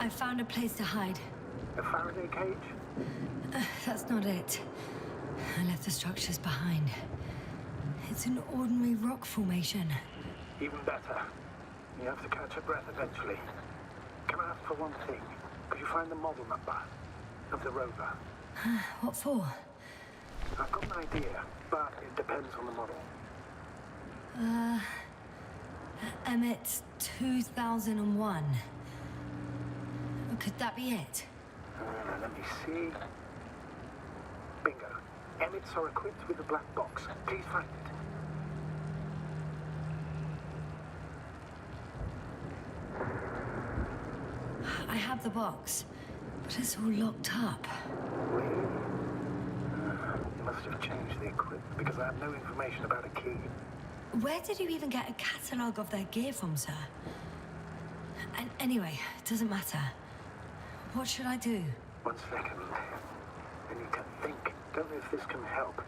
I found a place to hide. A Faraday cage? That's not it. I left the structures behind. It's an ordinary rock formation. Even better. You have to catch your breath eventually. Can I ask for one thing? Could you find the model number of the rover? What for? I've got an idea, but it depends on the model. Emmett's 2001. Could that be it? Let me see. Bingo. Emmets are equipped with a black box. Please find it. I have the box, but it's all locked up. Really? You must have changed the equipment because I have no information about a key. Where did you even get a catalogue of their gear from, sir? And anyway, it doesn't matter. What should I do? 1 second. I need to think. Don't know if this can help.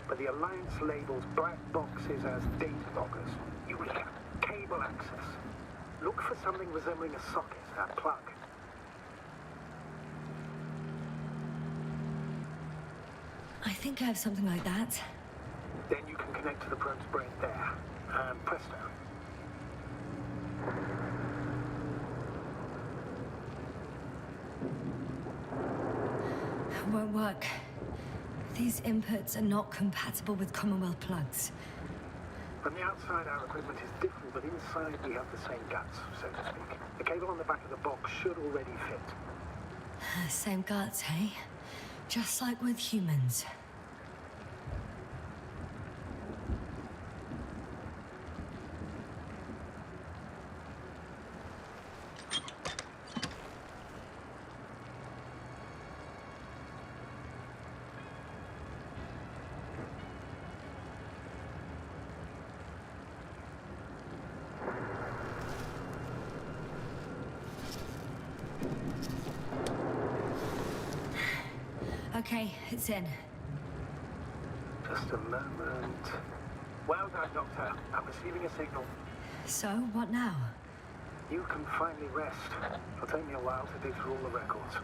But the Alliance labels black boxes as data loggers. Eureka. Cable access. Look for something resembling a socket, a plug. I think I have something like that. Then you can connect to the probe's brain there. And presto. It won't work. These inputs are not compatible with Commonwealth plugs. From the outside, our equipment is different, but inside we have the same guts, so to speak. The cable on the back of the box should already fit. Same guts, eh? Just like with humans. Okay, it's in. Just a moment. Well done, Doctor. I'm receiving a signal. So, what now? You can finally rest. It'll take me a while to dig through all the records.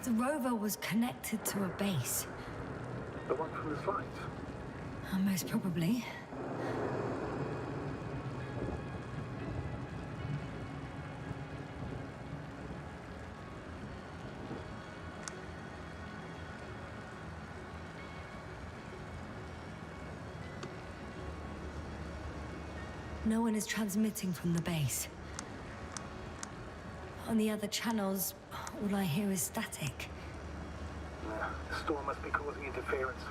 The rover was connected to a base. The one from the slides? Most probably. No one is transmitting from the base. On the other channels, all I hear is static. The storm must be causing interference.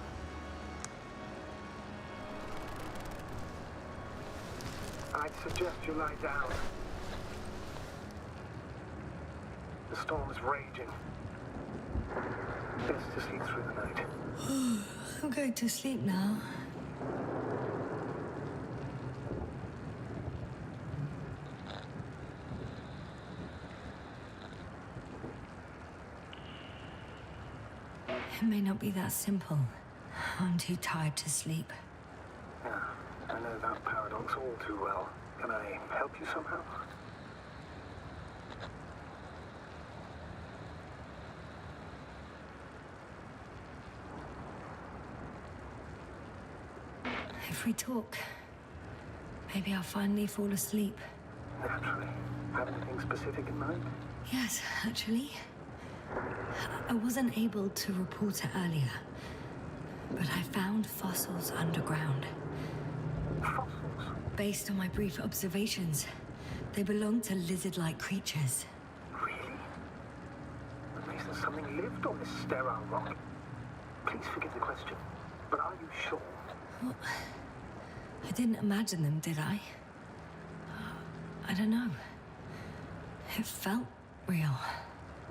I'd suggest you lie down. The storm's raging. Best to sleep through the night. I'm going to sleep now. It may not be that simple. I'm too tired to sleep. Yeah, I know that paradox all too well. Can I help you somehow? If we talk, maybe I'll finally fall asleep. Naturally. Have anything specific in mind? Yes, actually. I wasn't able to report it earlier, but I found fossils underground. Fossils? Based on my brief observations, they belong to lizard-like creatures. Really? At least there's something lived on this sterile rock. Please forgive the question, but are you sure? Well, I didn't imagine them, did I? I don't know. It felt real.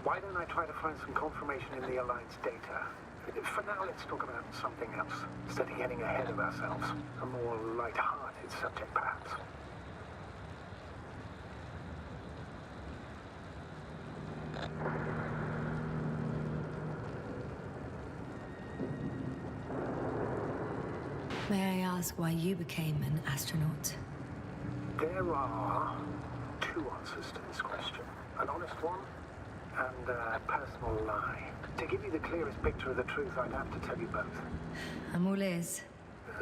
Why don't I try to find some confirmation in the Alliance data? For now, let's talk about something else, instead of getting ahead of ourselves. A more light-hearted subject, perhaps. May I ask why you became an astronaut? There are two answers to this question. An honest one and a personal lie. To give you the clearest picture of the truth, I'd have to tell you both. I'm all ears.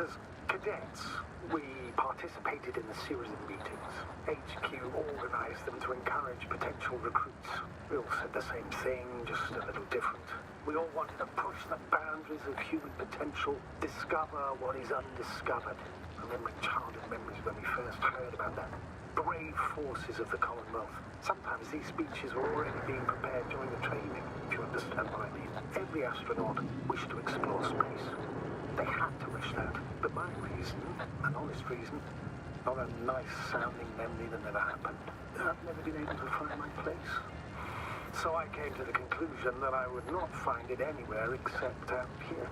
As cadets, we participated in a series of meetings. HQ organized them to encourage potential recruits. We all said the same thing, just a little different. We all wanted to push the boundaries of human potential, discover what is undiscovered. Remembering childhood memories when we first heard about that brave forces of the Commonwealth. Sometimes these speeches were already being prepared during the training, if you understand what I mean. Every astronaut wished to explore space. They had to wish that. But my reason, an honest reason, not a nice-sounding memory that never happened. I've never been able to find my place. So I came to the conclusion that I would not find it anywhere except out here,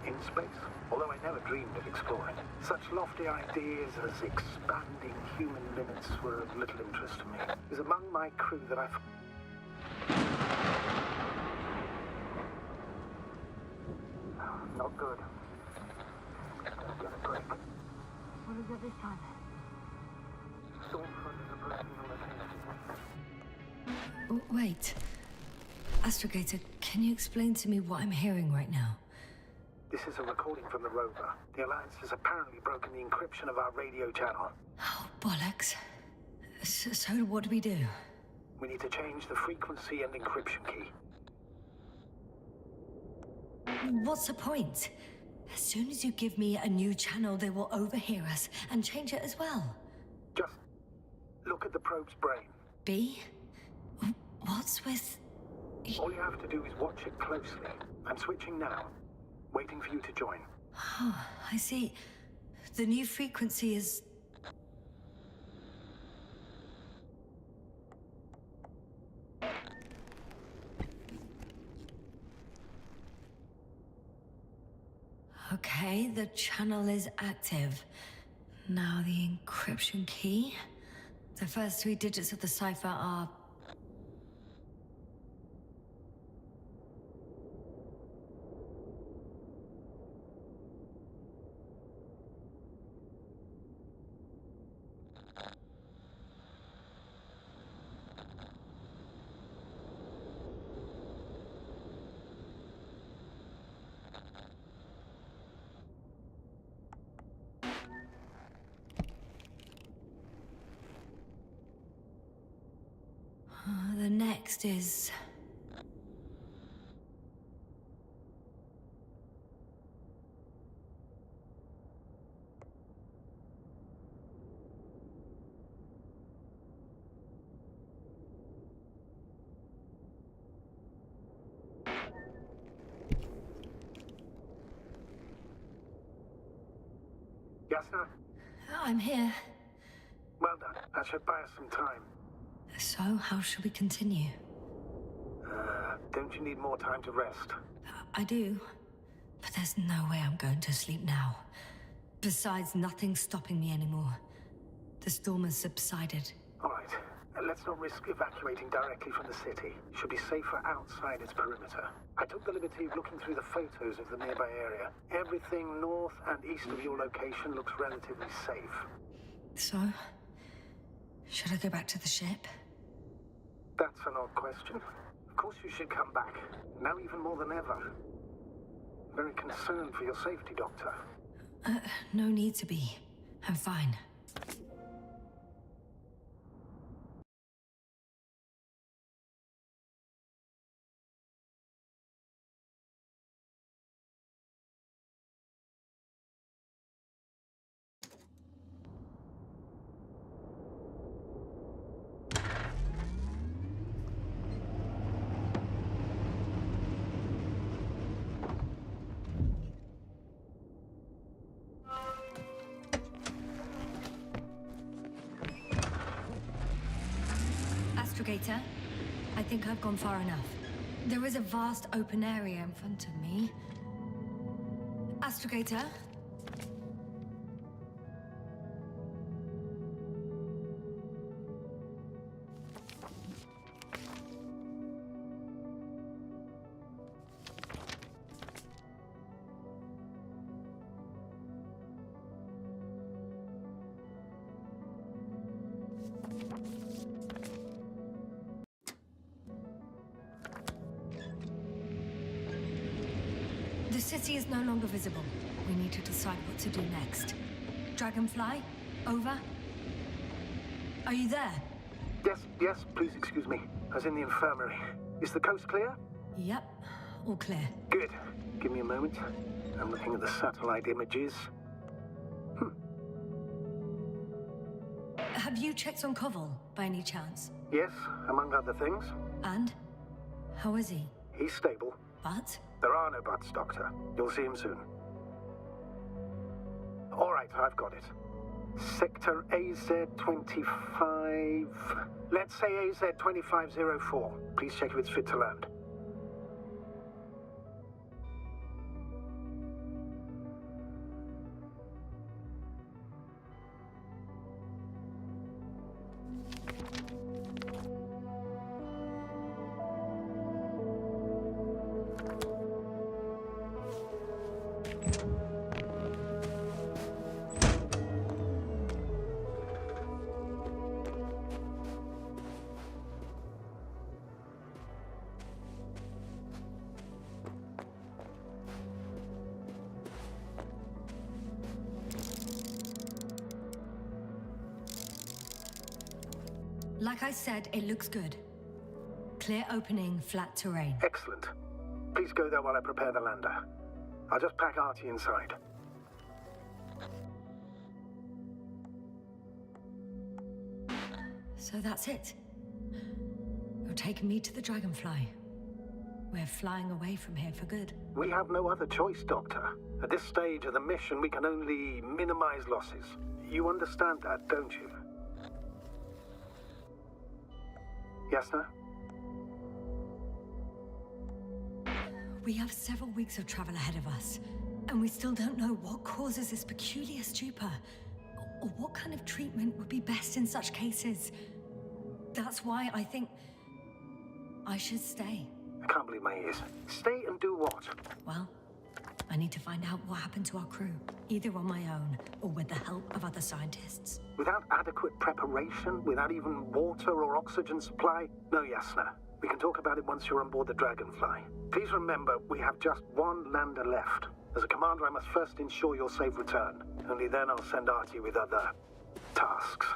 in space. Although I never dreamed of exploring. Such lofty ideas as expanding human limits were of little interest to me. It was among my crew that I... Not good. Gotta get a break. What is it this time? Stormfront is approaching the location. Oh, wait. Astrogator, can you explain to me what I'm hearing right now? This is a recording from the rover. The Alliance has apparently broken the encryption of our radio channel. Oh, bollocks. So what do we do? We need to change the frequency and encryption key. What's the point? As soon as you give me a new channel, they will overhear us and change it as well. Just look at the probe's brain. B? What's with... All you have to do is watch it closely. I'm switching now. Waiting for you to join. Oh, I see. The new frequency is... Okay, the channel is active. Now the encryption key. The first 3 digits of the cipher are... The next is... Yes, sir? I'm here. Well done. That should buy us some time. So, how shall we continue? Don't you need more time to rest? I do. But there's no way I'm going to sleep now. Besides, nothing's stopping me anymore. The storm has subsided. All right. Let's not risk evacuating directly from the city. Should be safer outside its perimeter. I took the liberty of looking through the photos of the nearby area. Everything north and east of your location looks relatively safe. So, should I go back to the ship? That's an odd question. Of course you should come back. Now even more than ever. Very concerned for your safety, Doctor. No need to be. I'm fine. Astrogator, I think I've gone far enough. There is a vast open area in front of me. Astrogator? The city is no longer visible. We need to decide what to do next. Dragonfly, over. Are you there? Yes, please excuse me. I was in the infirmary. Is the coast clear? Yep, all clear. Good. Give me a moment. I'm looking at the satellite images. Have you checked on Koval, by any chance? Yes, among other things. And? How is he? He's stable. But? There are no buts, Doctor. You'll see him soon. All right, I've got it. Sector AZ-25... Let's say AZ-2504. Please check if it's fit to land. Like I said, it looks good. Clear opening, flat terrain. Excellent. Please go there while I prepare the lander. I'll just pack Artie inside. So that's it. You're taking me to the Dragonfly. We're flying away from here for good. We have no other choice, Doctor. At this stage of the mission, we can only minimize losses. You understand that, don't you? Yes, sir? We have several weeks of travel ahead of us, and we still don't know what causes this peculiar stupor, or what kind of treatment would be best in such cases. That's why I think I should stay. I can't believe my ears. Stay and do what? Well, I need to find out what happened to our crew, either on my own or with the help of other scientists. Without adequate preparation, without even water or oxygen supply? No, Yasna. We can talk about it once you're on board the Dragonfly. Please remember, we have just one lander left. As a commander, I must first ensure your safe return. Only then I'll send Artie with other tasks.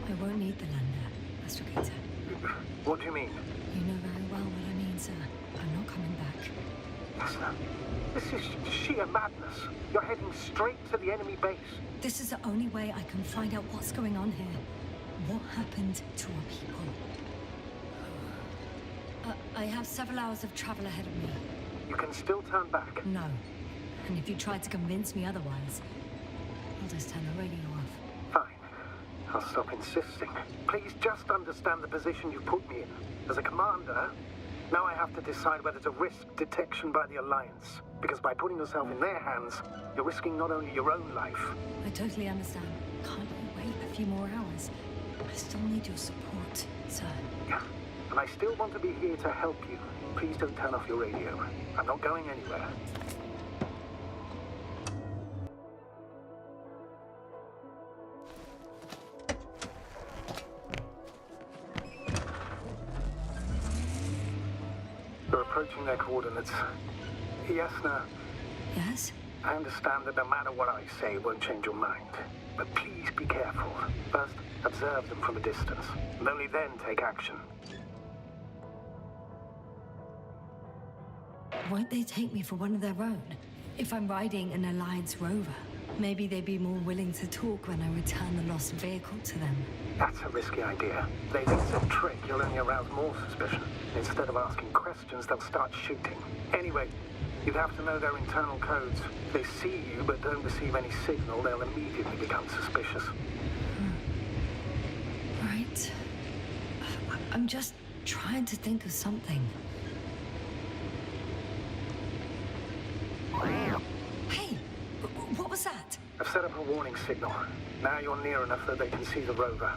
I won't need the lander, Astrogator. What do you mean? You know very well what I mean, sir. I'm not coming back. Yasna, this is sheer madness. You're heading straight to the enemy base. This is the only way I can find out what's going on here. What happened to our people? I have several hours of travel ahead of me. You can still turn back. No. And if you try to convince me otherwise, I'll just turn the radio off. Fine. I'll stop insisting. Please just understand the position you put me in. As a commander, now I have to decide whether to risk detection by the Alliance. Because by putting yourself in their hands, you're risking not only your own life. I totally understand. Can't you wait a few more hours? I still need your support, sir. Yeah, and I still want to be here to help you. Please don't turn off your radio. I'm not going anywhere. We're approaching their coordinates. Yasna, Yes? I understand that no matter what I say, it won't change your mind. But please be careful. First, observe them from a distance, and only then take action. Won't they take me for one of their own? If I'm riding an Alliance rover, maybe they'd be more willing to talk when I return the lost vehicle to them. That's a risky idea. They think it's a trick, you'll only arouse more suspicion. Instead of asking questions, they'll start shooting. Anyway, you'd have to know their internal codes. If they see you but don't receive any signal, they'll immediately become suspicious. Right. I'm just trying to think of something. Hey, what was that? I've set up a warning signal. Now you're near enough that they can see the rover.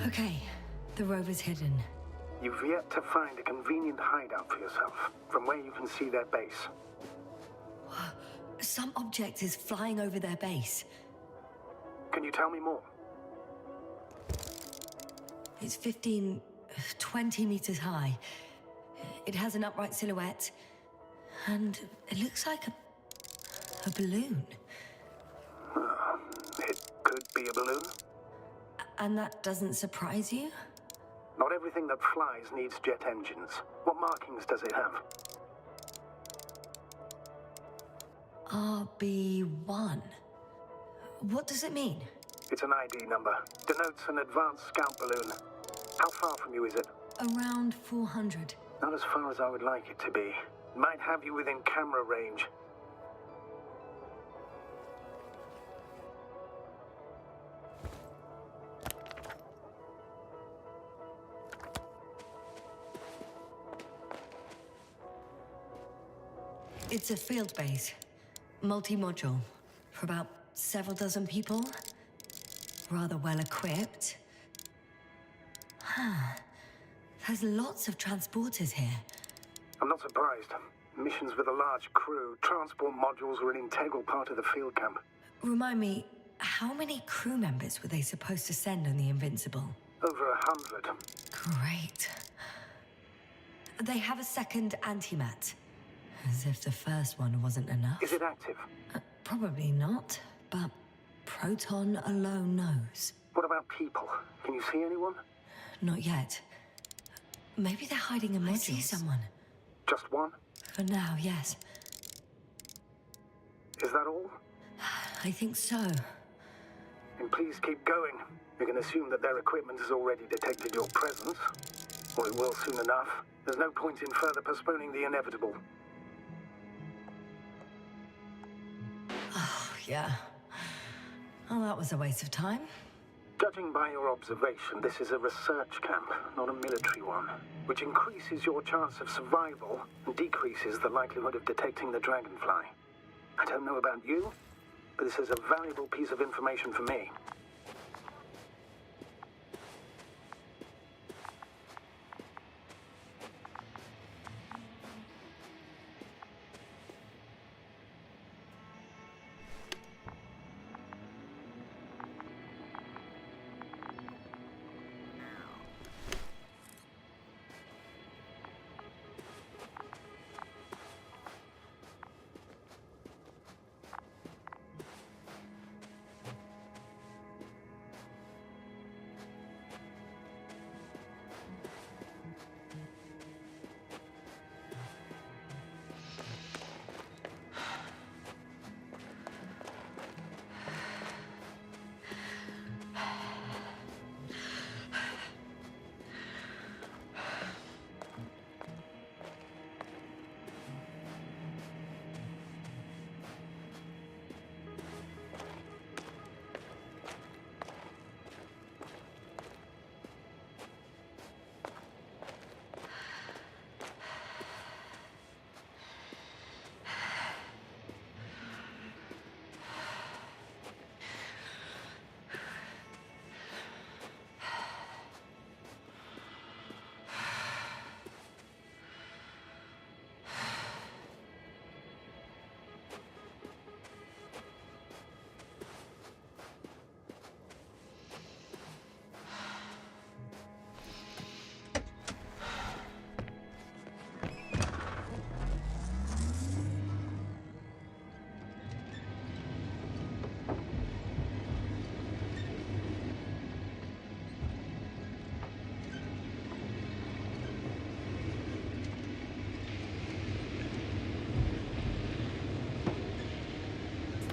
Okay, the rover's hidden. You've yet to find a convenient hideout for yourself, from where you can see their base. Some object is flying over their base. Can you tell me more? It's 20 meters high. It has an upright silhouette, and it looks like a balloon. It could be a balloon. And that doesn't surprise you? Not everything that flies needs jet engines. What markings does it have? RB1. What does it mean? It's an ID number. Denotes an advanced scout balloon. How far from you is it? Around 400. Not as far as I would like it to be. Might have you within camera range. It's a field base. Multi-module. For about several dozen people. Rather well equipped. There's lots of transporters here. I'm not surprised. Missions with a large crew, transport modules were an integral part of the field camp. Remind me, how many crew members were they supposed to send on the Invincible? Over 100. Great. They have a second antimat. As if the first one wasn't enough. Is it active? Probably not, but Proton alone knows. What about people? Can you see anyone? Not yet. Maybe they're hiding in modules. I see someone. Just one? For now, yes. Is that all? I think so. And please keep going. We can assume that their equipment has already detected your presence. Or it will soon enough. There's no point in further postponing the inevitable. Oh, yeah. Well, that was a waste of time. Judging by your observation, this is a research camp, not a military one, which increases your chance of survival and decreases the likelihood of detecting the dragonfly. I don't know about you, but this is a valuable piece of information for me.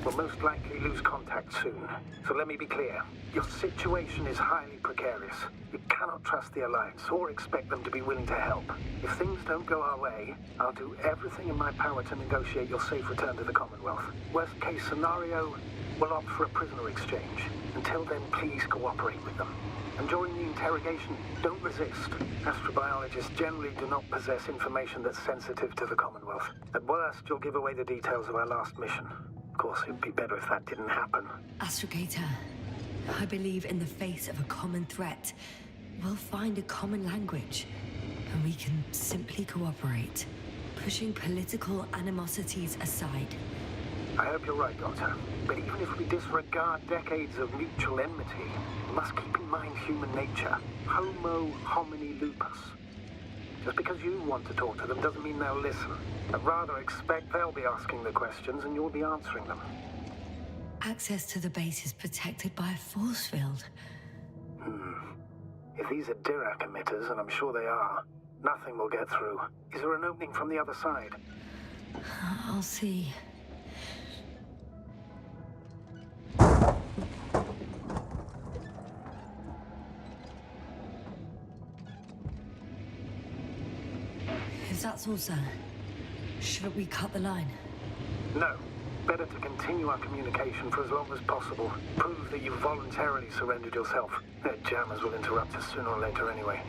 We'll most likely lose contact soon. So let me be clear. Your situation is highly precarious. You cannot trust the Alliance or expect them to be willing to help. If things don't go our way, I'll do everything in my power to negotiate your safe return to the Commonwealth. Worst case scenario, we'll opt for a prisoner exchange. Until then, please cooperate with them. And during the interrogation, don't resist. Astrobiologists generally do not possess information that's sensitive to the Commonwealth. At worst, you'll give away the details of our last mission. Of course, it'd be better if that didn't happen. Astrogator, I believe in the face of a common threat, we'll find a common language, and we can simply cooperate, pushing political animosities aside. I hope you're right, Doctor. But even if we disregard decades of mutual enmity, we must keep in mind human nature. Homo homini lupus. Just because you want to talk to them doesn't mean they'll listen. I'd rather expect they'll be asking the questions and you'll be answering them. Access to the base is protected by a force field. If these are Dirac emitters, and I'm sure they are, nothing will get through. Is there an opening from the other side? I'll see. If that's all, sir, shouldn't we cut the line? No. Better to continue our communication for as long as possible. Prove that you voluntarily surrendered yourself. Their jammers will interrupt us sooner or later anyway.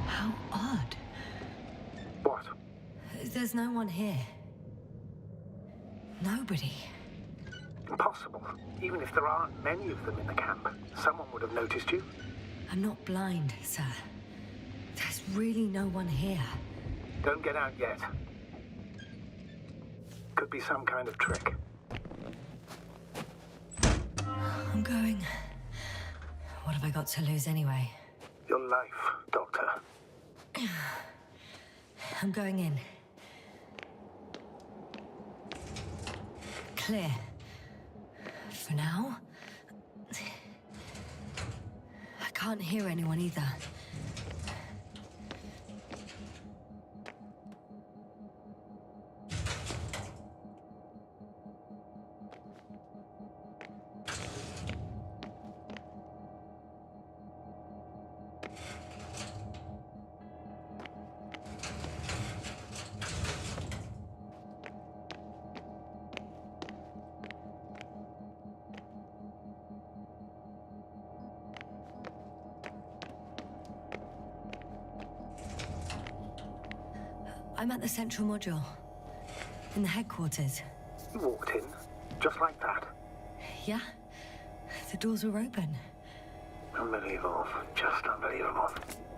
How odd. What? There's no one here. Nobody. Impossible. Even if there aren't many of them in the camp, someone would have noticed you. I'm not blind, sir. There's really no one here. Don't get out yet. Could be some kind of trick. I'm going. What have I got to lose anyway? Your life, Doctor. I'm going in. Clear. For now. I can't hear anyone either. I'm at the central module, in the headquarters. You walked in, just like that. Yeah, the doors were open. Unbelievable, just unbelievable.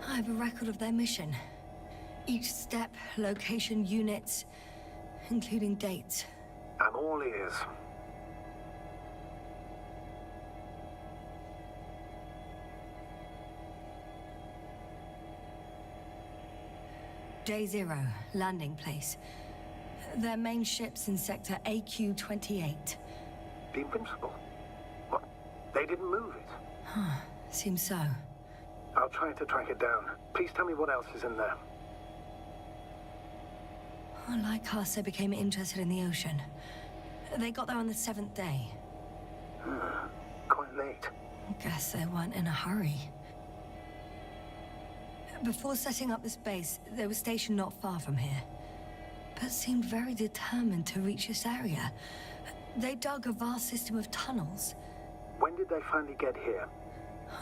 I have a record of their mission. Each step, location, units, including dates. I'm all ears. Day 0, landing place. Their main ship's in sector AQ-28. The Invincible? What? They didn't move it? Huh, seems so. I'll try to track it down. Please tell me what else is in there. Oh, like us, they became interested in the ocean. They got there on the 7th day. Quite late. Guess they weren't in a hurry. Before setting up this base, they were stationed not far from here, but seemed very determined to reach this area. They dug a vast system of tunnels. When did they finally get here?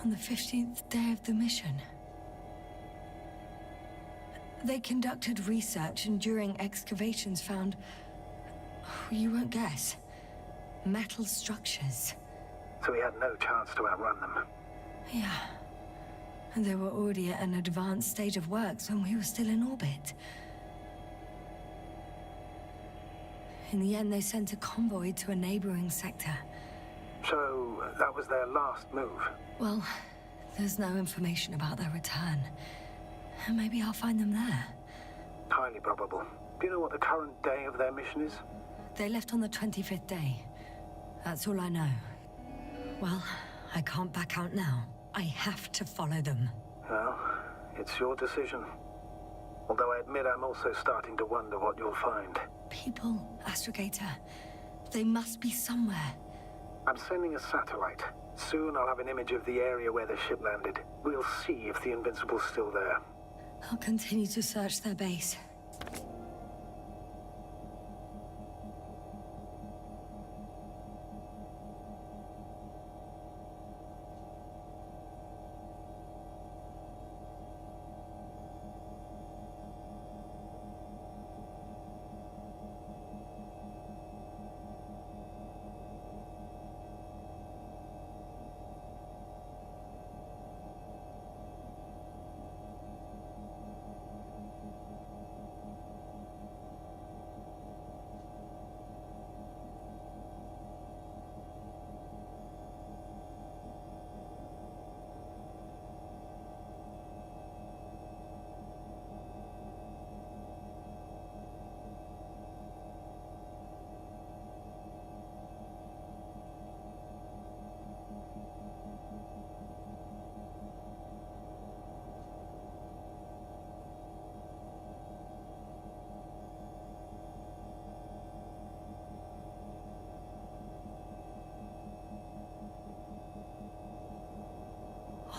On the 15th day of the mission. They conducted research and during excavations found, you won't guess, metal structures. So we had no chance to outrun them. Yeah. And they were already at an advanced stage of works when we were still in orbit. In the end, they sent a convoy to a neighboring sector. So, that was their last move? Well, there's no information about their return. Maybe I'll find them there. Highly probable. Do you know what the current day of their mission is? They left on the 25th day. That's all I know. Well, I can't back out now. I have to follow them. Well, it's your decision. Although I admit I'm also starting to wonder what you'll find. People, Astrogator. They must be somewhere. I'm sending a satellite. Soon I'll have an image of the area where the ship landed. We'll see if the Invincible's still there. I'll continue to search their base.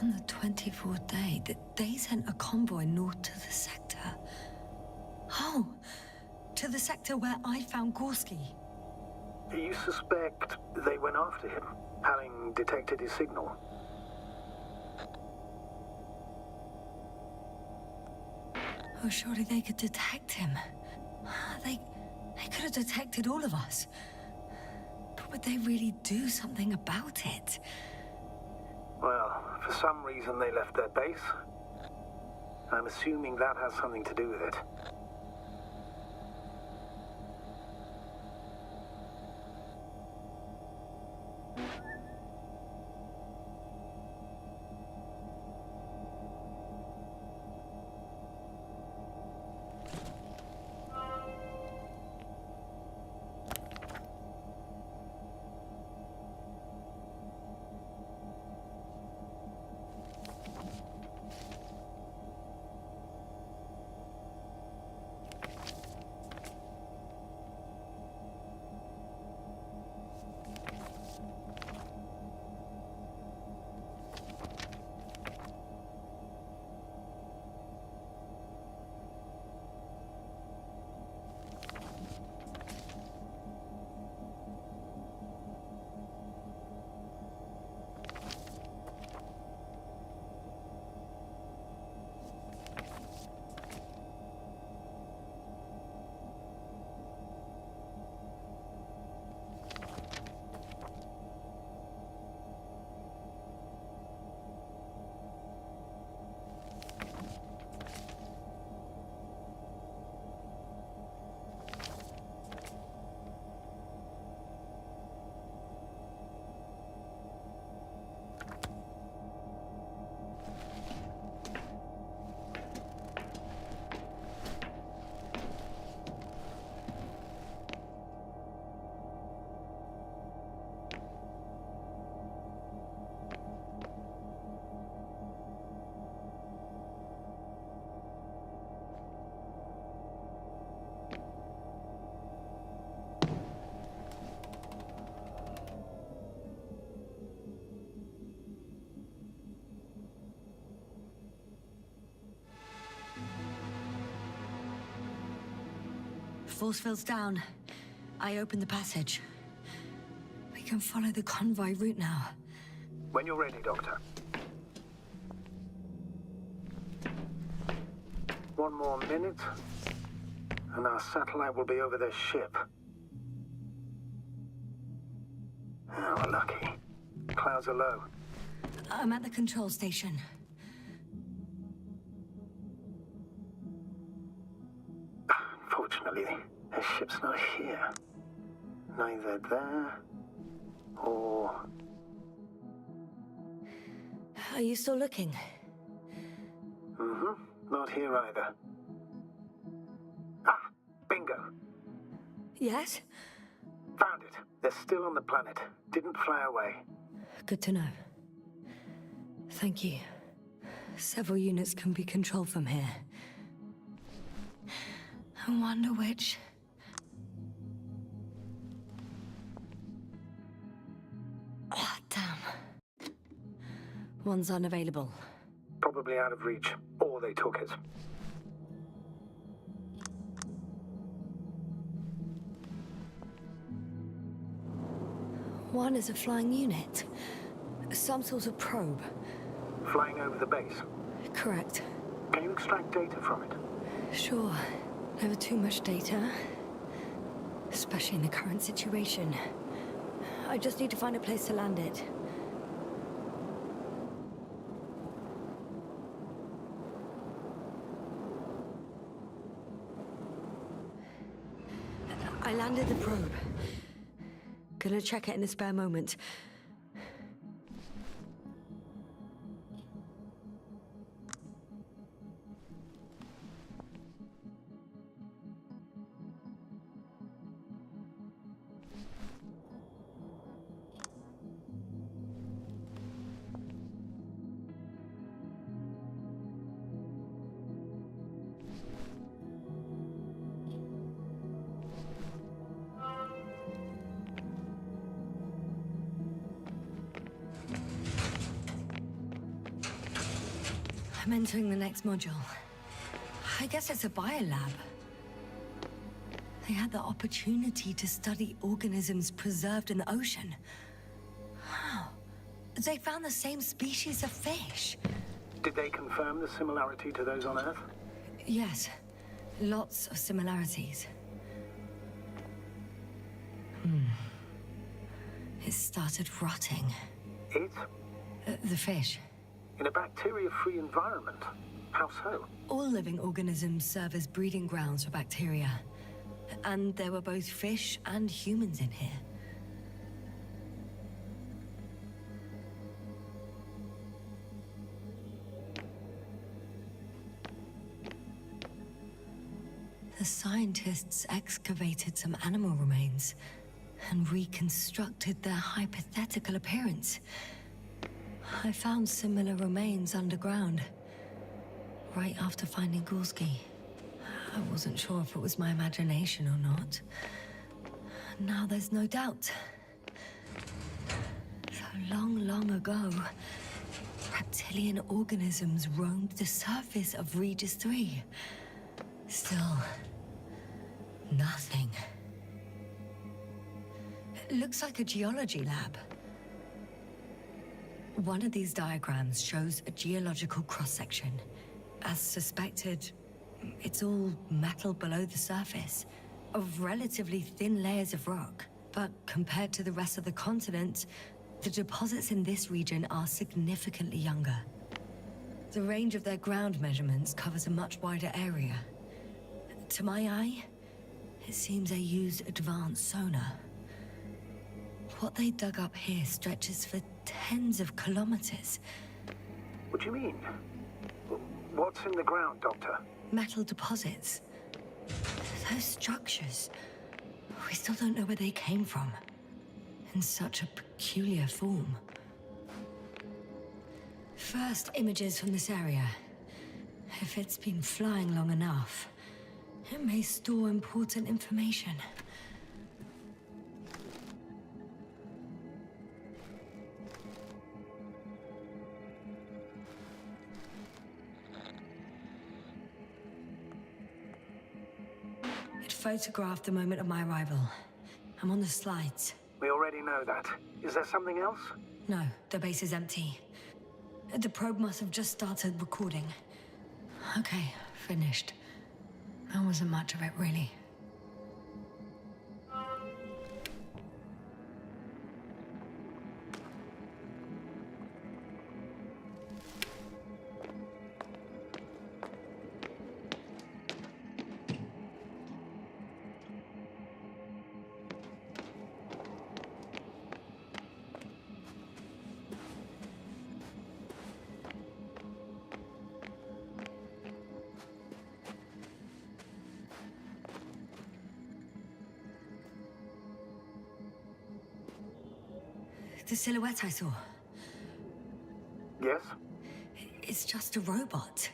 On the 24th day, they sent a convoy north to the sector. Oh, to the sector where I found Gorski. You suspect they went after him, having detected his signal? Oh, surely they could detect him. They could have detected all of us. But would they really do something about it? Well, for some reason they left their base. I'm assuming that has something to do with it. Force field's down. I opened the passage. We can follow the convoy route now. When you're ready, Doctor. One more minute, and our satellite will be over their ship. Oh, lucky. Clouds are low. I'm at the control station. Unfortunately, the ship's not here. Neither there or... Are you still looking? Not here either. Ah, bingo. Yes? Found it. They're still on the planet. Didn't fly away. Good to know. Thank you. Several units can be controlled from here. I wonder which... Oh, damn. One's unavailable. Probably out of reach. Or they took it. One is a flying unit. Some sort of probe. Flying over the base. Correct. Can you extract data from it? Sure. Never too much data. Especially in the current situation. I just need to find a place to land it. I landed the probe. Gonna check it in a spare moment. I'm entering the next module. I guess it's a biolab. They had the opportunity to study organisms preserved in the ocean. Wow. They found the same species of fish. Did they confirm the similarity to those on Earth? Yes. Lots of similarities. It started rotting. It? The fish. In a bacteria-free environment? How so? All living organisms serve as breeding grounds for bacteria. And there were both fish and humans in here. The scientists excavated some animal remains and reconstructed their hypothetical appearance. I found similar remains underground, right after finding Gorski. I wasn't sure if it was my imagination or not. Now there's no doubt. So long ago, reptilian organisms roamed the surface of Regis 3. Still, nothing. It looks like a geology lab. One of these diagrams shows a geological cross-section. As suspected, it's all metal below the surface, of relatively thin layers of rock. But compared to the rest of the continent, the deposits in this region are significantly younger. The range of their ground measurements covers a much wider area. To my eye, it seems they use advanced sonar. What they dug up here stretches for tens of kilometers. What do you mean? What's in the ground, Doctor? Metal deposits. Those structures. We still don't know where they came from. In such a peculiar form. First images from this area. If it's been flying long enough, it may store important information. It photographed the moment of my arrival. I'm on the slides. We already know that. Is there something else? No, the base is empty. The probe must have just started recording. Okay, finished. That wasn't much of it, really. The silhouette I saw. Yes? It's just a robot.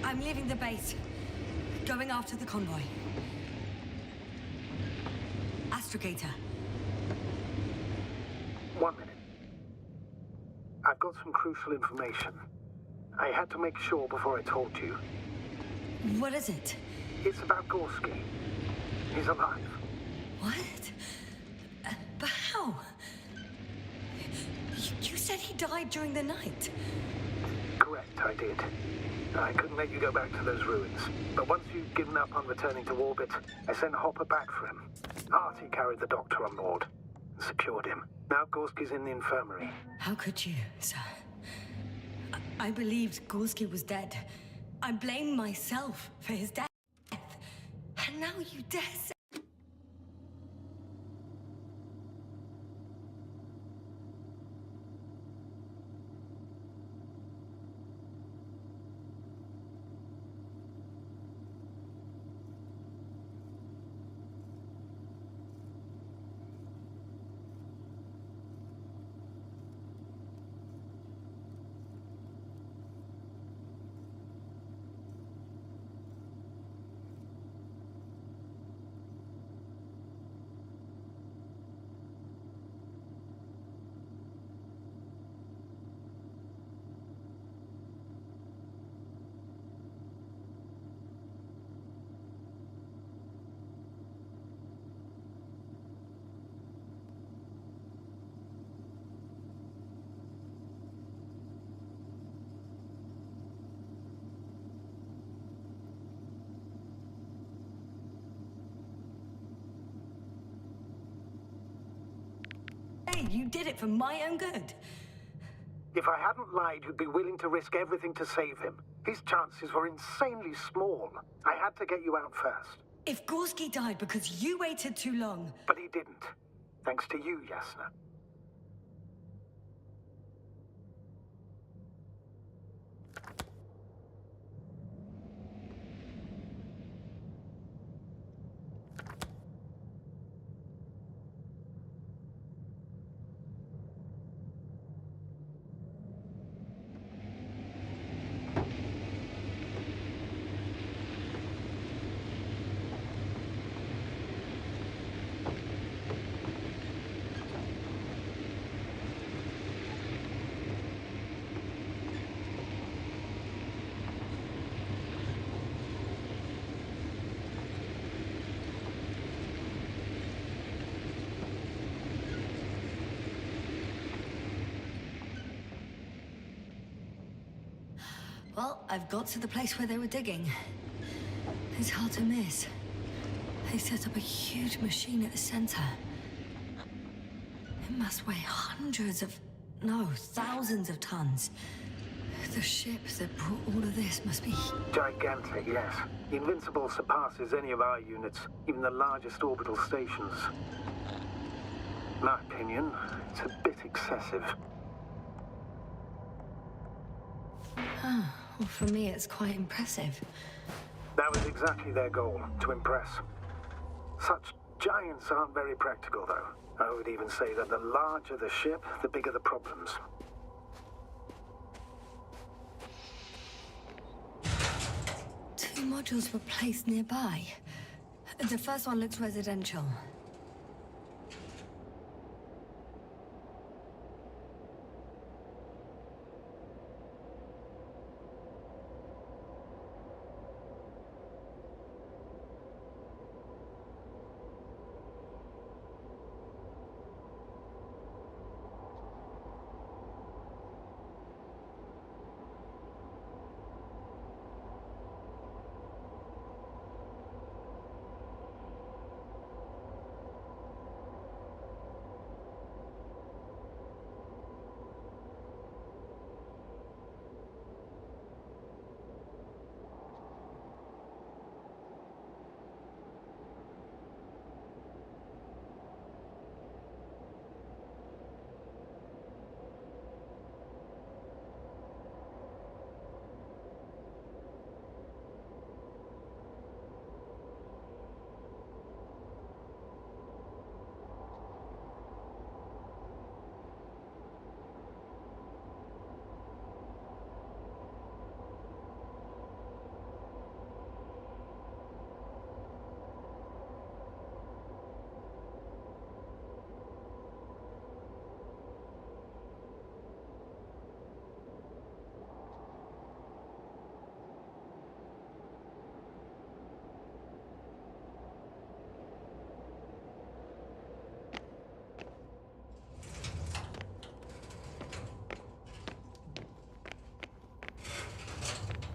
I'm leaving the base. Going after the convoy. Astrogator. 1 minute. I've got some crucial information. I had to make sure before I told you. What is it? It's about Gorski. He's alive. What? But how? You said he died during the night. Correct, I did. I couldn't let you go back to those ruins. But once you'd given up on returning to orbit, I sent Hopper back for him. Artie carried the doctor on board and secured him. Now Gorski's in the infirmary. How could you, sir? I believed Gorski was dead. I blame myself for his death. And now you dare say... clear you did it for my own good. If I hadn't lied, you'd be willing to risk everything to save him. His chances were insanely small. I had to get you out first. If Gorski died because you waited too long... But he didn't. Thanks to you, Yasna. Well, I've got to the place where they were digging. It's hard to miss. They set up a huge machine at the center. It must weigh hundreds of... no, thousands of tons. The ship that brought all of this must be... Gigantic, yes. The Invincible surpasses any of our units, even the largest orbital stations. In my opinion, it's a bit excessive. Ah, well, for me it's quite impressive. That was exactly their goal, to impress. Such giants aren't very practical, though. I would even say that the larger the ship, the bigger the problems. Two modules were placed nearby. The first one looks residential.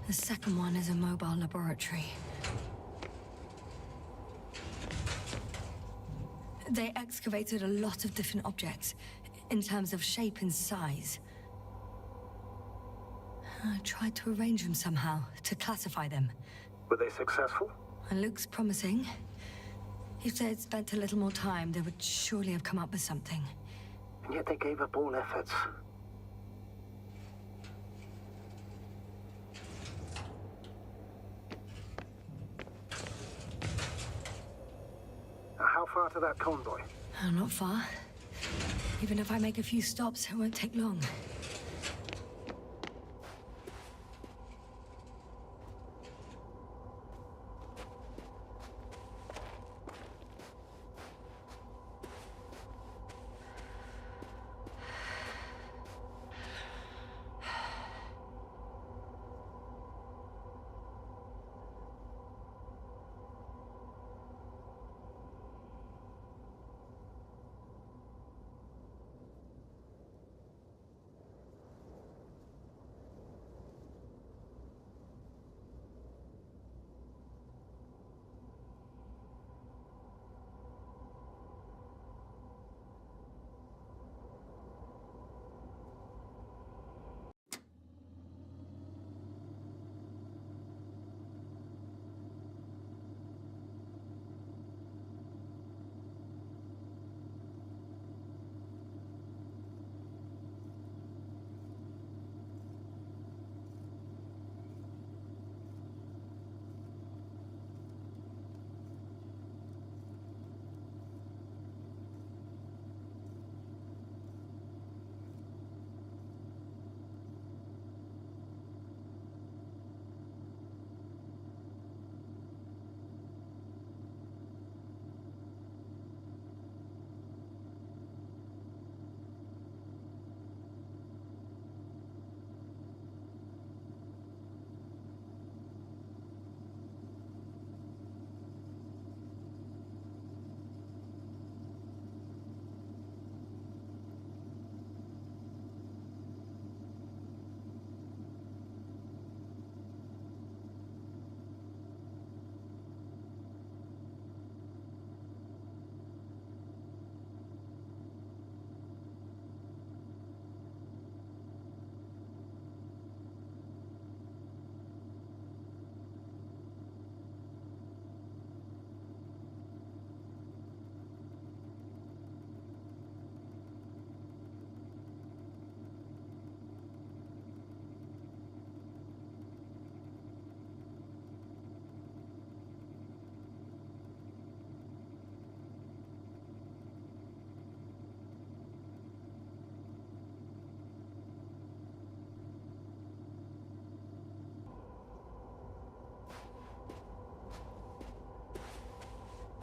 The second one is a mobile laboratory. They excavated a lot of different objects, in terms of shape and size. I tried to arrange them somehow, to classify them. Were they successful? It looks promising. If they had spent a little more time, they would surely have come up with something. And yet they gave up all efforts. How far to that convoy? Oh, not far. Even if I make a few stops, it won't take long.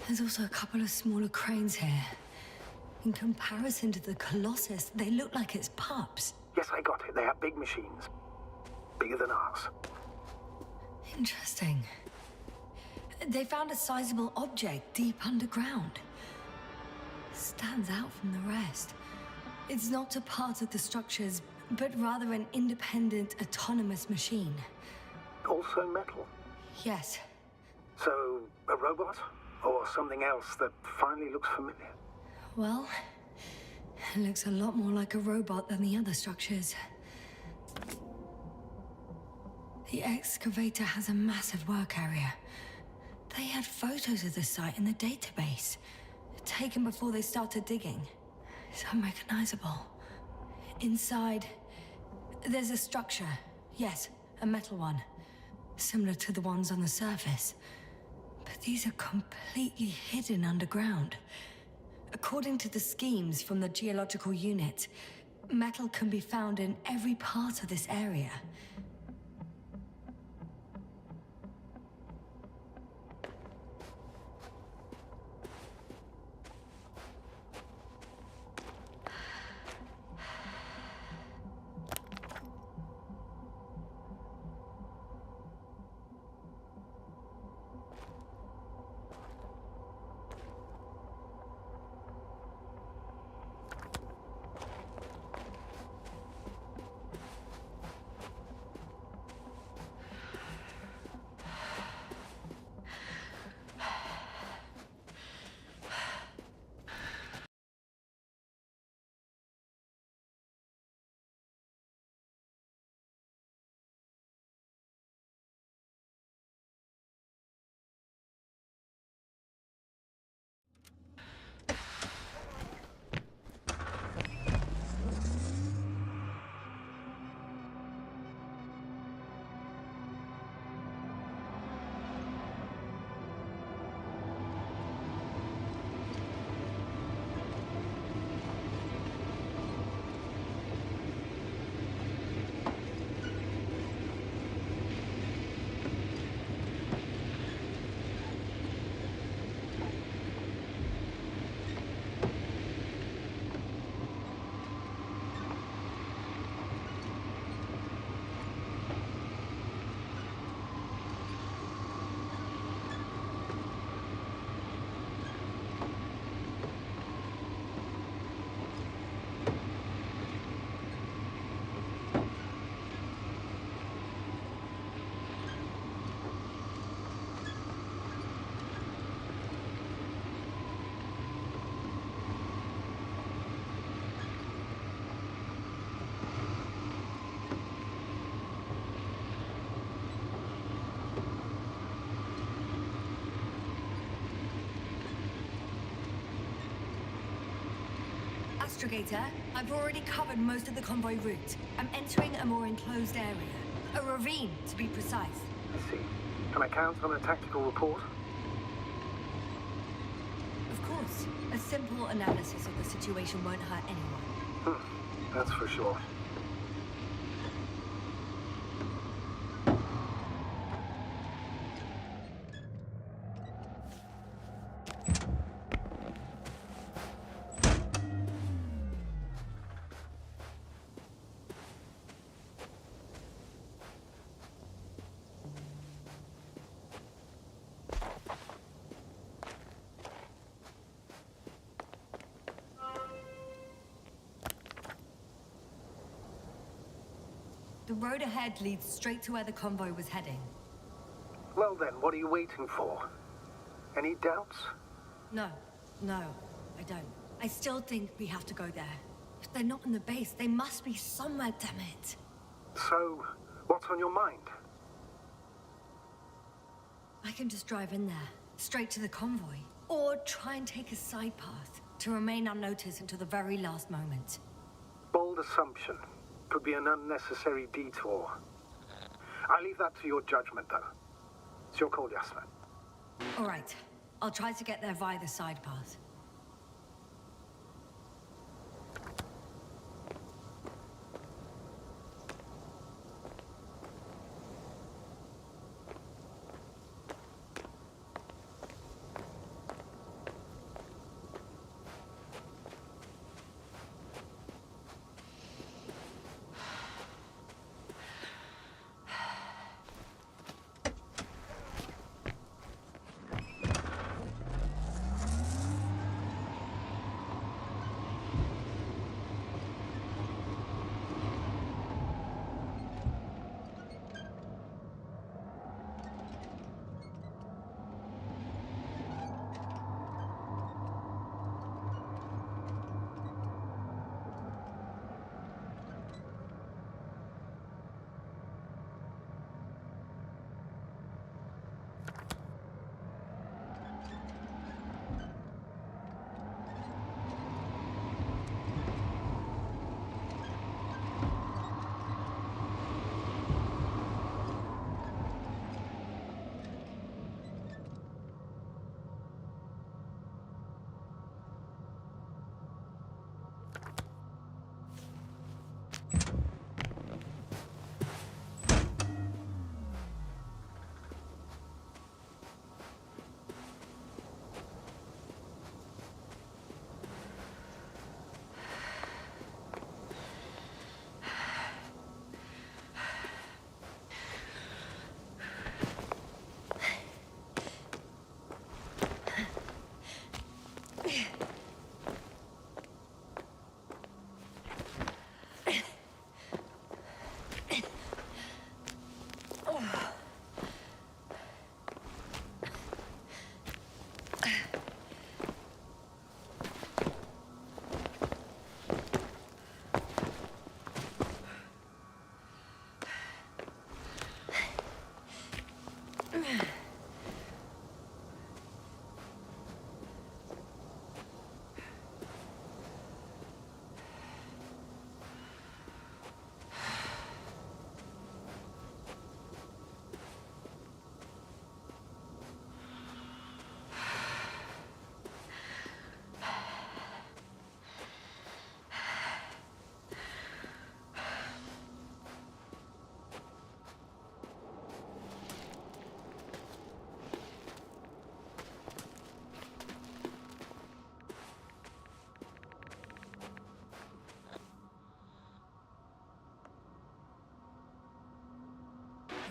There's also a couple of smaller cranes here. In comparison to the Colossus, they look like it's pups. Yes, I got it. They are big machines. Bigger than ours. Interesting. They found a sizable object deep underground. Stands out from the rest. It's not a part of the structures, but rather an independent, autonomous machine. Also metal? Yes. So, a robot? Or something else that finally looks familiar? Well, it looks a lot more like a robot than the other structures. The excavator has a massive work area. They had photos of the site in the database, taken before they started digging. It's unrecognizable. Inside, there's a structure. Yes, a metal one. Similar to the ones on the surface. But these are completely hidden underground. According to the schemes from the geological unit, metal can be found in every part of this area. Astrogator, I've already covered most of the convoy route. I'm entering a more enclosed area. A ravine, to be precise. I see. Can I count on a tactical report? Of course. A simple analysis of the situation won't hurt anyone. That's for sure. The road ahead leads straight to where the convoy was heading. Well then, what are you waiting for? Any doubts? No, I don't. I still think we have to go there. If they're not in the base, they must be somewhere, damn it. So, what's on your mind? I can just drive in there, straight to the convoy. Or try and take a side path, to remain unnoticed until the very last moment. Bold assumption. Could be an unnecessary detour. I leave that to your judgment, though. It's your call, Yasmin. All right. I'll try to get there via the side path.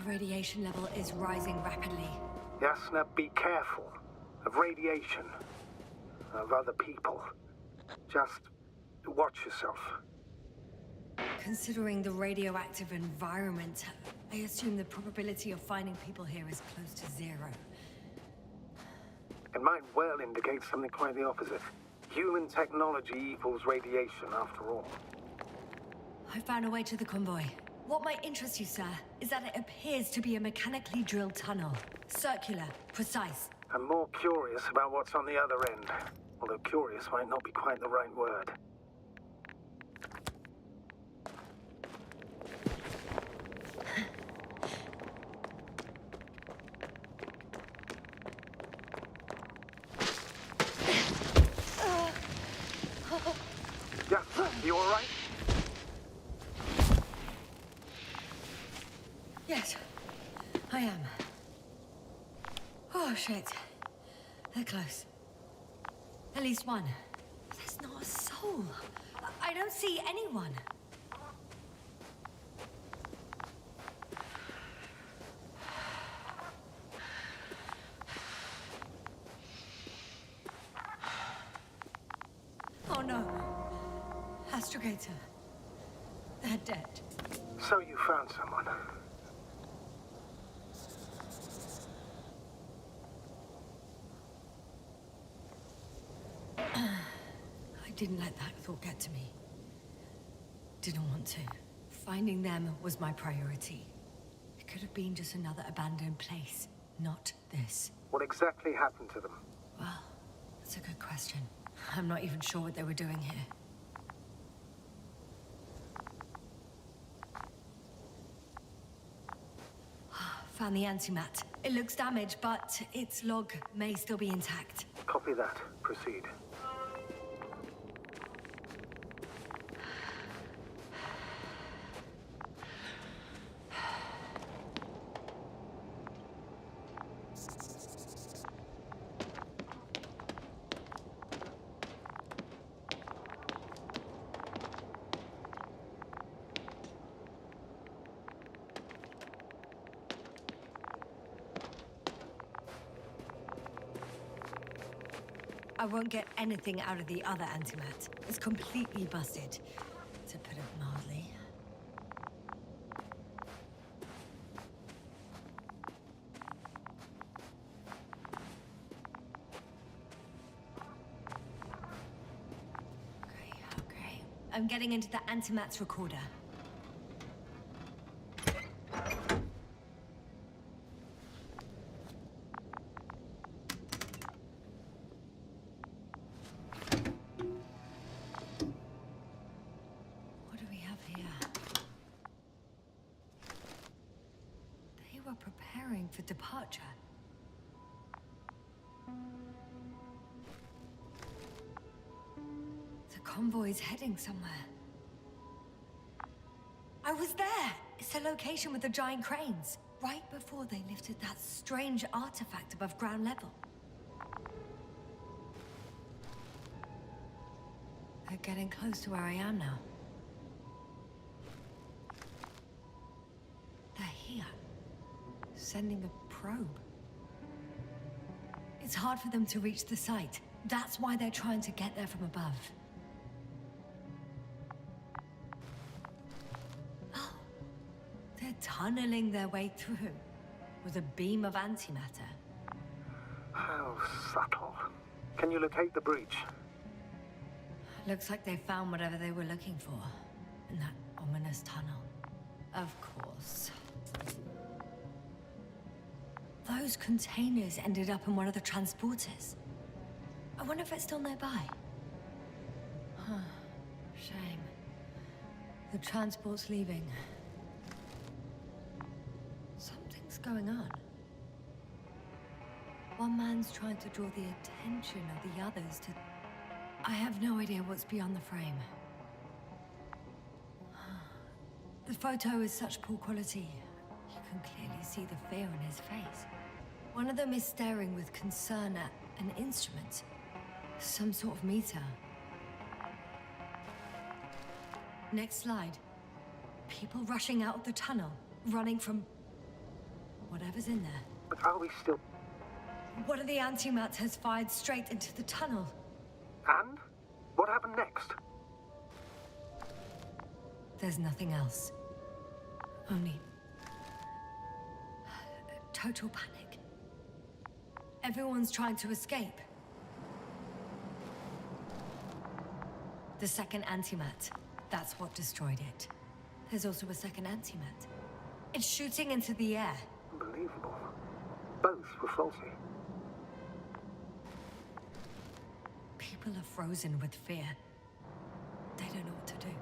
The radiation level is rising rapidly. Yasna, be careful of radiation, of other people. Just watch yourself. Considering the radioactive environment, I assume the probability of finding people here is close to 0. It might well indicate something quite the opposite. Human technology equals radiation, after all. I found a way to the convoy. What might interest you, sir, is that it appears to be a mechanically drilled tunnel. Circular, precise. I'm more curious about what's on the other end. Although curious might not be quite the right word. Yeah, you all right? Yes, I am. Oh, shit. They're close. At least one. There's not a soul. I don't see anyone. Oh, no. Astrogator. They're dead. So you found someone. I didn't let that thought get to me. Didn't want to. Finding them was my priority. It could have been just another abandoned place, not this. What exactly happened to them? Well, that's a good question. I'm not even sure what they were doing here. Found the antimat. It looks damaged, but its log may still be intact. Copy that. Proceed. I won't get anything out of the other antimat. It's completely busted, to put it mildly. Okay. I'm getting into the antimat's recorder. Preparing for departure. The convoy's heading somewhere. I was there! It's the location with the giant cranes. Right before they lifted that strange artifact above ground level. They're getting close to where I am now. They're here. Sending a probe. It's hard for them to reach the site. That's why they're trying to get there from above. Oh, they're tunneling their way through with a beam of antimatter. How subtle. then you locate the breach. Looks like they found whatever they were looking for in that ominous tunnel. Of course. Those containers ended up in one of the transporters. I wonder if it's still nearby. Huh. Shame. The transport's leaving. Something's going on. One man's trying to draw the attention of the others to... I have no idea what's beyond the frame. The photo is such poor quality. You can clearly see the fear in his face. One of them is staring with concern at an instrument. Some sort of meter. Next slide. People rushing out of the tunnel, running from whatever's in there. But are we still... One of the antimats has fired straight into the tunnel. And? What happened next? There's nothing else. Only... total panic. Everyone's trying to escape. The second antimat. That's what destroyed it. There's also a second antimat. It's shooting into the air. Unbelievable. Both were faulty. People are frozen with fear. They don't know what to do.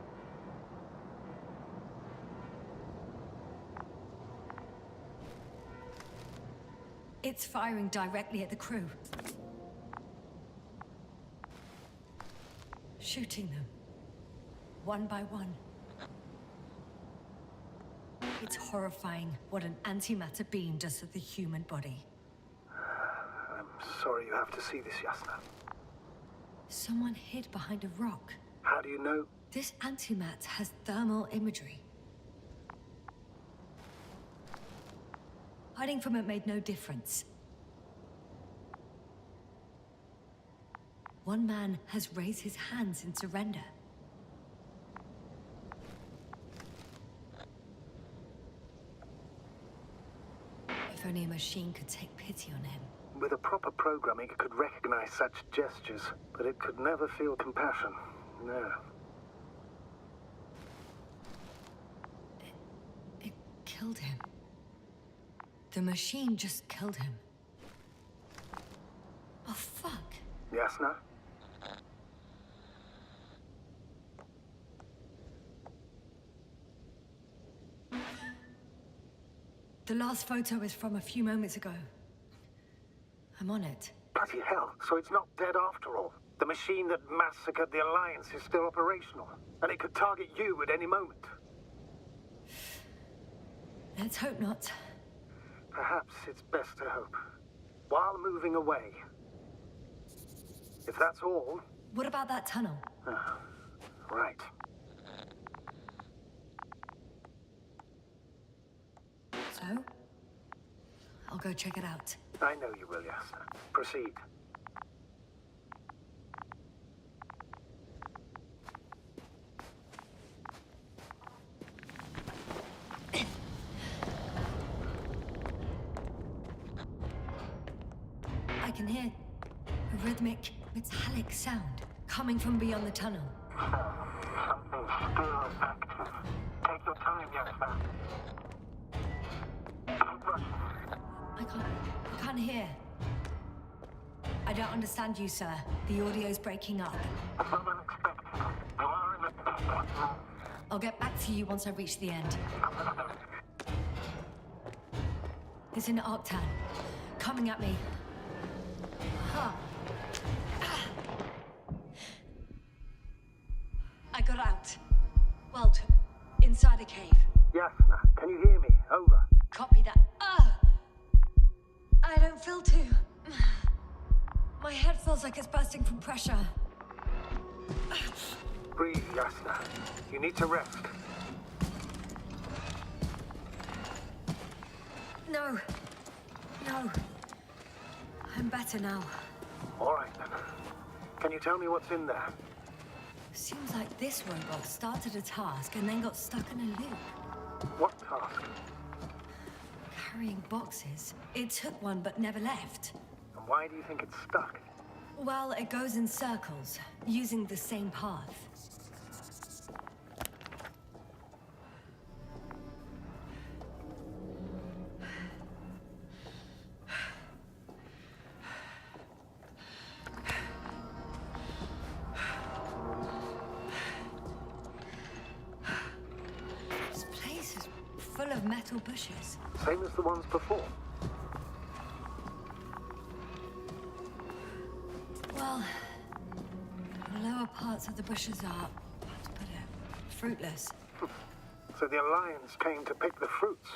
It's firing directly at the crew. Shooting them. One by one. It's horrifying what an antimatter beam does to the human body. I'm sorry you have to see this, Yasna. Someone hid behind a rock. How do you know? This antimat has thermal imagery. Hiding from it made no difference. One man has raised his hands in surrender. If only a machine could take pity on him. With a proper programming, it could recognize such gestures, but it could never feel compassion. No. It killed him. The machine just killed him. Oh, fuck. Yasna? The last photo is from a few moments ago. I'm on it. Bloody hell, so it's not dead after all. The machine that massacred the Alliance is still operational, and it could target you at any moment. Let's hope not. Perhaps it's best to hope. While moving away. If that's all... What about that tunnel? Right. So? I'll go check it out. I know you will, Yasna. Proceed. I can hear a rhythmic, metallic sound coming from beyond the tunnel. Something still active. Take your time, Yasna. I can't hear. I don't understand you, sir. The audio's breaking up. I'll get back to you once I reach the end. It's in Arctan. Coming at me. Huh. I got out. Well, inside a cave. Yasna, can you hear me? Over. Copy that. I don't feel too... My head feels like it's bursting from pressure. Breathe, Yasna. You need to rest. No. I'm better now. All right, then. Can you tell me what's in there? Seems like this robot started a task and then got stuck in a loop. What task? Carrying boxes. It took one but never left. And why do you think it's stuck? Well, it goes in circles, using the same path. This place is full of metal bushes. Same as the ones before. Well, the lower parts of the bushes are, how to put it, fruitless. So the Alliance came to pick the fruits.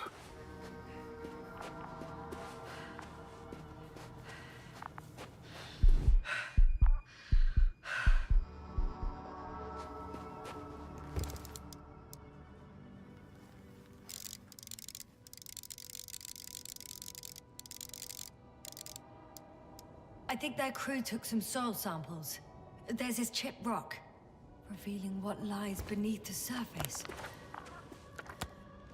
I think their crew took some soil samples. There's this chipped rock, revealing what lies beneath the surface.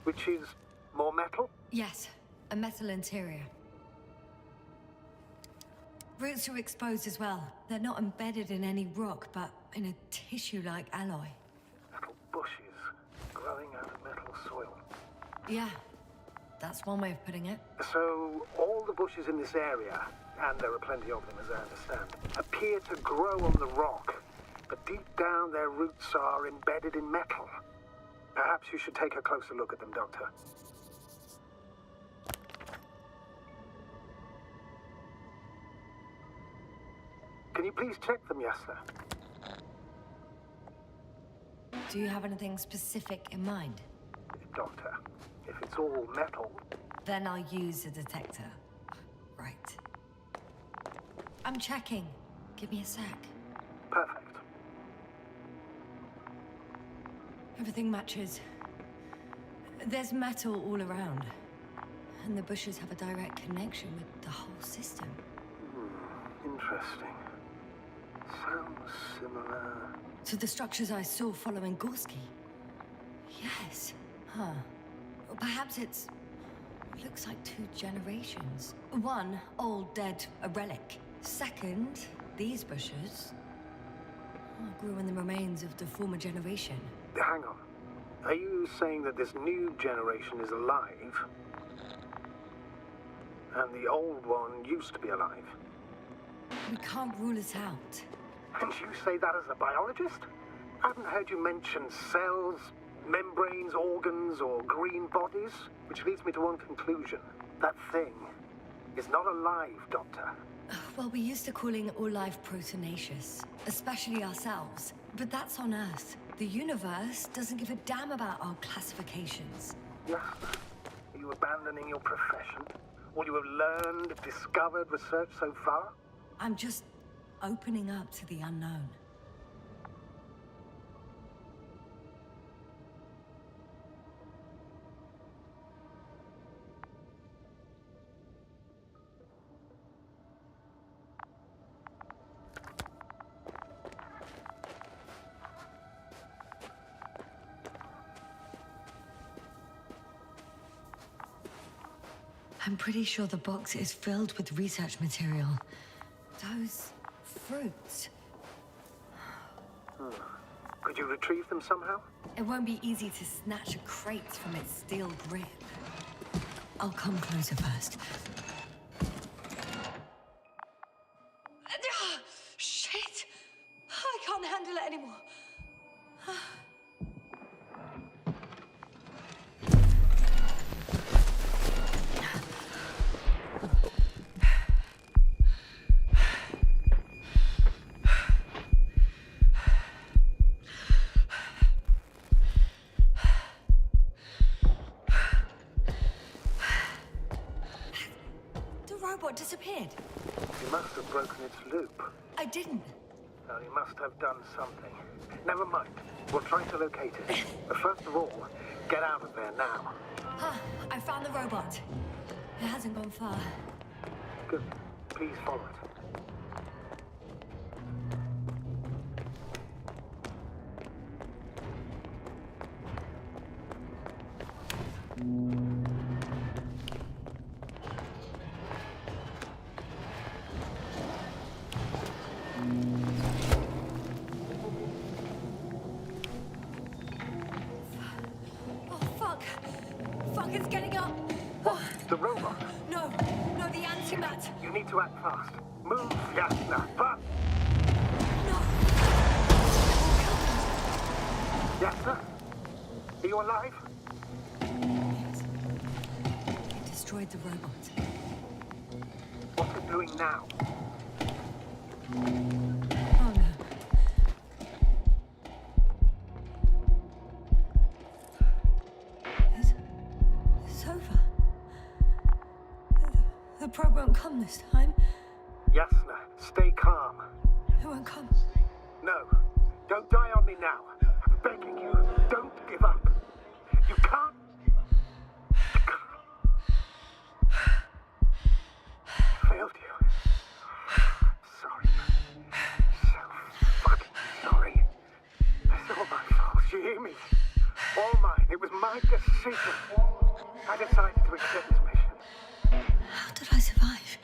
Which is more metal? Yes, a metal interior. Roots are exposed as well. They're not embedded in any rock, but in a tissue-like alloy. Little bushes growing out of metal soil. Yeah, that's one way of putting it. So all the bushes in this area, and there are plenty of them as I understand, appear to grow on the rock, but deep down their roots are embedded in metal. Perhaps you should take a closer look at them, Doctor. Can you please check them, yes, sir? Do you have anything specific in mind? Doctor, if it's all metal... Then I'll use a detector. Right. I'm checking. Give me a sec. Perfect. Everything matches. There's metal all around. And the bushes have a direct connection with the whole system. Interesting. Sounds similar... To the structures I saw following Gorski. Yes. Huh. Or perhaps it's... looks like two generations. One, old, dead, a relic. Second, these bushes grew in the remains of the former generation. Hang on. Are you saying that this new generation is alive? And the old one used to be alive? We can't rule it out. And you say that as a biologist? I haven't heard you mention cells, membranes, organs, or green bodies, which leads me to one conclusion. That thing is not alive, Doctor. Well, we used to calling all life proteinaceous, especially ourselves. But that's on Earth. The universe doesn't give a damn about our classifications. Yes. Are you abandoning your profession? All you have learned, discovered, researched so far? I'm just opening up to the unknown. I'm pretty sure the box is filled with research material. Those fruits. Could you retrieve them somehow? It won't be easy to snatch a crate from its steel grip. I'll come closer first. Shit! I can't handle it anymore. Disappeared. You must have broken its loop. I didn't. No, you must have done something. Never mind. We'll try to locate it. But first of all, get out of there now. I found the robot. It hasn't gone far. Good. Please follow it. The robot. No, no, the antimat. You need to act fast. Move, Yasna, fast! No. Yasna? Are you alive? Yes. It destroyed the robot. What's it doing now? Oh no. It's over. The probe won't come this time. Yasna, stay calm. It won't come. No, don't die on me now. I'm begging you, don't give up. You can't. Failed you. Sorry. So fucking sorry. It's all my fault. You hear me? All mine. It was my decision. I decided to accept this mission. How did I survive?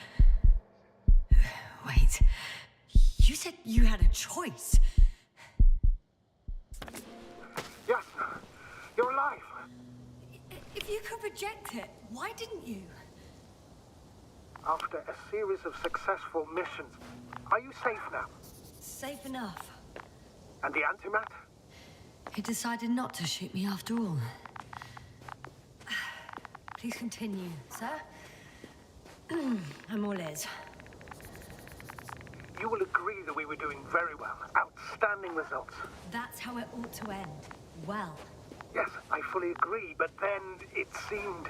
Wait. You said you had a choice. Yasna, you're alive. If you could reject it, why didn't you? After a series of successful missions, are you safe now? Safe enough. And the antimat? He decided not to shoot me after all. Please continue, sir. I'm all ears. You will agree that we were doing very well. Outstanding results. That's how it ought to end. Well. Yes, I fully agree, but then it seemed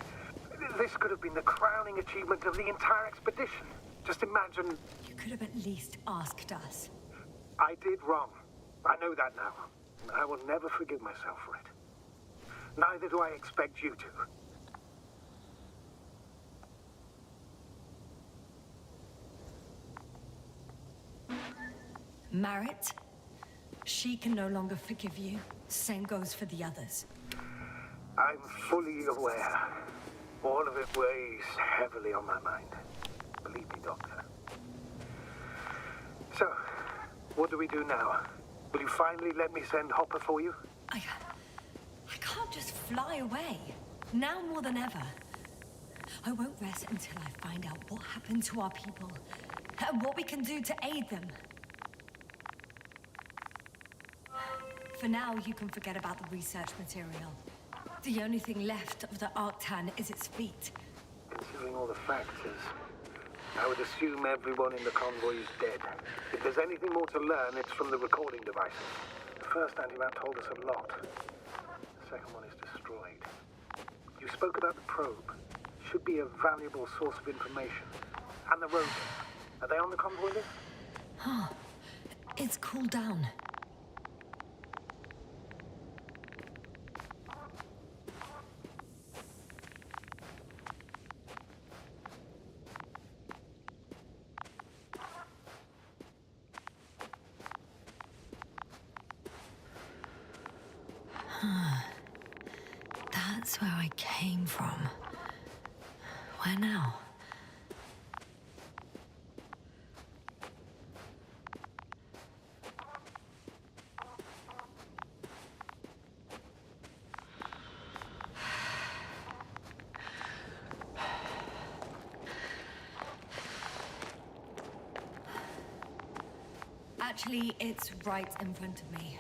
this could have been the crowning achievement of the entire expedition. Just imagine. You could have at least asked us. I did wrong. I know that now. I will never forgive myself for it. Neither do I expect you to. Marit, she can no longer forgive you. Same goes for the others. I'm fully aware. All of it weighs heavily on my mind. Believe me, Doctor. So, what do we do now? Will you finally let me send Hopper for you? I can't just fly away. Now more than ever. I won't rest until I find out what happened to our people and what we can do to aid them. For now, you can forget about the research material. The only thing left of the Arctan is its feet. Considering all the factors, I would assume everyone in the convoy is dead. If there's anything more to learn, it's from the recording devices. The first antimat told us a lot. The second one is destroyed. You spoke about the probe. Should be a valuable source of information. And the rovers. Are they on the convoy list? Huh. It's cooled down. That's where I came from. Where now? Actually, it's right in front of me.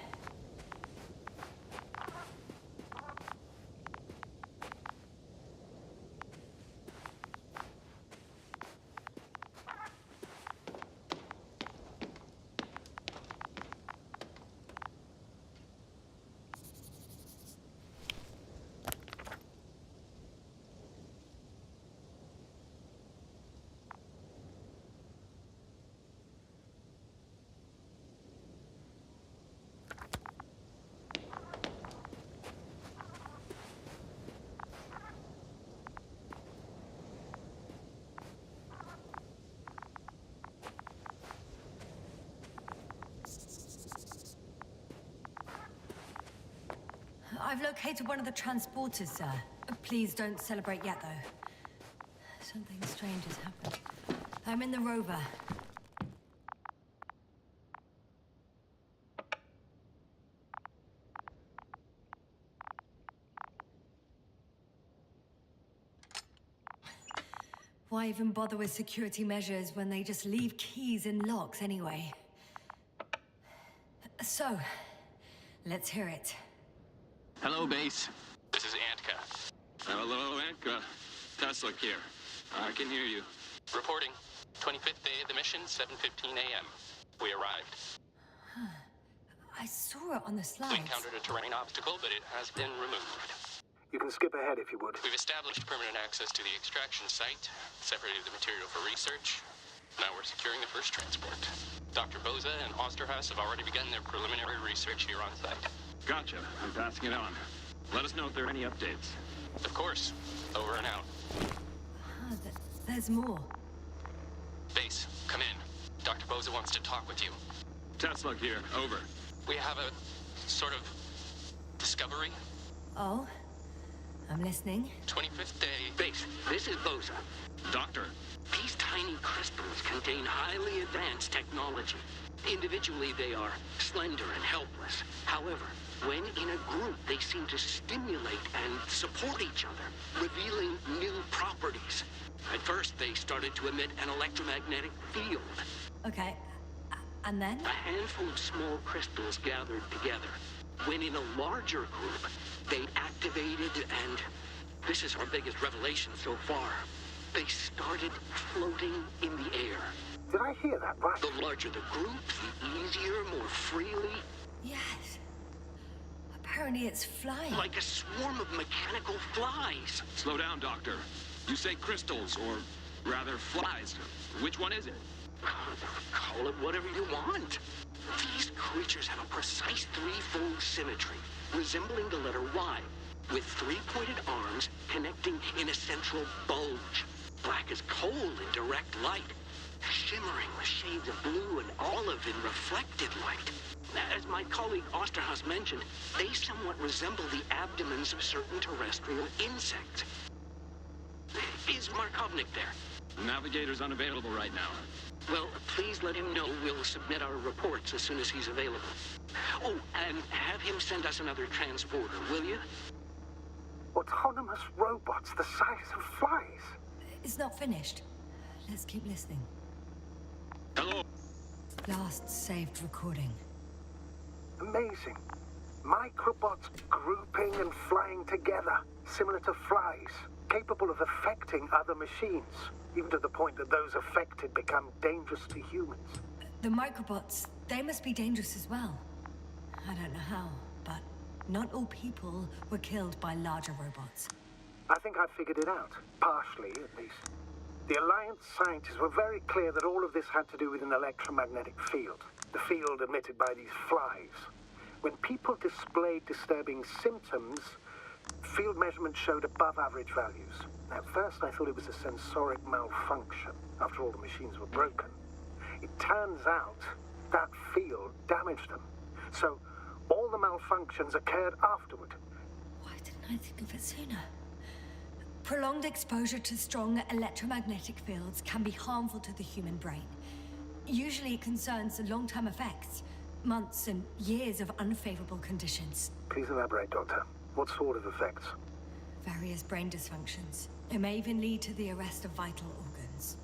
I've located one of the transporters, sir. Please don't celebrate yet, though. Something strange has happened. I'm in the rover. Why even bother with security measures when they just leave keys in locks anyway? So, let's hear it. Hello, base. This is Antka. Hello, Antka. Tesla here. I can hear you. Reporting. 25th day of the mission, 7:15 a.m. We arrived. I saw it on the We slides. encountered a terrain obstacle, but it has been removed. You can skip ahead if you would. We've established permanent access to the extraction site, separated the material for research. Now we're securing the first transport. Dr. Boza and Osterhaus have already begun their preliminary research here on site. Gotcha. I'm passing it on. Let us know if there are any updates. Of course. Over and out. There's more. Base, come in. Dr. Boza wants to talk with you. Tesla here. Over. We have a sort of discovery. Oh? I'm listening. 25th day. Base, this is Boza. Doctor. These tiny crystals contain highly advanced technology. Individually, they are slender and helpless. However, when in a group, they seem to stimulate and support each other, revealing new properties. At first, they started to emit an electromagnetic field. Okay. And then? A handful of small crystals gathered together. When in a larger group, they activated and... this is our biggest revelation so far. They started floating in the air. Did I hear that right? The larger the group, the easier, more freely. Yes. Apparently it's flying. Like a swarm of mechanical flies. Slow down, Doctor. You say crystals, or rather flies. Which one is it? Call it whatever you want. These creatures have a precise threefold symmetry, resembling the letter Y, with three-pointed arms connecting in a central bulge. Black as coal in direct light, shimmering with shades of blue and olive in reflected light. As my colleague Osterhaus mentioned, they somewhat resemble the abdomens of certain terrestrial insects. Is Markovnik there? Navigator's unavailable right now. Well, please let him know we'll submit our reports as soon as he's available. Oh, and have him send us another transporter, will you? Autonomous robots the size of flies. It's not finished. Let's keep listening. Hello. Last saved recording. Amazing. Microbots grouping and flying together, similar to flies, capable of affecting other machines, even to the point that those affected become dangerous to humans. The microbots, they must be dangerous as well. I don't know how, but not all people were killed by larger robots. I think I figured it out, partially at least. The Alliance scientists were very clear that all of this had to do with an electromagnetic field, the field emitted by these flies. When people displayed disturbing symptoms, field measurements showed above average values. At first I thought it was a sensoric malfunction, after all the machines were broken. It turns out that field damaged them. So all the malfunctions occurred afterward. Why didn't I think of it sooner? Prolonged exposure to strong electromagnetic fields can be harmful to the human brain. Usually it concerns the long-term effects, months and years of unfavorable conditions. Please elaborate, Doctor. What sort of effects? Various brain dysfunctions. It may even lead to the arrest of vital organs.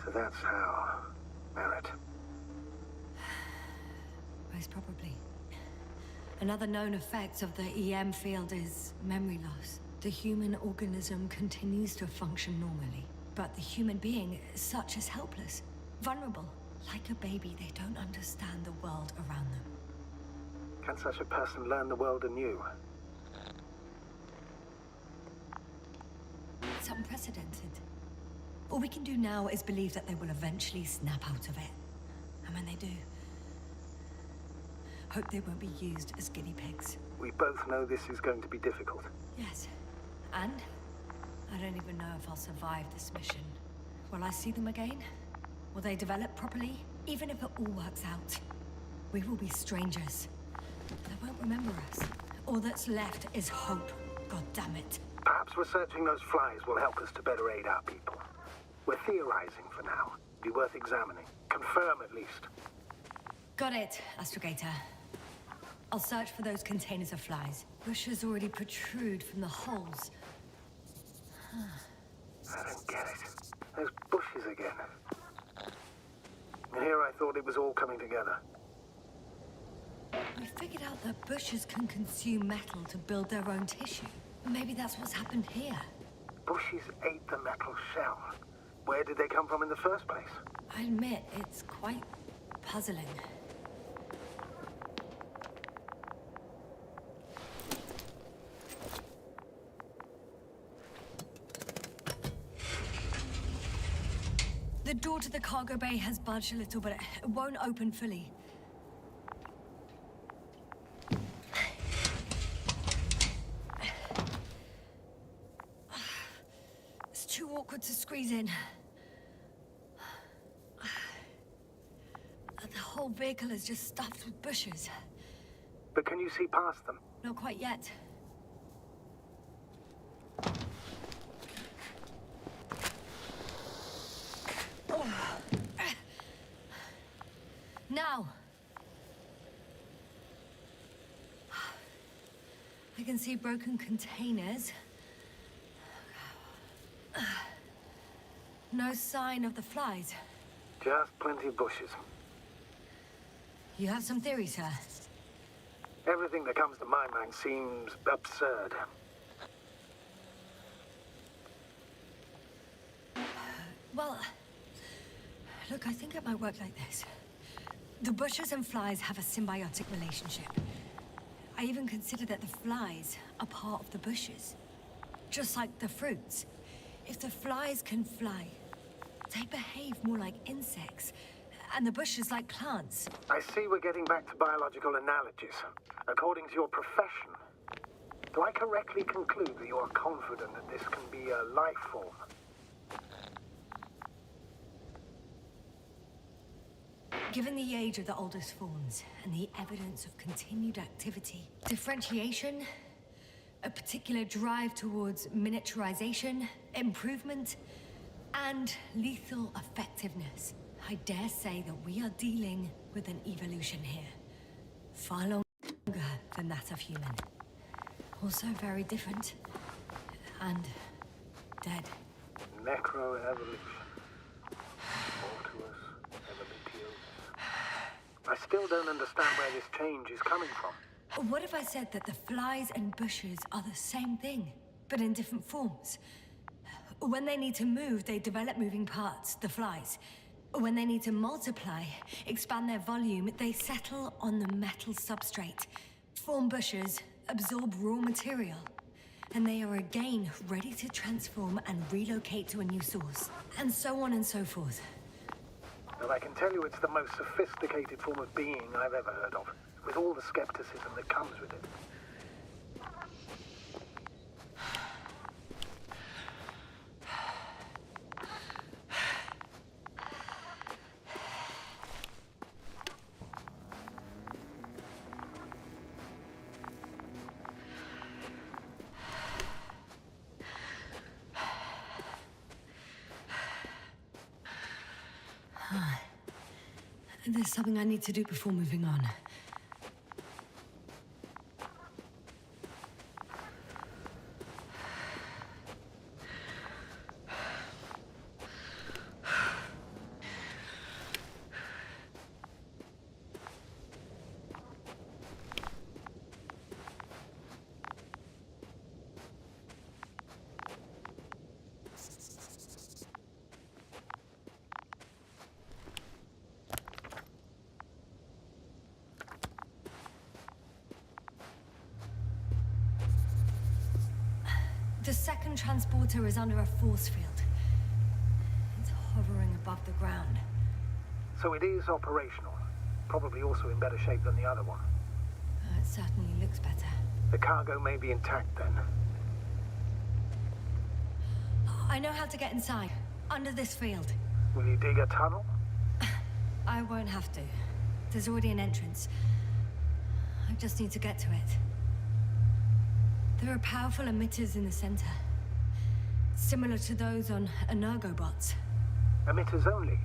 So that's how... Merit. Most probably. Another known effect of the EM field is memory loss. The human organism continues to function normally, but the human being as such is helpless, vulnerable. Like a baby, they don't understand the world around them. Can such a person learn the world anew? It's unprecedented. All we can do now is believe that they will eventually snap out of it. And when they do, hope they won't be used as guinea pigs. We both know this is going to be difficult. Yes. And I don't even know if I'll survive this mission. Will I see them again? Will they develop properly? Even if it all works out, we will be strangers. They won't remember us. All that's left is hope. God damn it. Perhaps researching those flies will help us to better aid our people. We're theorizing for now. Be worth examining. Confirm at least. Got it, Astrogator. I'll search for those containers of flies. Bushes already protrude from the holes. I don't get it. There's bushes again. And here I thought it was all coming together. We figured out that bushes can consume metal to build their own tissue. Maybe that's what's happened here. Bushes ate the metal shell. Where did they come from in the first place? I admit, it's quite puzzling. The door to the cargo bay has budged a little, but it won't open fully. It's too awkward to squeeze in. The whole vehicle is just stuffed with bushes. But can you see past them? Not quite yet. Now. I can see broken containers. No sign of the flies. Just plenty of bushes. You have some theory, sir? Everything that comes to my mind seems absurd. Well, look, I think it might work like this. The bushes and flies have a symbiotic relationship. I even consider that the flies are part of the bushes. Just like the fruits. If the flies can fly, they behave more like insects, and the bushes like plants. I see we're getting back to biological analogies. According to your profession, do I correctly conclude that you are confident that this can be a life form? Given the age of the oldest forms and the evidence of continued activity, differentiation, a particular drive towards miniaturization, improvement, and lethal effectiveness, I dare say that we are dealing with an evolution here. Far longer than that of human. Also very different. And dead. Necroevolution. Mortuus, evolutio. I still don't understand where this change is coming from. What if I said that the flies and bushes are the same thing, but in different forms? When they need to move, they develop moving parts, the flies. When they need to multiply, expand their volume, they settle on the metal substrate, form bushes, absorb raw material, and they are again ready to transform and relocate to a new source, and so on and so forth. But I can tell you it's the most sophisticated form of being I've ever heard of, with all the skepticism that comes with it. There's something I need to do before moving on. The second transporter is under a force field. It's hovering above the ground. So it is operational. Probably also in better shape than the other one. It certainly looks better. The cargo may be intact then. I know how to get inside. Under this field. Will you dig a tunnel? I won't have to. There's already an entrance. I just need to get to it. There are powerful emitters in the center. Similar to those on Energobots. Emitters only?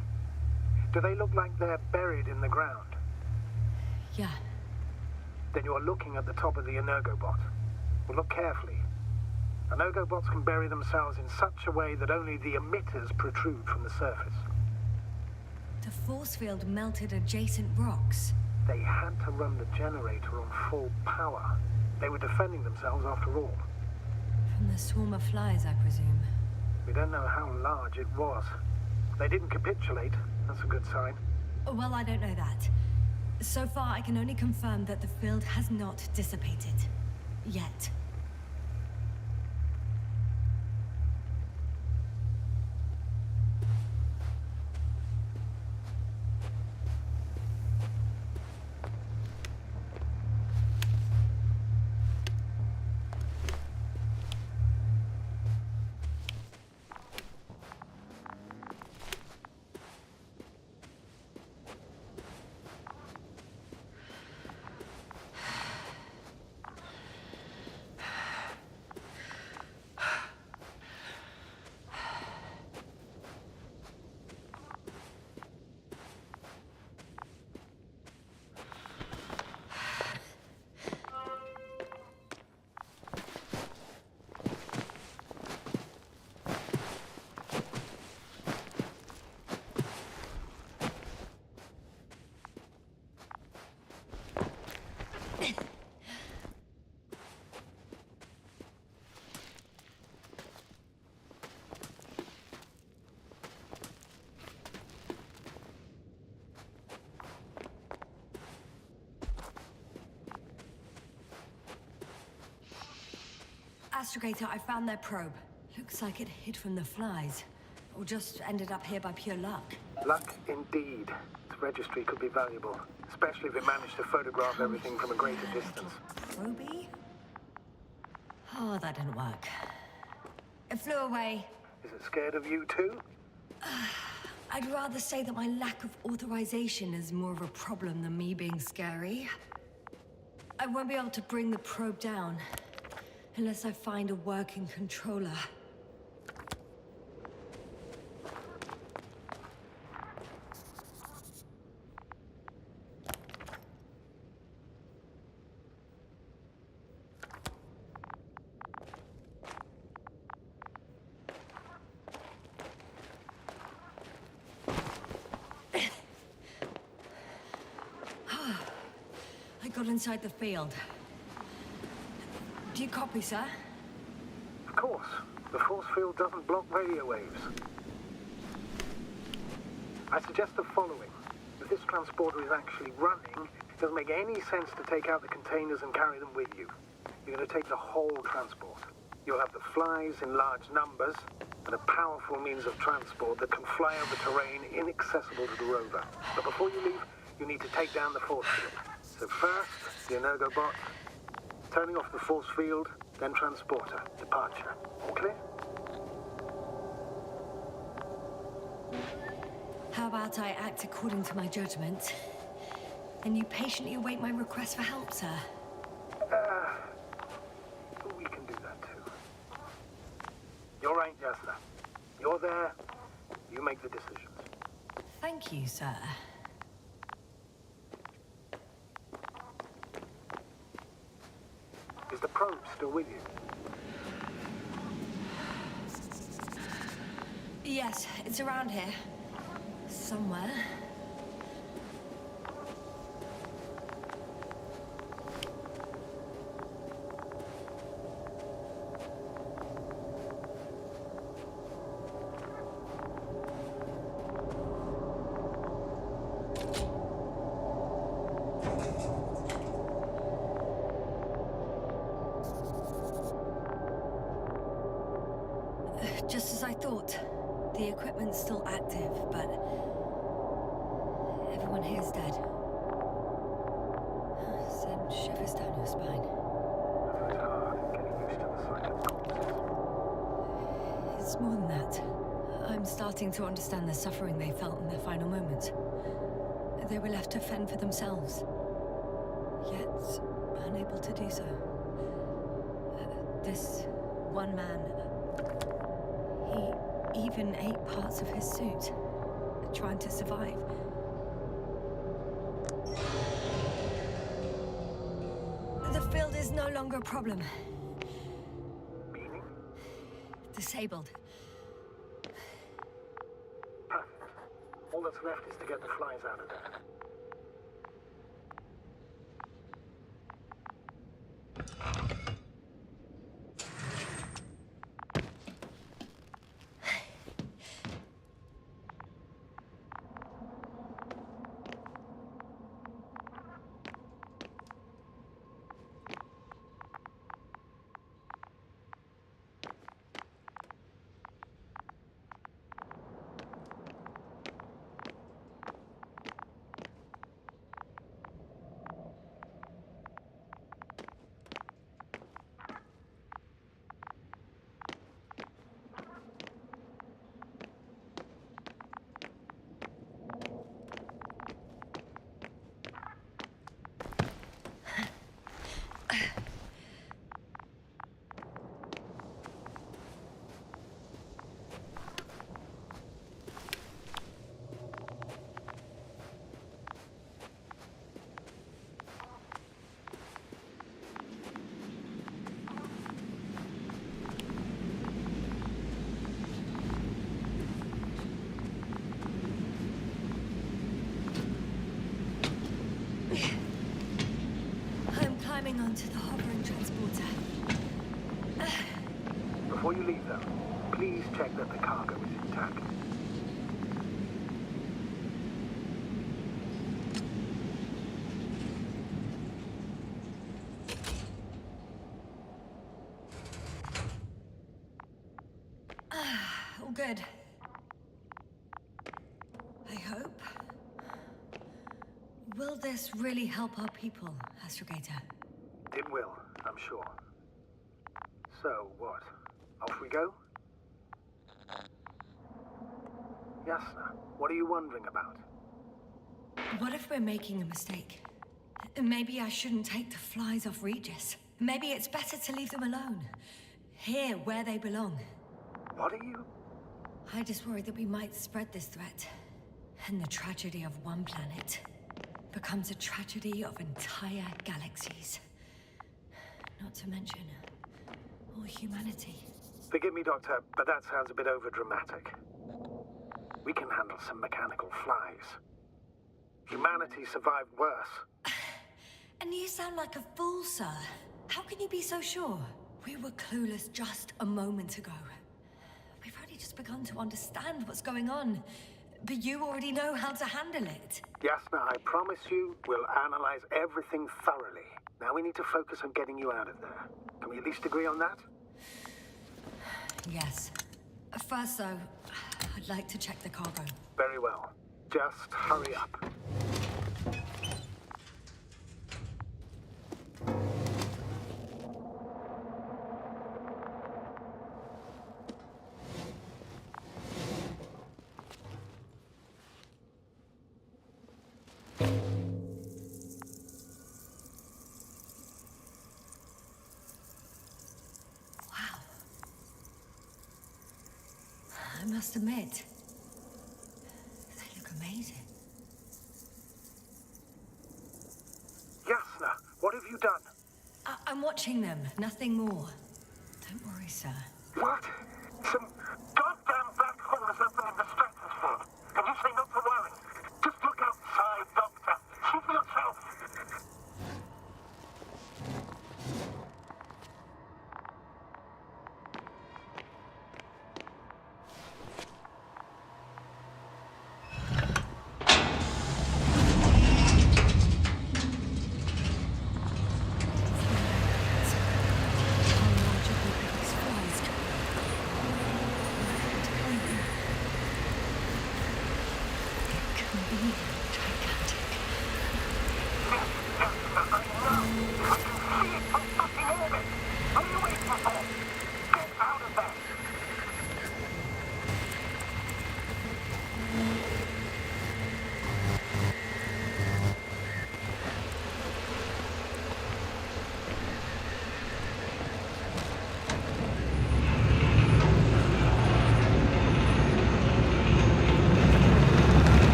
Do they look like they're buried in the ground? Yeah. Then you're looking at the top of the Energobot. Well, look carefully. Energobots can bury themselves in such a way that only the emitters protrude from the surface. The force field melted adjacent rocks. They had to run the generator on full power. They were defending themselves after all. From the swarm of flies, I presume. We don't know how large it was. They didn't capitulate. That's a good sign. Well, I don't know that. So far, I can only confirm that the field has not dissipated. Yet. Astrogator, I found their probe. Looks like it hid from the flies. Or just ended up here by pure luck. Luck indeed. Its registry could be valuable, especially if it managed to photograph everything from a greater distance. Proby? Oh, that didn't work. It flew away. Is it scared of you too? I'd rather say that my lack of authorization is more of a problem than me being scary. I won't be able to bring the probe down unless I find a working controller. I got inside the field. Do you copy, sir? Of course. The force field doesn't block radio waves. I suggest the following. If this transporter is actually running, it doesn't make any sense to take out the containers and carry them with you. You're going to take the whole transport. You'll have the flies in large numbers, and a powerful means of transport that can fly over terrain inaccessible to the rover. But before you leave, you need to take down the force field. So first, the Energobot, turning off the force field, then transporter, departure. All clear? How about I act according to my judgment, and you patiently await my request for help, sir? We can do that too. You're right, Jasna. You're there, you make the decisions. Thank you, sir. Is the probe still with you? Yes, it's around here. Somewhere. Just as I thought. The equipment's still active, but everyone here's dead. Send shivers down your spine. It's hard getting used to the sight of corpses. It's more than that. I'm starting to understand the suffering they felt in their final moments. They were left to fend for themselves, yet unable to do so. This one man, he even ate parts of his suit, trying to survive. The field is no longer a problem. Meaning? disabled. Perfect. All that's left is to get the flies out of there. Climbing onto the hovering transporter. Before you leave, though, please check that the cargo is intact. All good. I hope. Will this really help our people, Astrogator? It will, I'm sure. So, what? Off we go? Yasna, what are you wondering about? What if we're making a mistake? Maybe I shouldn't take the flies off Regis. Maybe it's better to leave them alone. Here, where they belong. What are you? I just worry that we might spread this threat. And the tragedy of one planet becomes a tragedy of entire galaxies. Not to mention, all humanity. Forgive me, Doctor, but that sounds a bit overdramatic. We can handle some mechanical flies. Humanity survived worse. And you sound like a fool, sir. How can you be so sure? We were clueless just a moment ago. We've only just begun to understand what's going on. But you already know how to handle it. Yasna, I promise you, we'll analyze everything thoroughly. Now we need to focus on getting you out of there. Can we at least agree on that? Yes. First, though, I'd like to check the cargo. Very well. Just hurry up. I must admit, they look amazing. Yasna, what have you done? I'm watching them, nothing more. Don't worry, sir. What? Some goddamn black hole is opening the stratosphere. And you say not to worry. Just look outside, Doctor. See for yourself.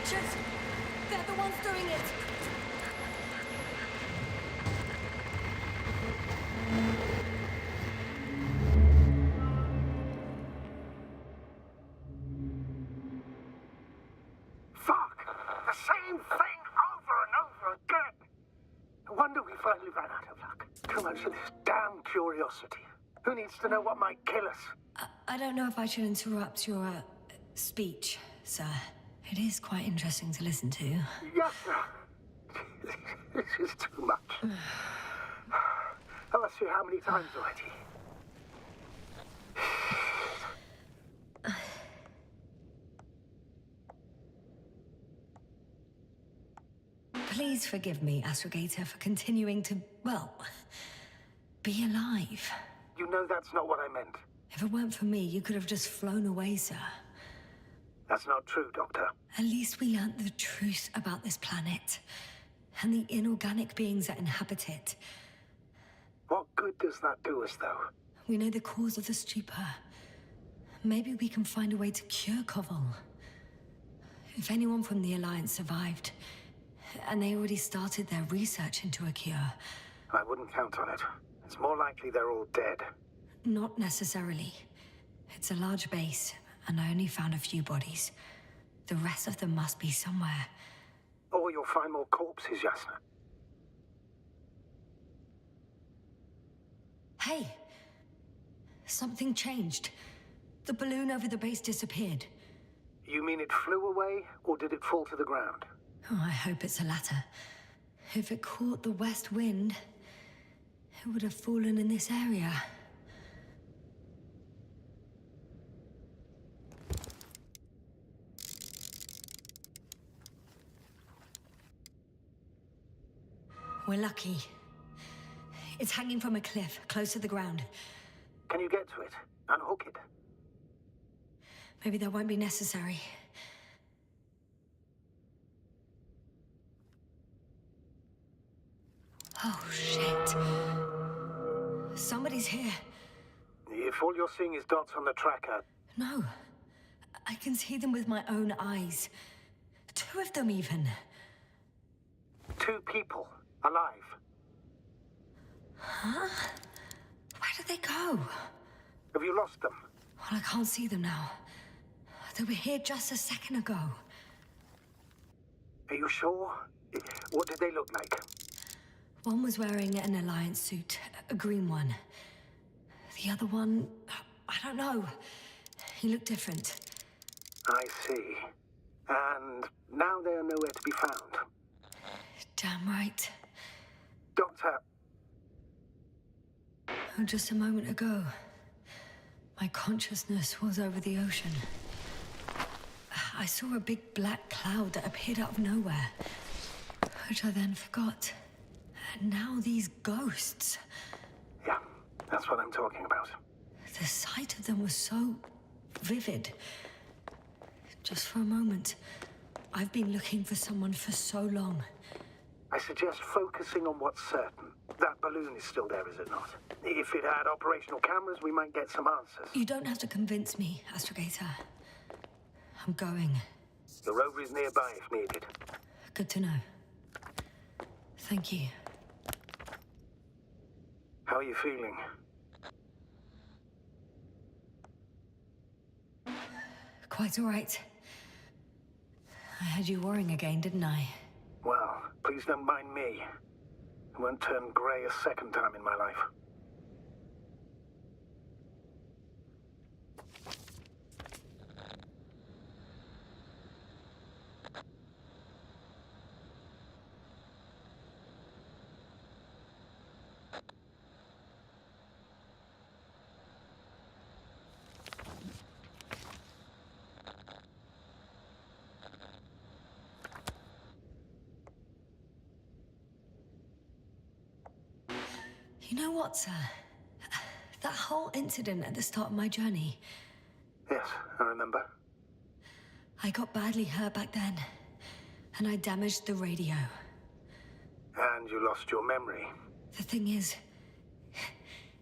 creatures! They're the ones doing it! Fuck! The same thing over and over again! No wonder we finally ran out of luck. Too much of this damn curiosity. Who needs to know what might kill us? I don't know if I should interrupt your speech, sir. It is quite interesting to listen to. Yes, sir. This is too much. I've asked you how many times already? Please forgive me, Astrogator, for continuing to, well, be alive. You know that's not what I meant. If it weren't for me, you could have just flown away, sir. That's not true, Doctor. At least we learnt the truth about this planet and the inorganic beings that inhabit it. What good does that do us, though? We know the cause of the stupor. Maybe we can find a way to cure Koval. If anyone from the Alliance survived, and they already started their research into a cure. I wouldn't count on it. It's more likely they're all dead. Not necessarily. It's a large base, and I only found a few bodies. The rest of them must be somewhere. Or you'll find more corpses, Yasna. Hey! Something changed. The balloon over the base disappeared. You mean it flew away, or did it fall to the ground? Oh, I hope it's the latter. If it caught the west wind, it would have fallen in this area. We're lucky. It's hanging from a cliff, close to the ground. Can you get to it? Unhook it? Maybe that won't be necessary. Oh, shit. Somebody's here. If all you're seeing is dots on the tracker... No. I can see them with my own eyes. 2 of them, even. 2 people. Alive. Huh? Where did they go? Have you lost them? Well, I can't see them now. They were here just a second ago. Are you sure? What did they look like? One was wearing an Alliance suit, a green one. The other one, I don't know. He looked different. I see. And now they are nowhere to be found. Damn right. Doctor... Oh, just a moment ago, my consciousness was over the ocean. I saw a big black cloud that appeared out of nowhere, which I then forgot. And now these ghosts. Yeah, that's what I'm talking about. The sight of them was so vivid. Just for a moment, I've been looking for someone for so long. I suggest focusing on what's certain. That balloon is still there, is it not? If it had operational cameras, we might get some answers. You don't have to convince me, Astrogator. I'm going. The rover is nearby if needed. Good to know. Thank you. How are you feeling? Quite all right. I had you worrying again, didn't I? Well, please don't mind me. I won't turn grey a second time in my life. You know what, sir? That whole incident at the start of my journey. Yes, I remember. I got badly hurt back then, and I damaged the radio. And you lost your memory. The thing is,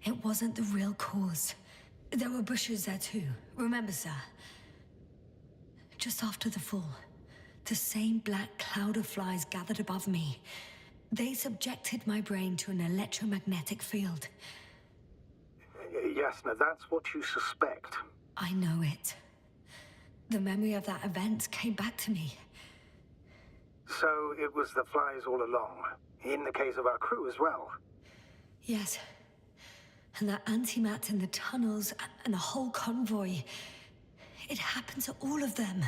it wasn't the real cause. There were bushes there too, remember, sir? Just after the fall, The same black cloud of flies gathered above me. They subjected my brain to an electromagnetic field. Yasna, that's what you suspect. I know it. The memory of that event came back to me. So it was the flies all along, in the case of our crew as well. Yes. And that antimat in the tunnels and the whole convoy. It happened to all of them.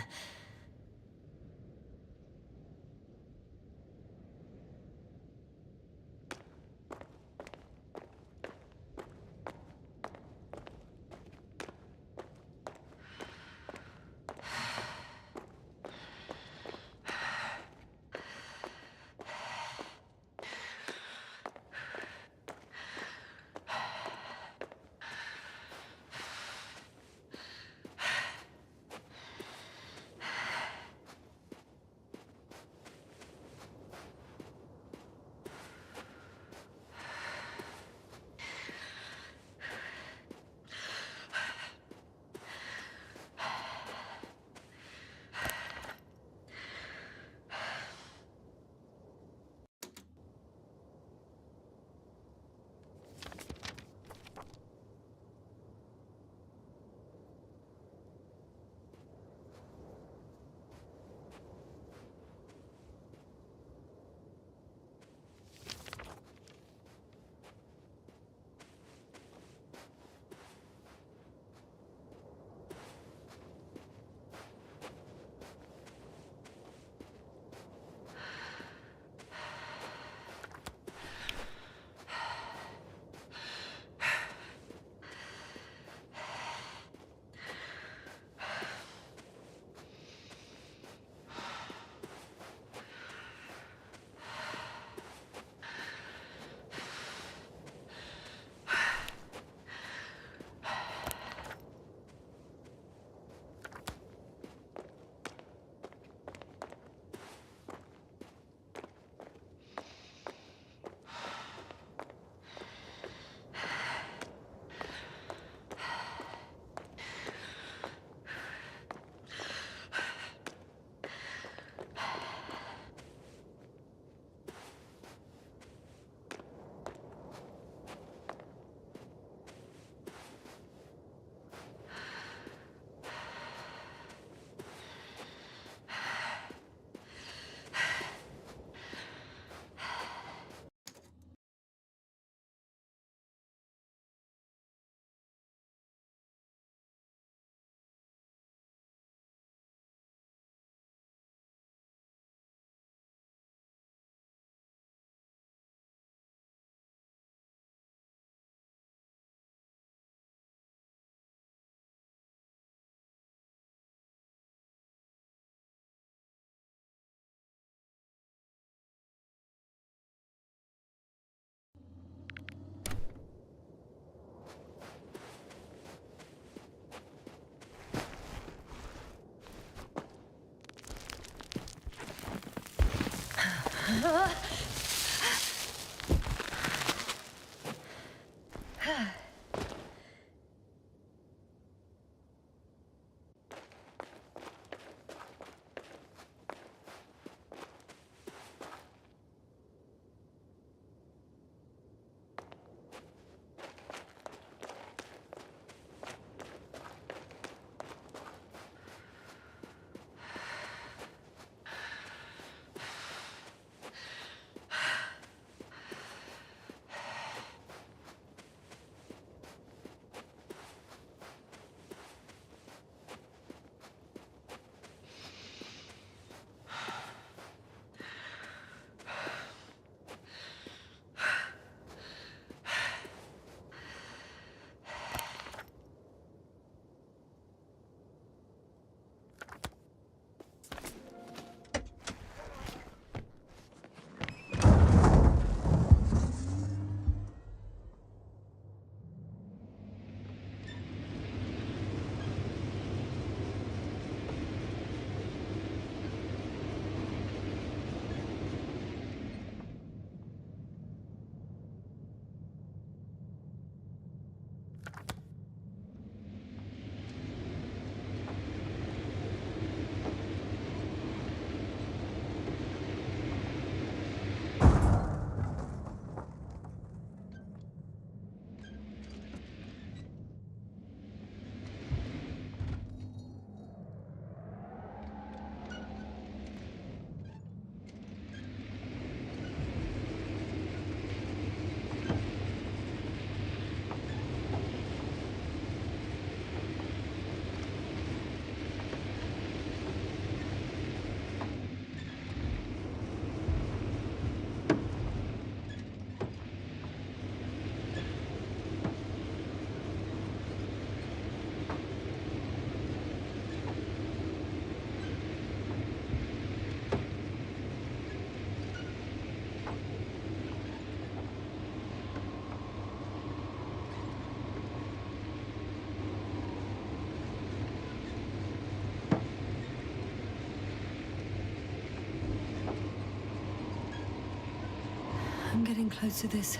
I'm getting close to this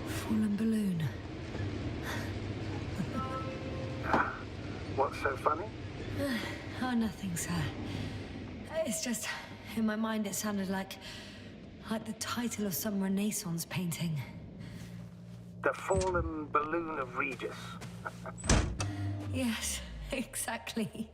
fallen balloon. What's so funny? Oh, nothing, sir. It's just, in my mind it sounded like the title of some Renaissance painting. The Fallen Balloon of Regis. Yes, exactly.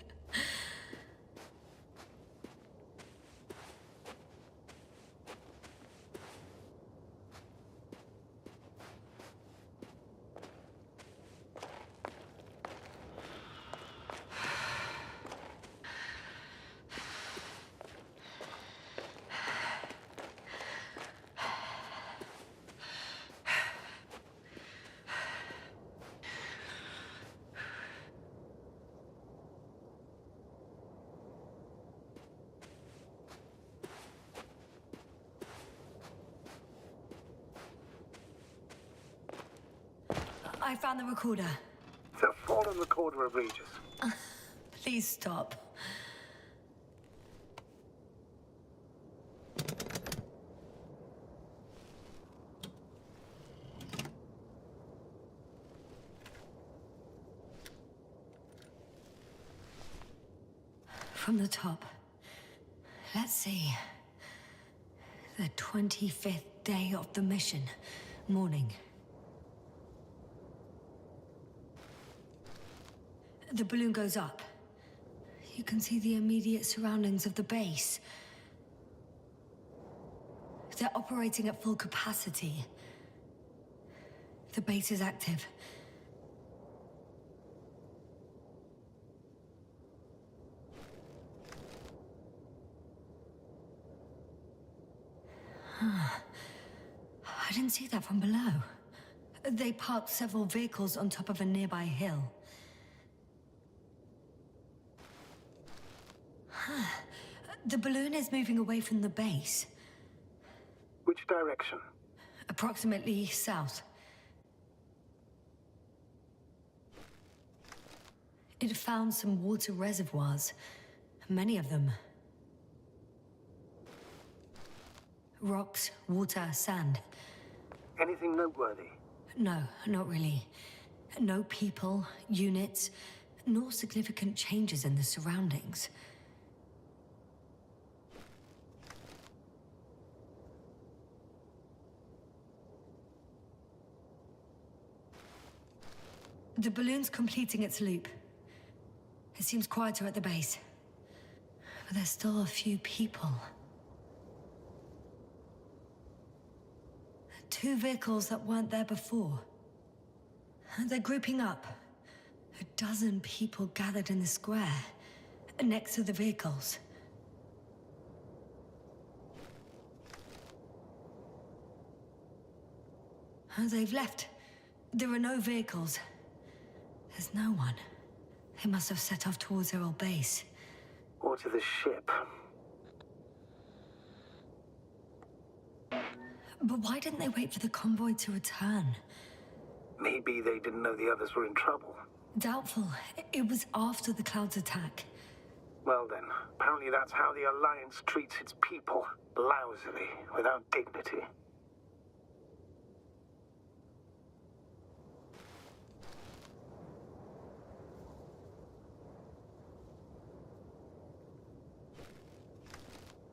I found the recorder. The Fallen Recorder of Regis. Please stop. From the top. Let's see. The 25th day of the mission. Morning. The balloon goes up. You can see the immediate surroundings of the base. They're operating at full capacity. The base is active. I didn't see that from below. They parked several vehicles on top of a nearby hill. The balloon is moving away from the base. Which direction? Approximately south. It found some water reservoirs. Many of them. Rocks, water, sand. Anything noteworthy? No, not really. No people, units, nor significant changes in the surroundings. The balloon's completing its loop. It seems quieter at the base. But there's still a few people. 2 vehicles that weren't there before. They're grouping up. A dozen people gathered in the square, next to the vehicles. They've left. There are no vehicles. There's no one. They must have set off towards their old base. Or to the ship. But why didn't they wait for the convoy to return? Maybe they didn't know the others were in trouble. Doubtful. It was after the Cloud's attack. Well then, apparently that's how the Alliance treats its people. Lousily, without dignity.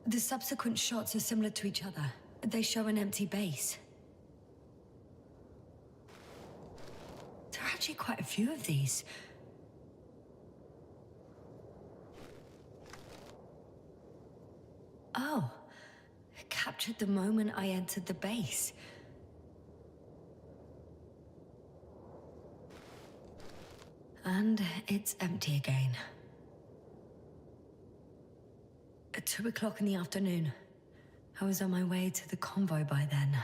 The subsequent shots are similar to each other. They show an empty base. There are actually quite a few of these. Oh, it captured the moment I entered the base. And it's empty again. At 2 o'clock in the afternoon. I was on my way to the convoy by then.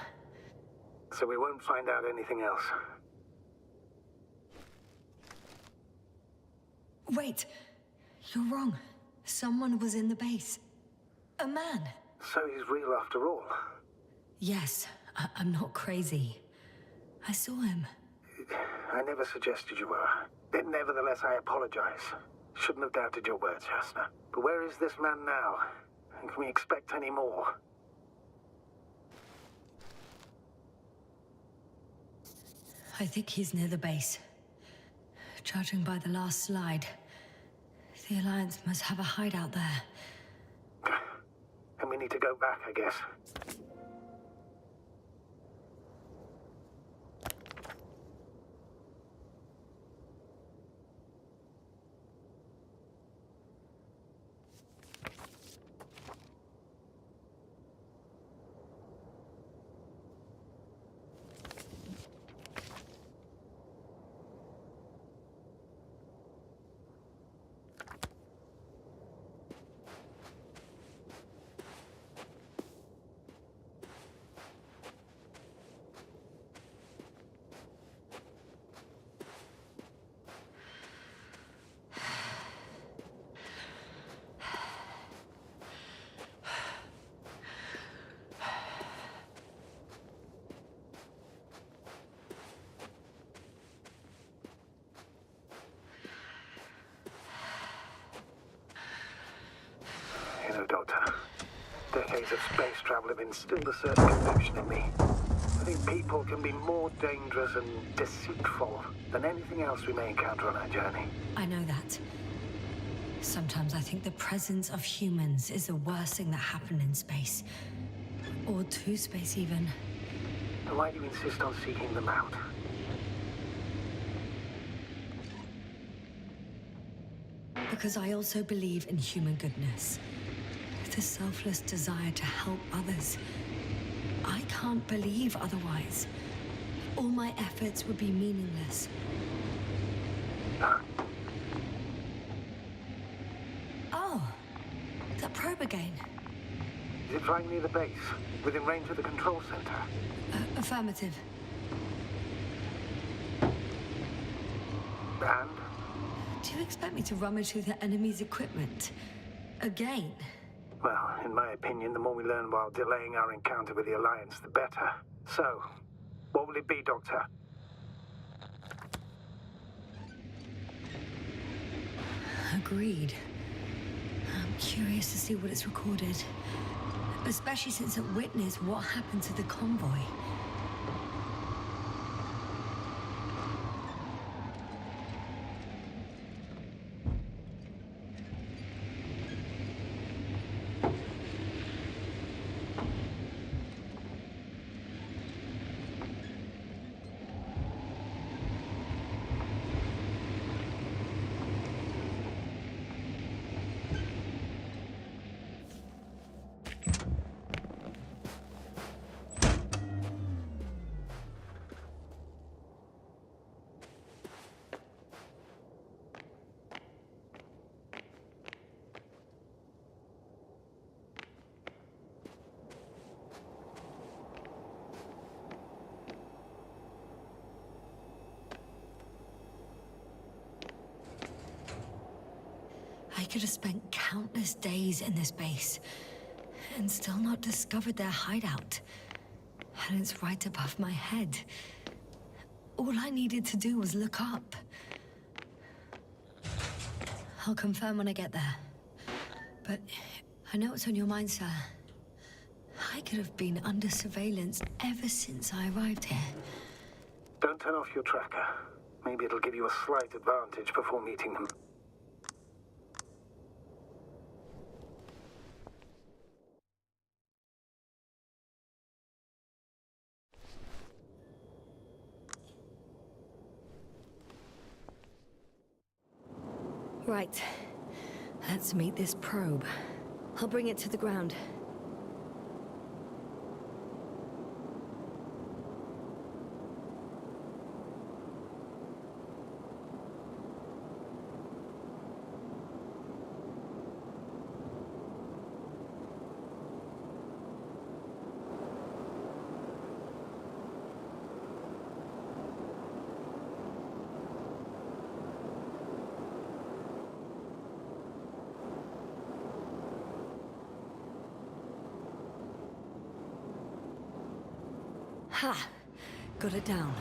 So we won't find out anything else. Wait, you're wrong. Someone was in the base. A man. So he's real after all. Yes, I'm not crazy. I saw him. I never suggested you were. But nevertheless, I apologize. Shouldn't have doubted your words, Jasna. But where is this man now? And can we expect any more? I think he's near the base. Judging by the last slide, the Alliance must have a hideout there. And we need to go back, I guess. You know, Doctor, decades of space travel have instilled a certain conviction in me. I think people can be more dangerous and deceitful than anything else we may encounter on our journey. I know that. Sometimes I think the presence of humans is the worst thing that happened in space. Or to space, even. Then why do you insist on seeking them out? Because I also believe in human goodness. The selfless desire to help others. I can't believe otherwise. All my efforts would be meaningless. Oh, that probe again. Is it flying near the base, within range of the control center? Affirmative. And? Do you expect me to rummage through the enemy's equipment? Again? Well, in my opinion, the more we learn while delaying our encounter with the Alliance, the better. So, what will it be, Doctor? Agreed. I'm curious to see what it's recorded. Especially since it witnessed what happened to the convoy. I could have spent countless days in this base and still not discovered their hideout. And it's right above my head. All I needed to do was look up. I'll confirm when I get there. But I know what's on your mind, sir. I could have been under surveillance ever since I arrived here. Don't turn off your tracker. Maybe it'll give you a slight advantage before meeting them. Right. Let's meet this probe. I'll bring it to the ground. Ha! Got it down.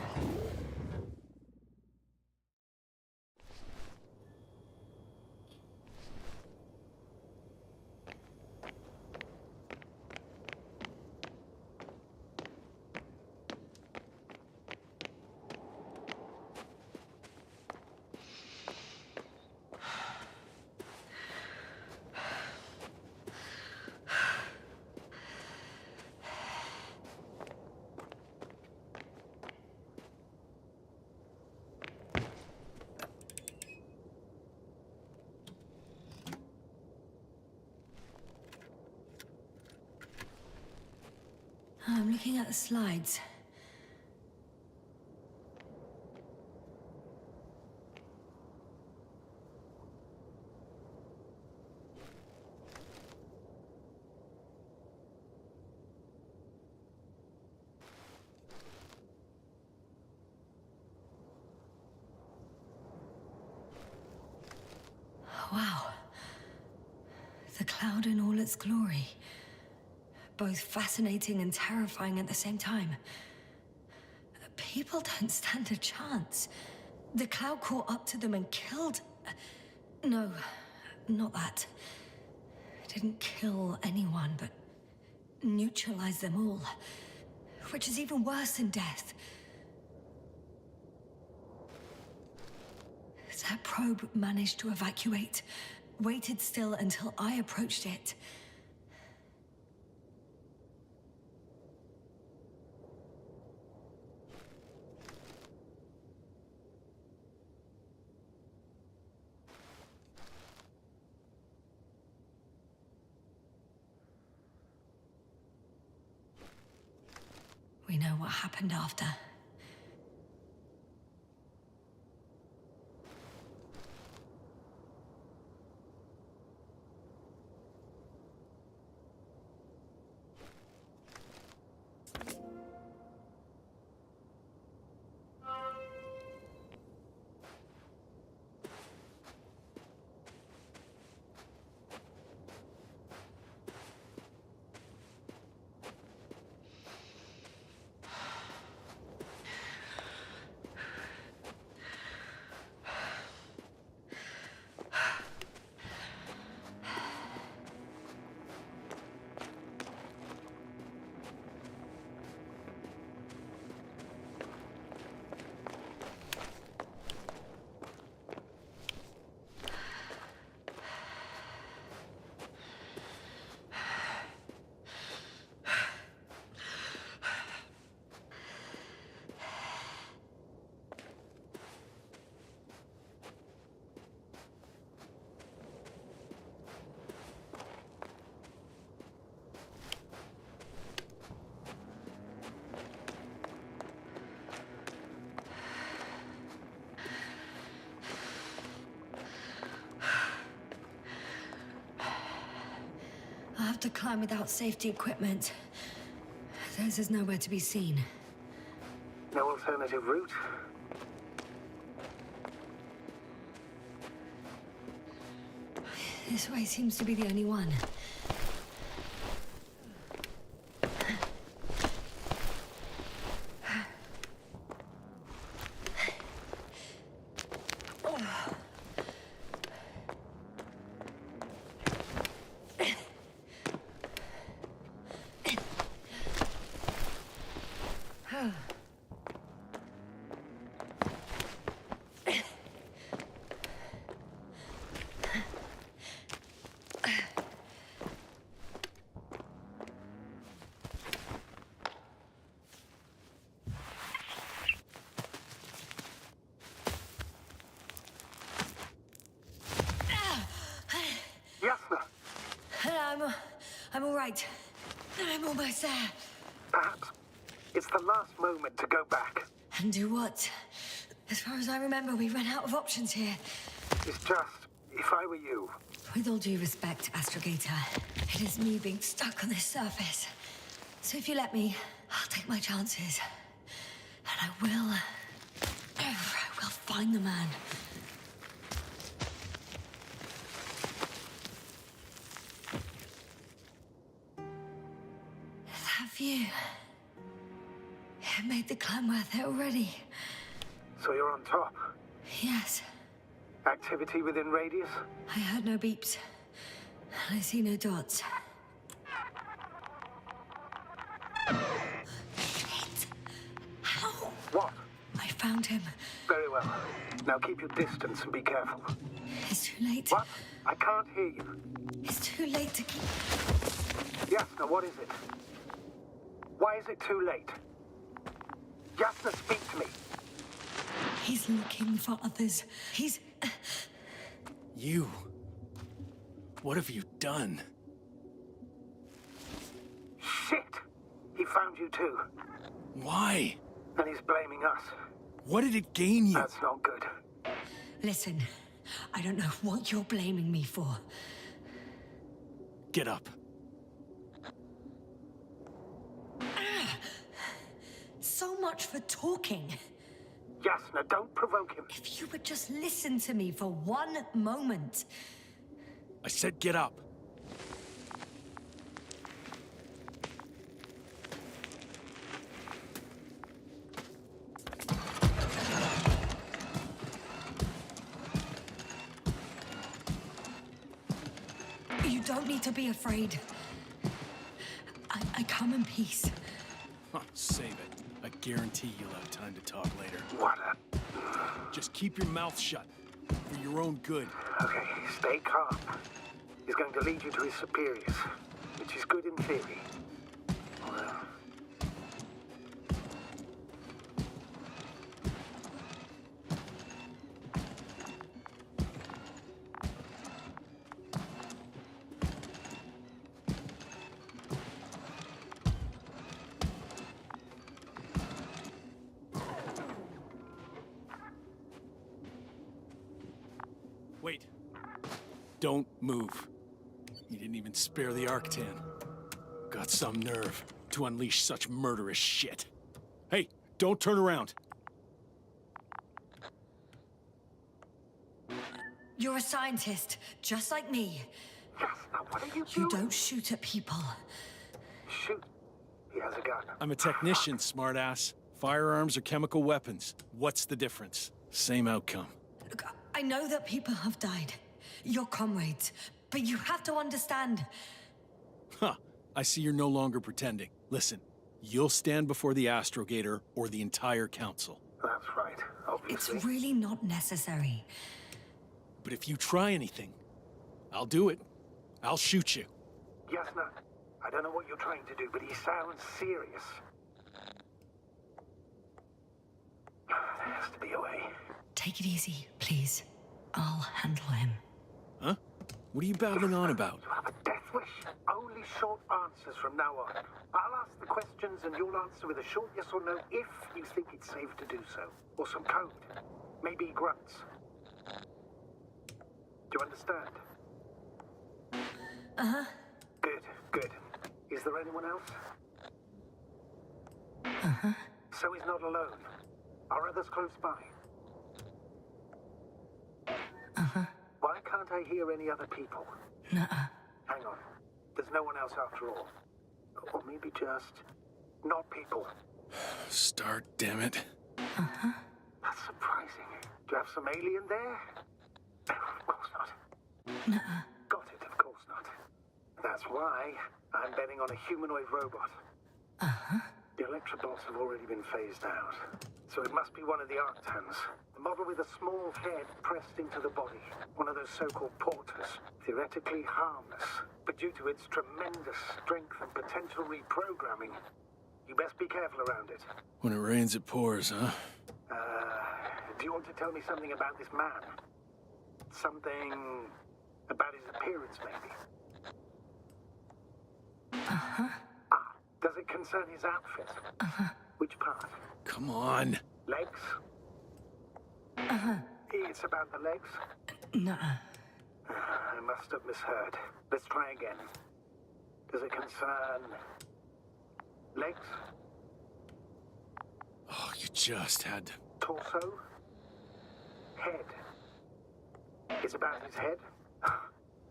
I'm looking at the slides. Wow. The cloud in all its glory. Both fascinating and terrifying at the same time. People don't stand a chance. The cloud caught up to them and killed... No, not that. It didn't kill anyone, but neutralized them all. Which is even worse than death. That probe managed to evacuate, waited still until I approached it. We know what happened after. I have to climb without safety equipment. Theirs is nowhere to be seen. No alternative route? This way seems to be the only one. I'm all right. I'm almost there. Perhaps it's the last moment to go back. And do what? As far as I remember, we ran out of options here. It's just, if I were you... With all due respect, Astrogator, it is me being stuck on this surface. So if you let me, I'll take my chances. And I will find the man. That view... It made the climb worth it already. So you're on top? Yes. Activity within radius? I heard no beeps. I see no dots. Shit! How? What? I found him. Very well. Now keep your distance and be careful. It's too late. What? I can't hear you. It's too late to keep... Yasna, what is it? Why is it too late? Yasna, speak to me. He's looking for others. He's... You... What have you done? Shit! He found you too. Why? And he's blaming us. What did it gain you? That's not good. Listen, I don't know what you're blaming me for. Get up. So much for talking. Yasna, don't provoke him. If you would just listen to me for one moment. I said get up. You don't need to be afraid. I come in peace. Huh, save it. I guarantee you'll have time to talk later. What a... Just keep your mouth shut. For your own good. Okay, stay calm. He's going to lead you to his superiors, which is good in theory. Well... Wait. Don't move. You didn't even spare the Arctan. Got some nerve to unleash such murderous shit. Hey, don't turn around. You're a scientist, just like me. Yasna, what are you You doing? don't shoot at people. Shoot. He has a gun. I'm a technician, smartass. Firearms or chemical weapons. What's the difference? Same outcome. Look, I know that people have died. Your comrades. But you have to understand. Huh. I see you're no longer pretending. Listen, you'll stand before the Astrogator or the entire council. That's right, It's obviously. really not necessary. But if you try anything, I'll do it. I'll shoot you. Yasna, I don't know what you're trying to do, but he sounds serious. There has to be a way. Take it easy, please. I'll handle him. Huh? What are you babbling on about? You have a death wish. Only short answers from now on. I'll ask the questions and you'll answer with a short yes or no if you think it's safe to do so. Or some code. Maybe grunts. Do you understand? Uh-huh. Good, good. Is there anyone else? Uh-huh. So he's not alone. Are others close by? Uh-huh. Why can't I hear any other people? Nuh-uh. Hang on. There's no one else after all. Or maybe just... not people. Start, damn it. Uh-huh. That's surprising. Do you have some alien there? Of course not. Nuh-uh. Got it, of course not. That's why I'm betting on a humanoid robot. Uh-huh. The electrobots have already been phased out. So it must be one of the Arctans. The model with a small head pressed into the body. One of those so-called porters. Theoretically harmless. But due to its tremendous strength and potential reprogramming, you best be careful around it. When it rains, it pours, huh? Do you want to tell me something about this man? Something about his appearance, maybe? Uh-huh. Ah, does it concern his outfit? Uh-huh. Which part? Come on. Legs? Uh-huh. It's about the legs? Nuh-uh. I must have misheard. Let's try again. Does it concern... legs? Oh, you just had to... Torso? Head? It's about his head?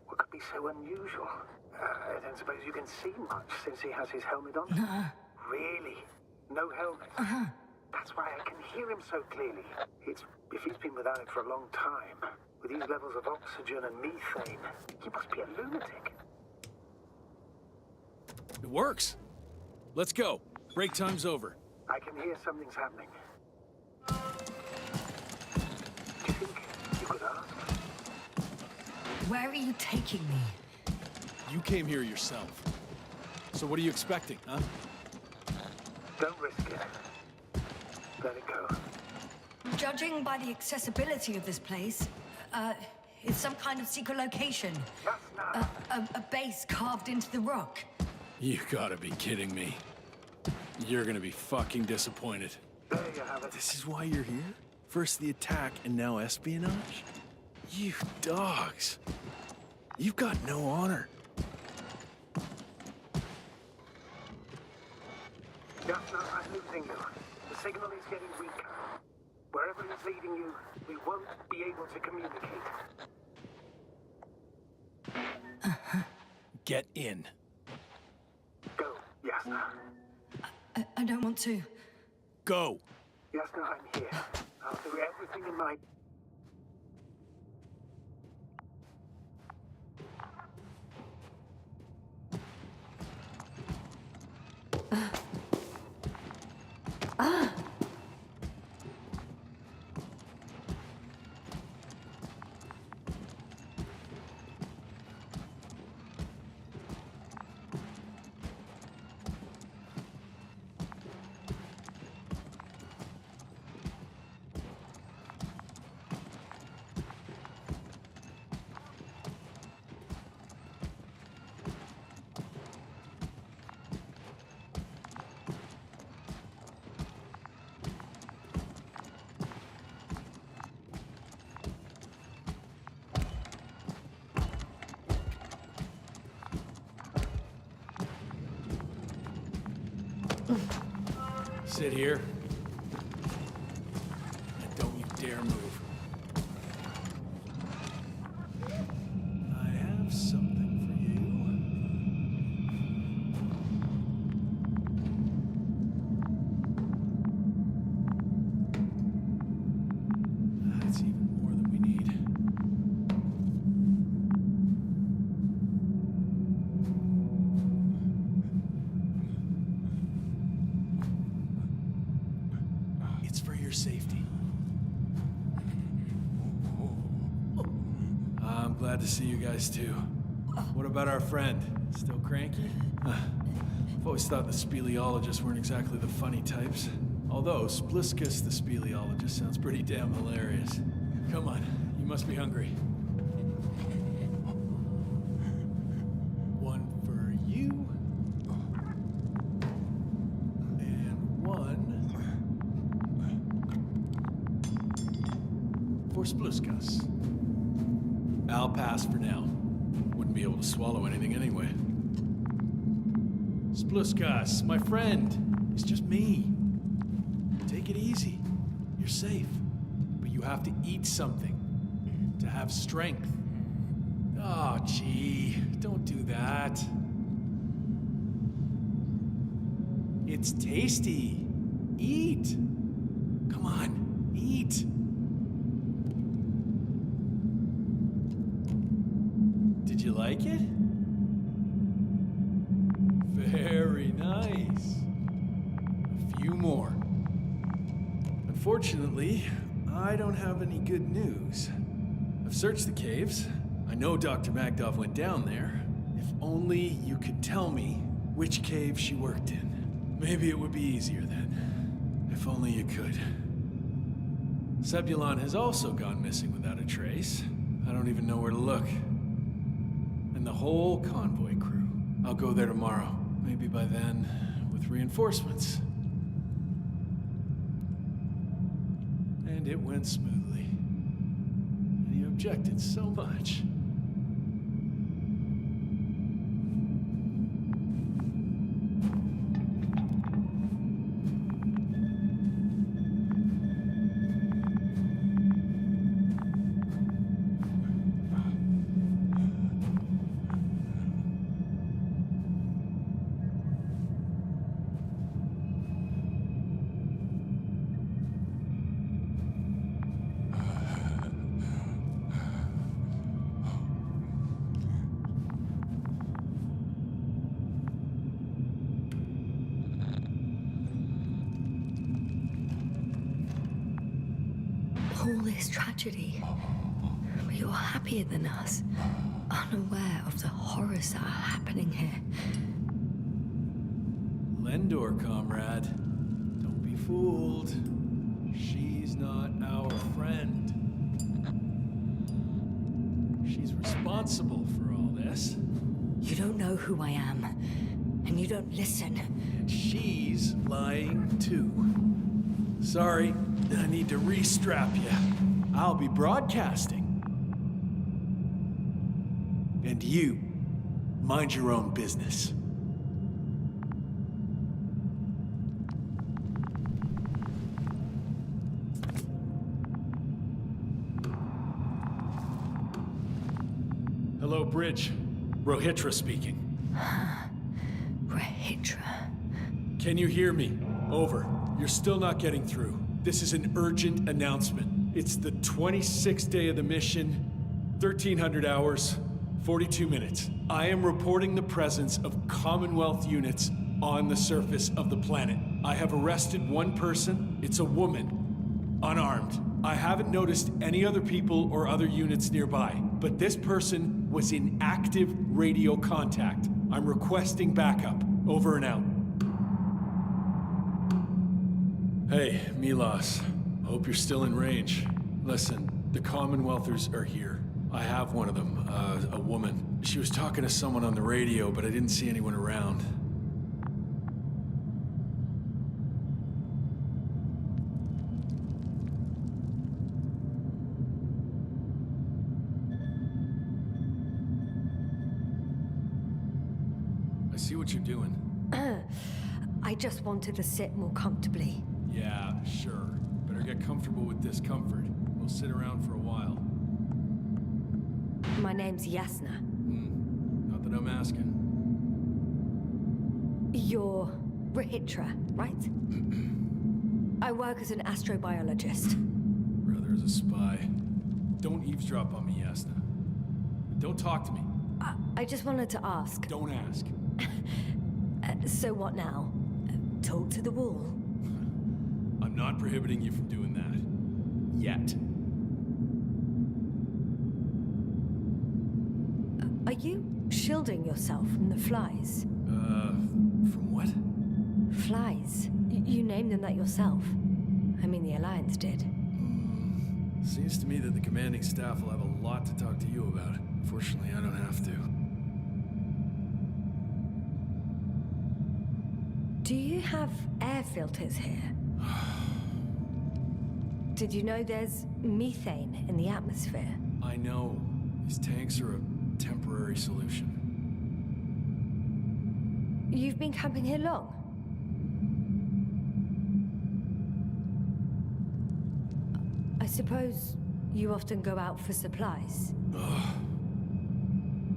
What could be so unusual? I don't suppose you can see much since he has his helmet on? Nuh-uh. Really? No helmet? Uh-huh. That's why I can hear him so clearly. It's... if he's been without it for a long time, with these levels of oxygen and methane, he must be a lunatic. It works. Let's go. Break time's over. I can hear something's happening. Do you think you could ask? Where are you taking me? You came here yourself. So what are you expecting, huh? Don't risk it. Let it go. Judging by the accessibility of this place, it's some kind of secret location. Just now. A base carved into the rock. You gotta be kidding me. You're gonna be fucking disappointed. There you have it. This is why you're here? First the attack and now espionage? You dogs. You've got no honor. Jasna, I'm losing you. The signal is getting weaker. Wherever it's leading you, we won't be able to communicate. Get in. Go, Jasna. I don't want to. Go! Jasna, I'm here. I'll do everything in my... Sit here. And don't you dare move. I have something for you. That's even more than we need. It's for your safety. I'm glad to see you guys too. What about our friend? Still cranky? I've always thought the speleologists weren't exactly the funny types. Although Spliskus the speleologist sounds pretty damn hilarious. Come on, you must be hungry. One for you. And one for Spliskus. I'll pass for now. Wouldn't be able to swallow anything anyway. Spliskus, my friend. It's just me. Take it easy. You're safe. But you have to eat something to have strength. Oh, gee. Don't do that. It's tasty. Eat. Come on, eat. Did you like it? Very nice. A few more. Unfortunately, I don't have any good news. I've searched the caves. I know Dr. Magdov went down there. If only you could tell me which cave she worked in. Maybe it would be easier then. If only you could. Sebulon has also gone missing without a trace. I don't even know where to look. And the whole convoy crew. I'll go there tomorrow. Maybe by then, with reinforcements. And it went smoothly. And you objected so much. All this tragedy, but you're happier than us, unaware of the horrors that are happening here. Lendor, comrade. Don't be fooled. She's not our friend. She's responsible for all this. You don't know who I am, and you don't listen. And she's lying too. Sorry, I need to re-strap you. I'll be broadcasting. And you, mind your own business. Hello, Bridge. Rohitra speaking. Rohitra. Can you hear me? Over. You're still not getting through. This is an urgent announcement. It's the 26th day of the mission, 1300 hours, 42 minutes. I am reporting the presence of Commonwealth units on the surface of the planet. I have arrested one person. It's a woman, unarmed. I haven't noticed any other people or other units nearby, but this person was in active radio contact. I'm requesting backup. Over and out. Hey, Milos. Hope you're still in range. Listen, the Commonwealthers are here. I have one of them, a woman. She was talking to someone on the radio, but I didn't see anyone around. I see what you're doing. I just wanted to sit more comfortably. Yeah, sure. Better get comfortable with discomfort. We'll sit around for a while. My name's Yasna. Not that I'm asking. You're Rohitra, right? I work as an astrobiologist. Brother is a spy. Don't eavesdrop on me, Yasna. Don't talk to me. I just wanted to ask. Don't ask. So what now? Talk to the wall? I'm not prohibiting you from doing that. Yet. Are you shielding yourself from the flies? From what? Flies. You named them that yourself. I mean, the Alliance did. Seems to me that the commanding staff will have a lot to talk to you about. Fortunately, I don't have to. Do you have air filters here? Did you know there's methane in the atmosphere? I know. These tanks are a temporary solution. You've been camping here long? I suppose you often go out for supplies?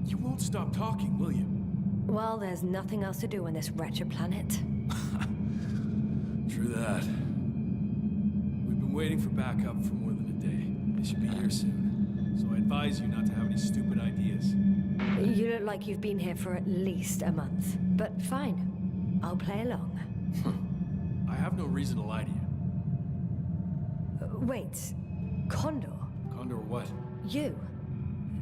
You won't stop talking, will you? Well, there's nothing else to do on this wretched planet. True that. We've been waiting for backup for more than a day. They should be here soon. So I advise you not to have any stupid ideas. You look like you've been here for at least a month. But fine. I'll play along. I have no reason to lie to you. Wait. Condor? Condor what? You?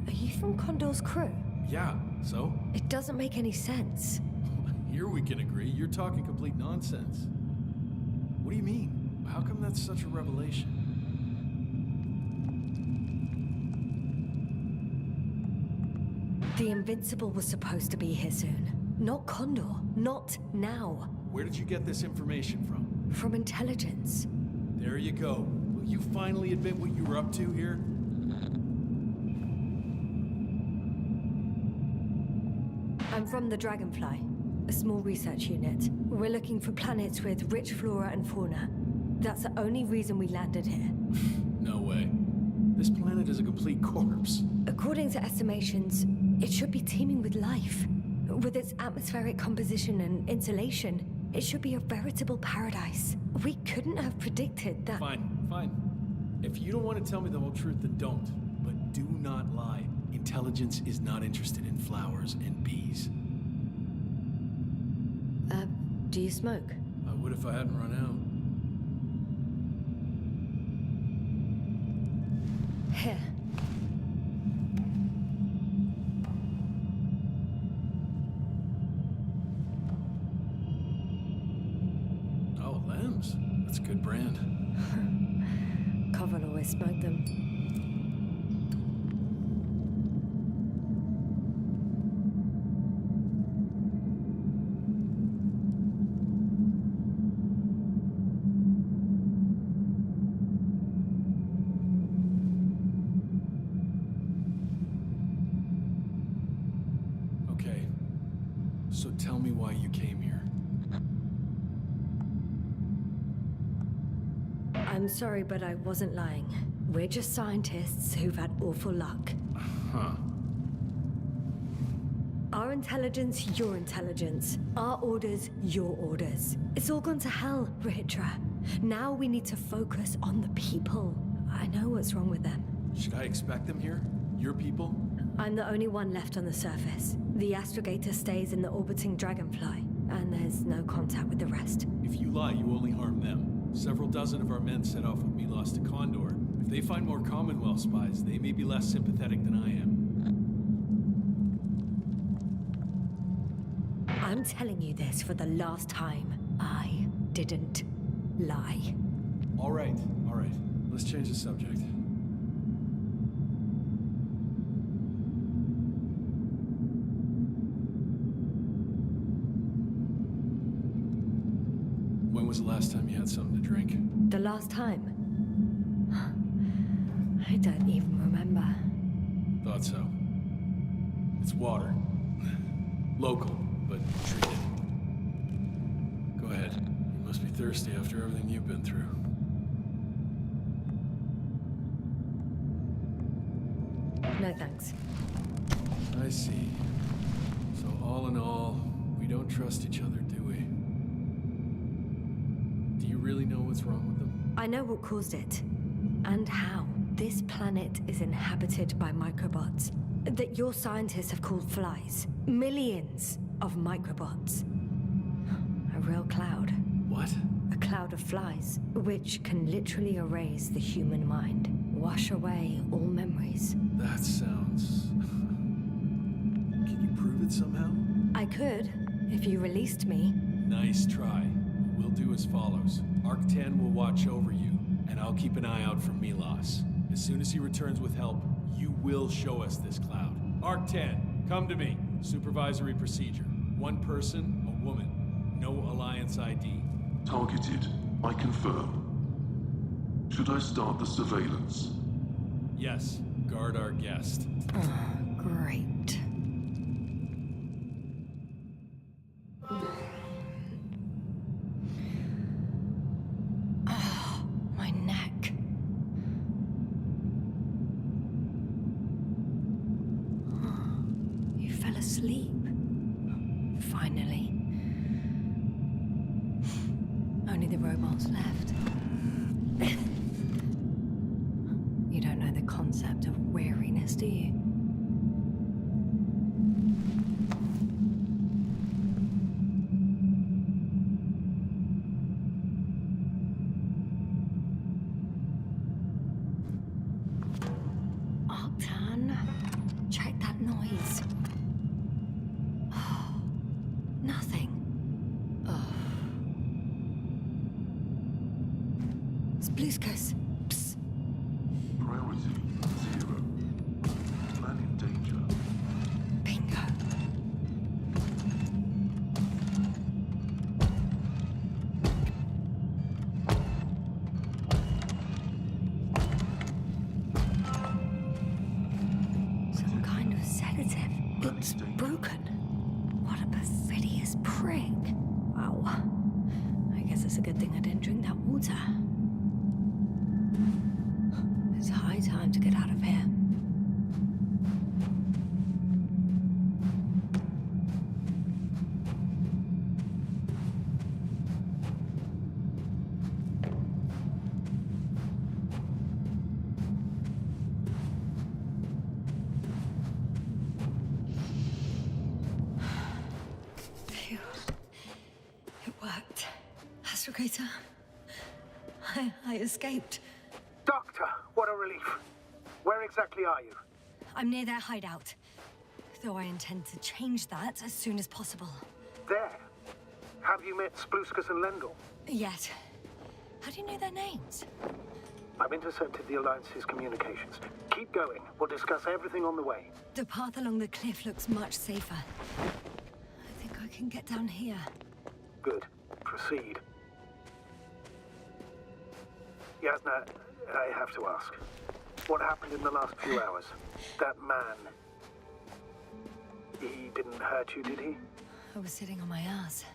Are you from Condor's crew? Yeah, so? It doesn't make any sense. Here we can agree. You're talking complete nonsense. What do you mean? How come that's such a revelation? The Invincible was supposed to be here soon. Not Condor. Not now. Where did you get this information from? From intelligence. There you go. Will you finally admit what you were up to here? I'm from the Dragonfly, a small research unit. We're looking for planets with rich flora and fauna. That's the only reason we landed here. No way. This planet is a complete corpse. According to estimations, it should be teeming with life. With its atmospheric composition and insulation, it should be a veritable paradise. We couldn't have predicted that. Fine. If you don't want to tell me the whole truth, then don't. But do not lie. Intelligence is not interested in flowers and bees. Do you smoke? I would if I hadn't run out. Here. Oh, Lambs. That's a good brand. Coven always smoked them. So tell me why you came here. I'm sorry, but I wasn't lying. We're just scientists who've had awful luck. Huh. Our intelligence, your intelligence. Our orders, your orders. It's all gone to hell, Ritra. Now we need to focus on the people. I know what's wrong with them. Should I expect them here? Your people? I'm the only one left on the surface. The astrogator stays in the orbiting dragonfly, and there's no contact with the rest. If you lie, you only harm them. Several dozen of our men set off with Milos to Condor. If they find more Commonwealth spies, they may be less sympathetic than I am. I'm telling you this for the last time. I didn't lie. All right. Let's change the subject. When was the last time you had something to drink? The last time? I don't even remember. Thought so. It's water. Local, but treated. Go ahead. You must be thirsty after everything you've been through. No thanks. I see. So all in all, we don't trust each other, do we? Do you really know what's wrong with them? I know what caused it. And how. This planet is inhabited by microbots that your scientists have called flies. Millions of microbots. A real cloud. What? A cloud of flies, which can literally erase the human mind. Wash away all memories. That sounds... Can you prove it somehow? I could, if you released me. Nice try. We'll do as follows. Arc-10 will watch over you, and I'll keep an eye out for Milos. As soon as he returns with help, you will show us this cloud. Arc-10, come to me. Supervisory procedure. One person, a woman. No Alliance ID. Targeted. I confirm. Should I start the surveillance? Yes, guard our guest. Great. My neck. You fell asleep. Finally. Only the robots left. You don't know the concept of weariness, do you? Octan, check that noise. Oh, nothing. Oh. Spluskus. Psst. Priority 0. Man in danger. Bingo. Some kind of sedative. It's broken. What a perfidious prick. Wow. I guess it's a good thing I didn't drink that water. It's high time to get out of here. Phew. It worked. Astrogator. I escaped. Doctor, what a relief. Where exactly are you? I'm near their hideout. Though I intend to change that as soon as possible. There. Have you met Spluskus and Lendl? Yet. How do you know their names? I've intercepted the Alliance's communications. Keep going. We'll discuss everything on the way. The path along the cliff looks much safer. I think I can get down here. Good. Proceed. Yasna, I have to ask. What happened in the last few hours? That man... He didn't hurt you, did he? I was sitting on my ass,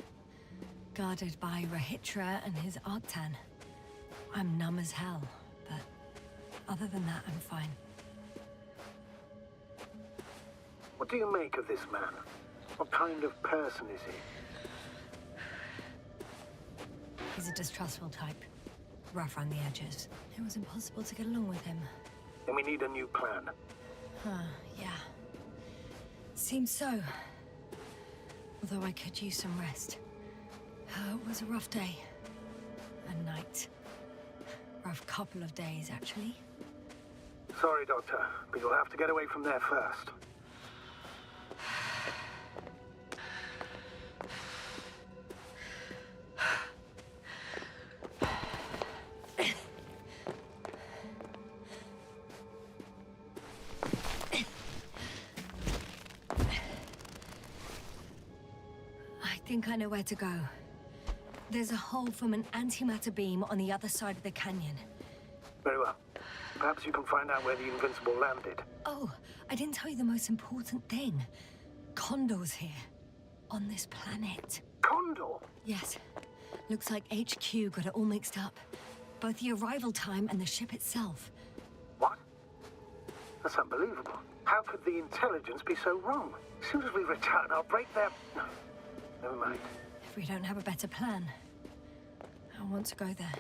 guarded by Rahitra and his Arctan. I'm numb as hell, but other than that, I'm fine. What do you make of this man? What kind of person is he? He's a distrustful type, rough around the edges. It was impossible to get along with him. Then we need a new plan. Yeah. Seems so. Although I could use some rest. It was a rough day. A night. Rough couple of days, actually. Sorry, Doctor, but you'll have to get away from there first. I think I know where to go. There's a hole from an antimatter beam on the other side of the canyon. Very well. Perhaps you can find out where the Invincible landed. Oh, I didn't tell you the most important thing. Condor's here. On this planet. Condor? Yes. Looks like HQ got it all mixed up. Both the arrival time and the ship itself. What? That's unbelievable. How could the intelligence be so wrong? As soon as we return, I'll break their... No, never mind. If we don't have a better plan, I want to go there.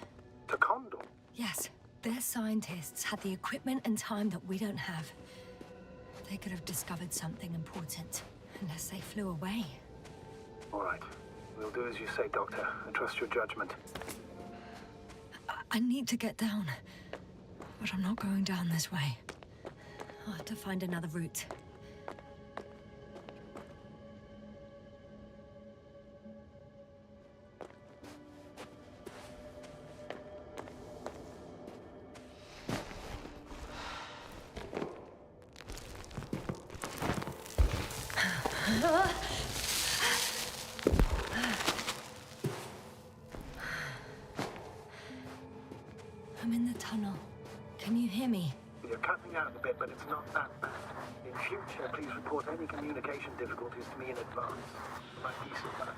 To Condor? Yes. Their scientists had the equipment and time that we don't have. They could have discovered something important, unless they flew away. All right. We'll do as you say, Doctor. I trust your judgment. I need to get down, but I'm not going down this way. I'll have to find another route. I'm in the tunnel. Can you hear me? You're cutting out a bit, but it's not that bad. In future, please report any communication difficulties to me in advance. For my peace of mind.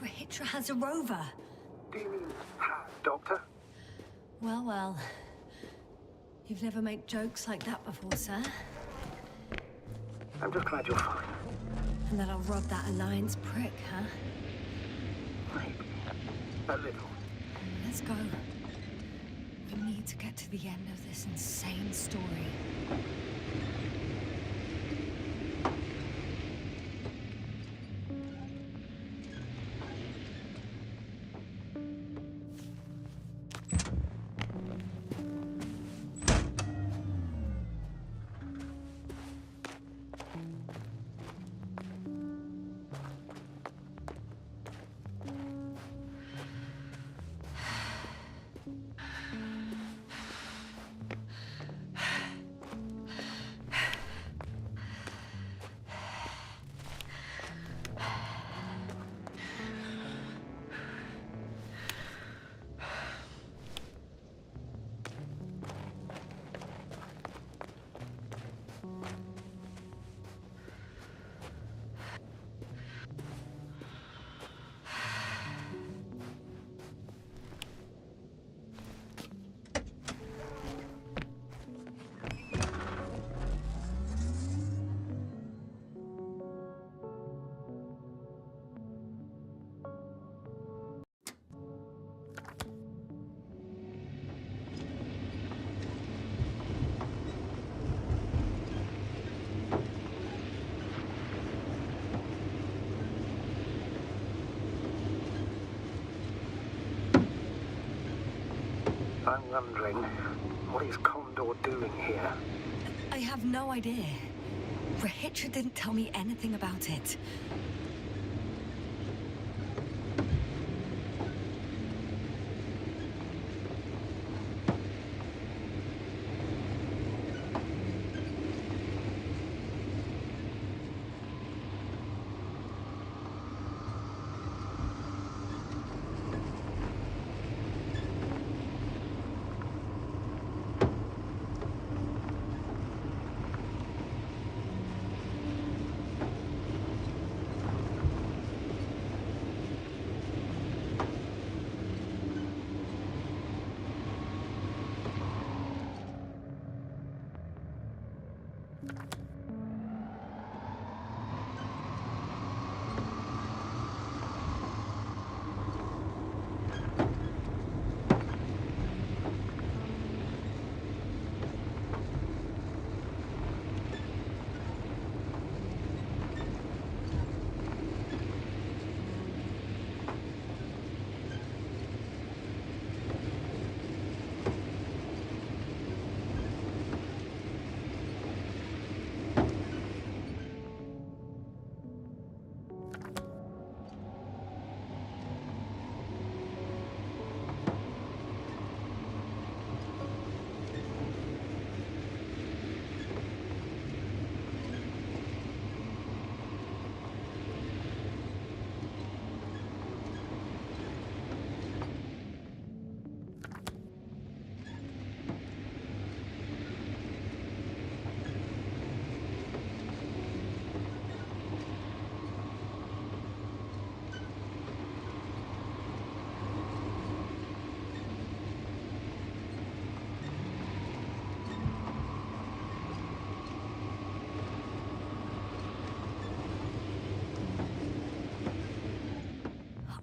Rahitra has a rover. Do you mean had, Doctor? Well, well. You've never made jokes like that before, sir. I'm just glad you're fine. And that I'll rob that Alliance prick, huh? Maybe. A little. Let's go. We need to get to the end of this insane story. I'm wondering, what is Condor doing here? I have no idea. Rahitra didn't tell me anything about it.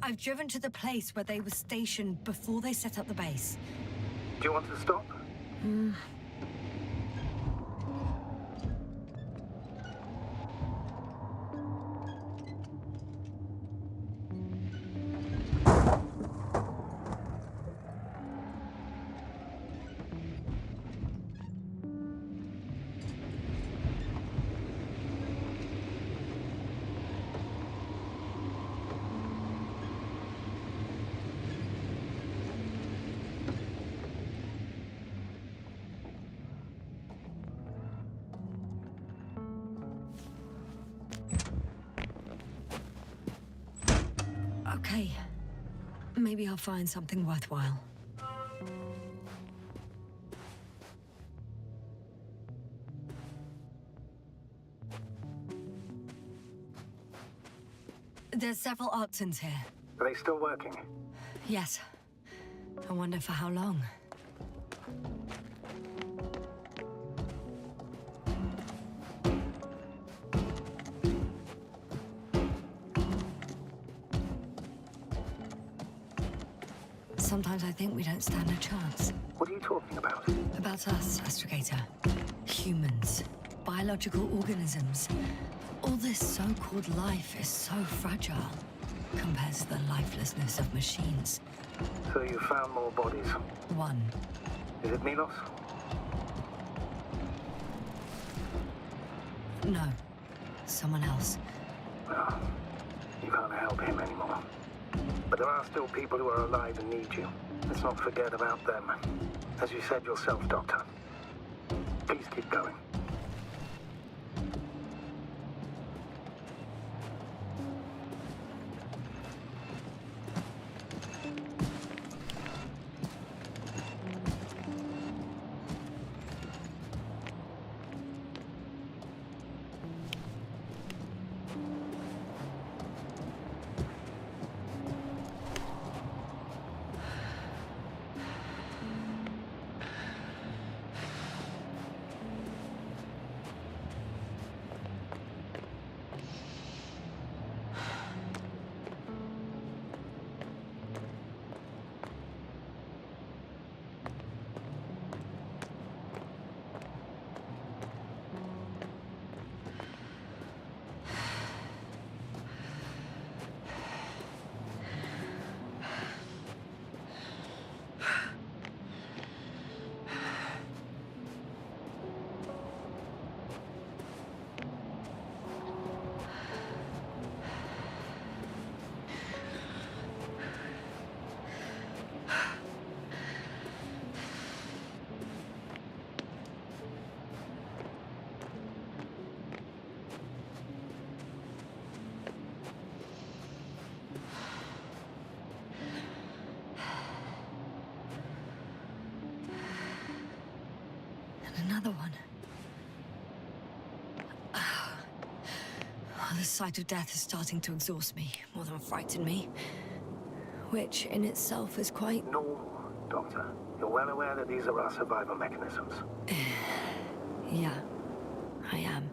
I've driven to the place where they were stationed before they set up the base. Do you want to stop? Okay. Maybe I'll find something worthwhile. There's several artisans here. Are they still working? Yes. I wonder for how long. Sometimes I think we don't stand a chance. What are you talking about? About us, Astrogator. Humans. Biological organisms. All this so-called life is so fragile compared to the lifelessness of machines. So you found more bodies. One. Is it Milos? No. Someone else. No. You can't help him anymore. But there are still people who are alive and need you. Let's not forget about them. As you said yourself, Doctor. Please keep going. another one. The sight of death is starting to exhaust me more than frighten me. Which in itself is quite normal, Doctor. You're well aware that these are our survival mechanisms. Yeah, I am.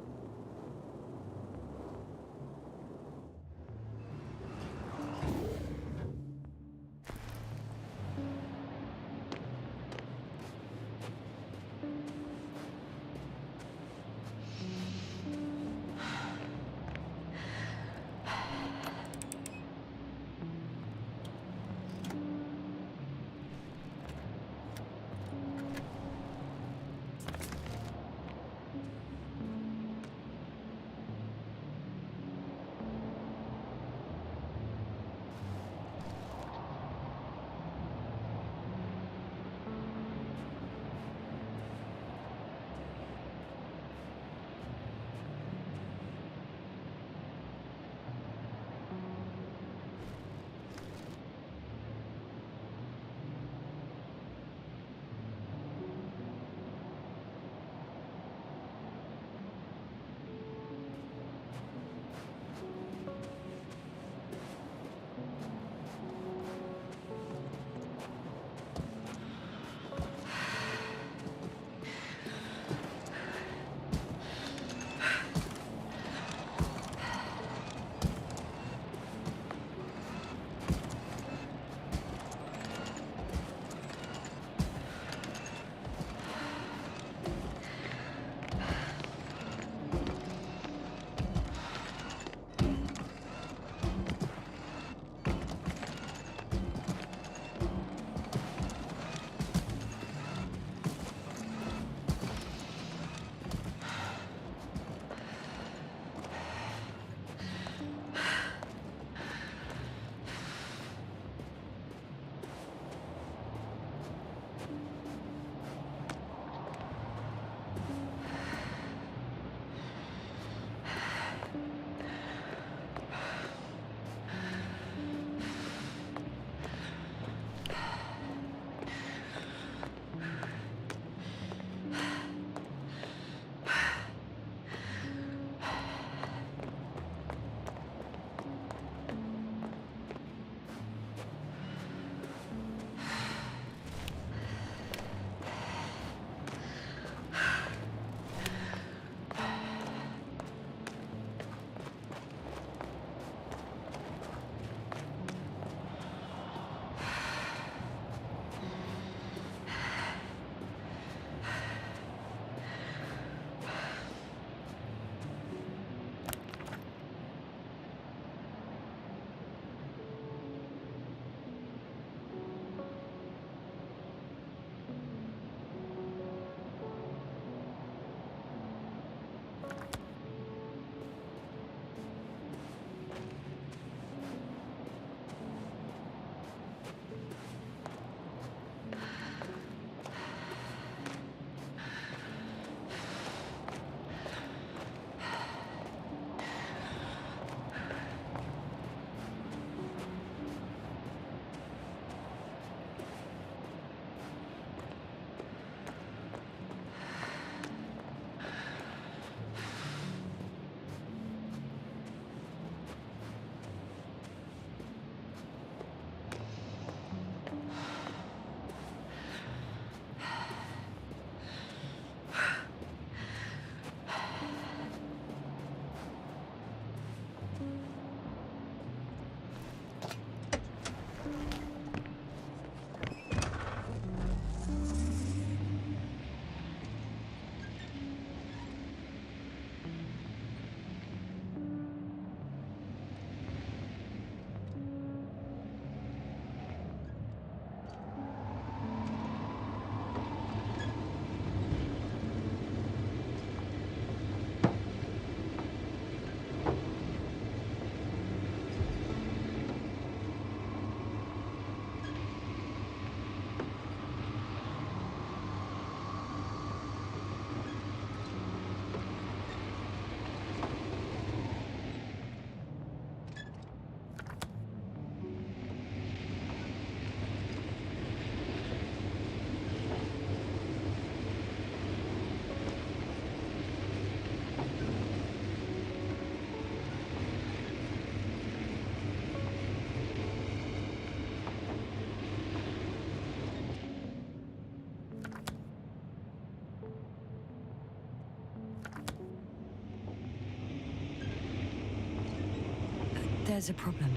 There's a problem.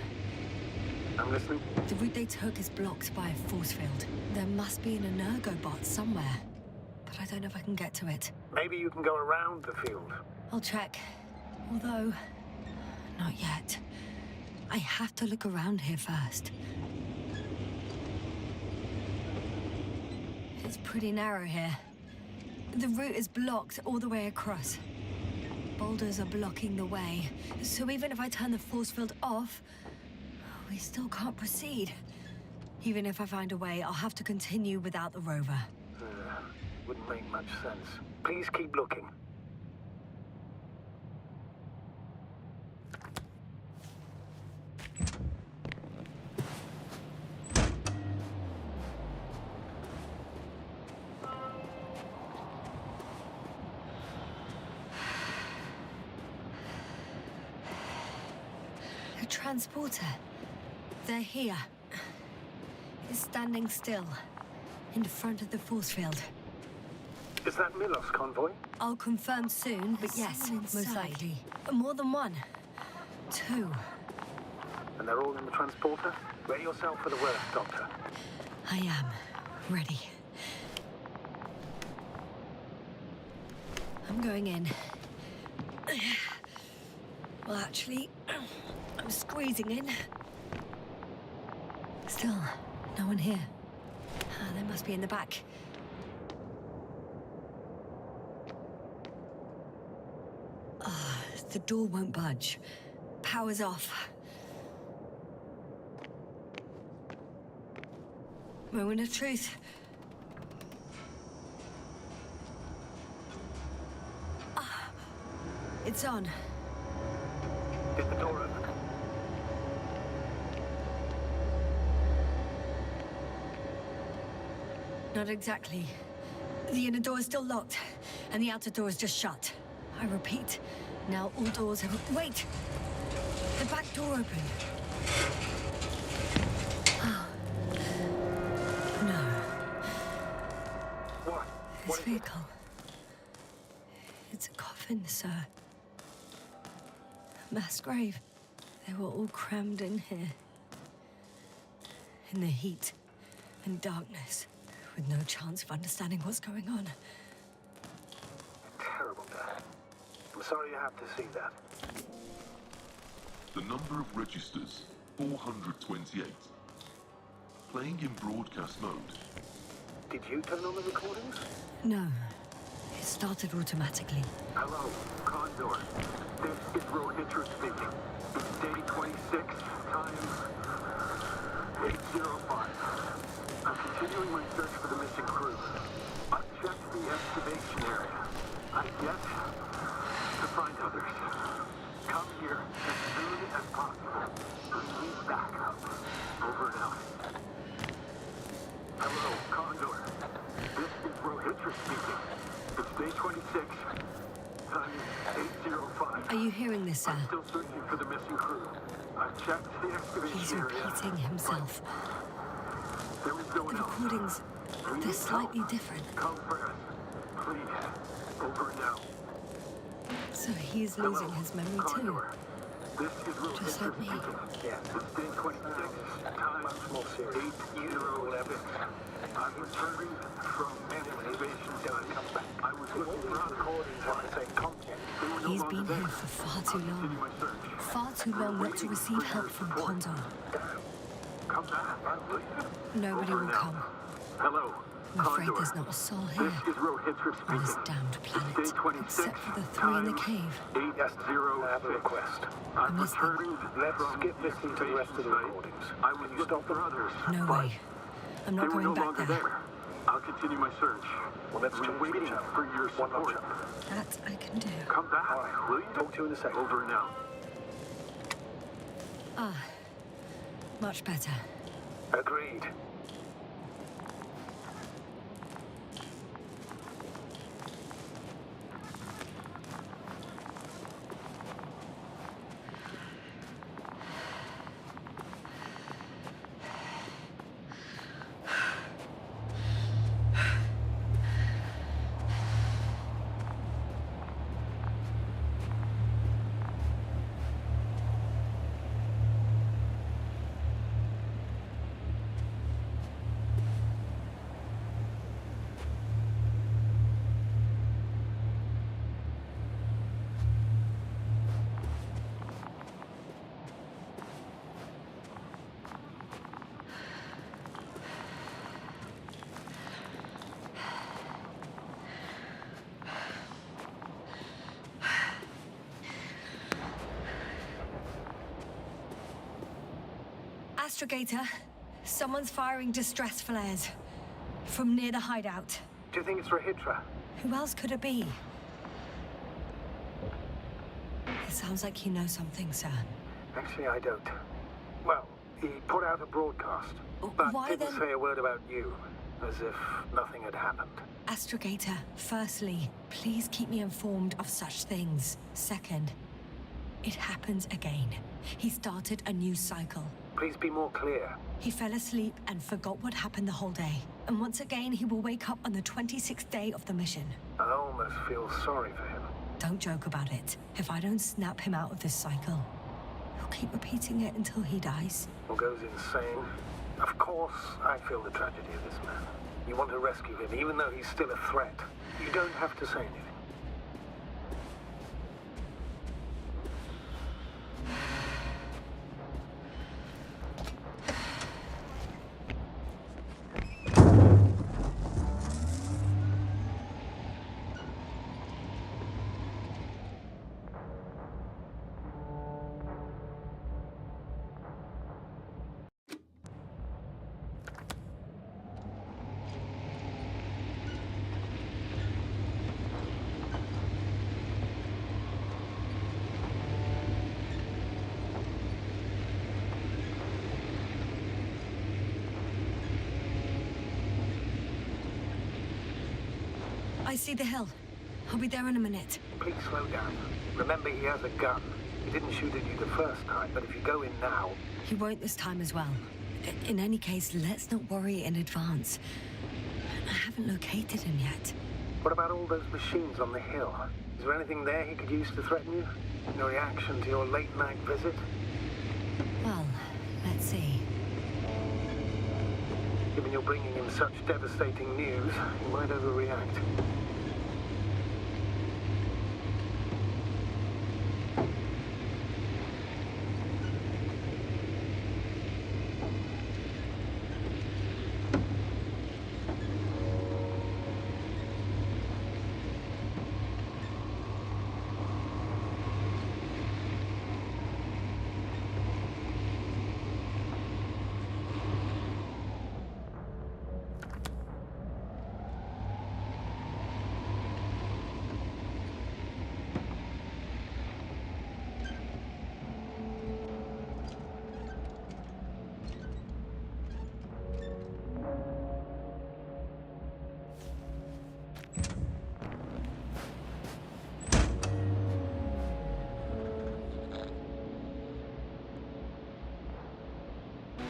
I'm listening. The route they took is blocked by a force field. There must be an energobot somewhere, but I don't know if I can get to it. Maybe you can go around the field. I'll check. Although, not yet. I have to look around here first. It's pretty narrow here. The route is blocked all the way across. Boulders are blocking the way, so even if I turn the force field off, we still can't proceed. Even if I find a way, I'll have to continue without the rover. Wouldn't make much sense. Please keep looking. The transporter. They're here. It's standing still, in front of the force field. Is that Milos convoy? I'll confirm soon, but yes, most likely. More than one. Two. And they're all in the transporter? Ready yourself for the worst, Doctor. I am. Ready. I'm going in. Well, actually, I'm squeezing in. Still, no one here. They must be in the back. The door won't budge. Power's off. Moment of truth. It's on. Is the door open? Not exactly. The inner door is still locked, and the outer door is just shut. I repeat, now all doors have... Wait! The back door opened. Oh. No. What? This vehicle. It's a coffin, sir. A mass grave. They were all crammed in here. In the heat and darkness, with no chance of understanding what's going on. Terrible, Dad. I'm sorry you have to see that. The number of registers, 428. Playing in broadcast mode. Did you turn on the recordings? No. It started automatically. Hello, Condor. This is Rohitra speaking. It's day 26, time 8:05. I'm continuing my search for the missing crew. I've checked the excavation area. I've yet to find others. Come here as soon as possible. We need backup. Over and out. Hello, Condor. This is Rohitra speaking. It's day 26. Time is 8:05. Are you hearing this, sir? I'm still searching for the missing crew. I've checked the excavation He's area. repeating himself. There is no one The else. recordings, We they're need slightly help. different. Come first. Please. Over and out. So he's losing his memory too. Condor. This is Rohitra Just like me. speaking. Yeah. It's day 26. Time much more serious. 8:11. I'm returning from an excavation site. I was looking for recordings of the same content. They were no He's longer been there. here for far too Continue long. my search. Far too long not to receive help from Condor. Come back, please. Nobody Over will now. come. Hello, I'm afraid Condor. there's not a soul This here is Rohitra on this speaking. damned It's planet, day 26. except for the three in the cave. 8:06. I have a request. I'm listening. returning. Let's skip listening to the rest of the recordings. I was looking for others. No but way. I'm They not were no going back longer there. there. I'll continue my search. Well, let's We're waiting for your support. That I can do. Come back, will you? Talk to you in a second. Over and out. Ah, much better. Agreed. Astrogator, someone's firing distress flares from near the hideout. Do you think it's Rahitra? Who else could it be? It sounds like you know something, sir. Actually, I don't. Well, he put out a broadcast, but Why didn't then? say a word about you, as if nothing had happened. Astrogator, firstly, please keep me informed of such things. Second, it happens again. He started a new cycle. Please be more clear. He fell asleep and forgot what happened the whole day. And once again, he will wake up on the 26th day of the mission. I almost feel sorry for him. Don't joke about it. If I don't snap him out of this cycle, he'll keep repeating it until he dies. Or goes insane. Of course, I feel the tragedy of this man. You want to rescue him, even though he's still a threat. You don't have to say anything. I see the hill. I'll be there in a minute. Please slow down. Remember, he has a gun. He didn't shoot at you the first time, but if you go in now... He won't this time as well. In any case, let's not worry in advance. I haven't located him yet. What about all those machines on the hill? Is there anything there he could use to threaten you? No reaction to your late-night visit? Well, let's see. Given you're bringing him such devastating news, he might overreact.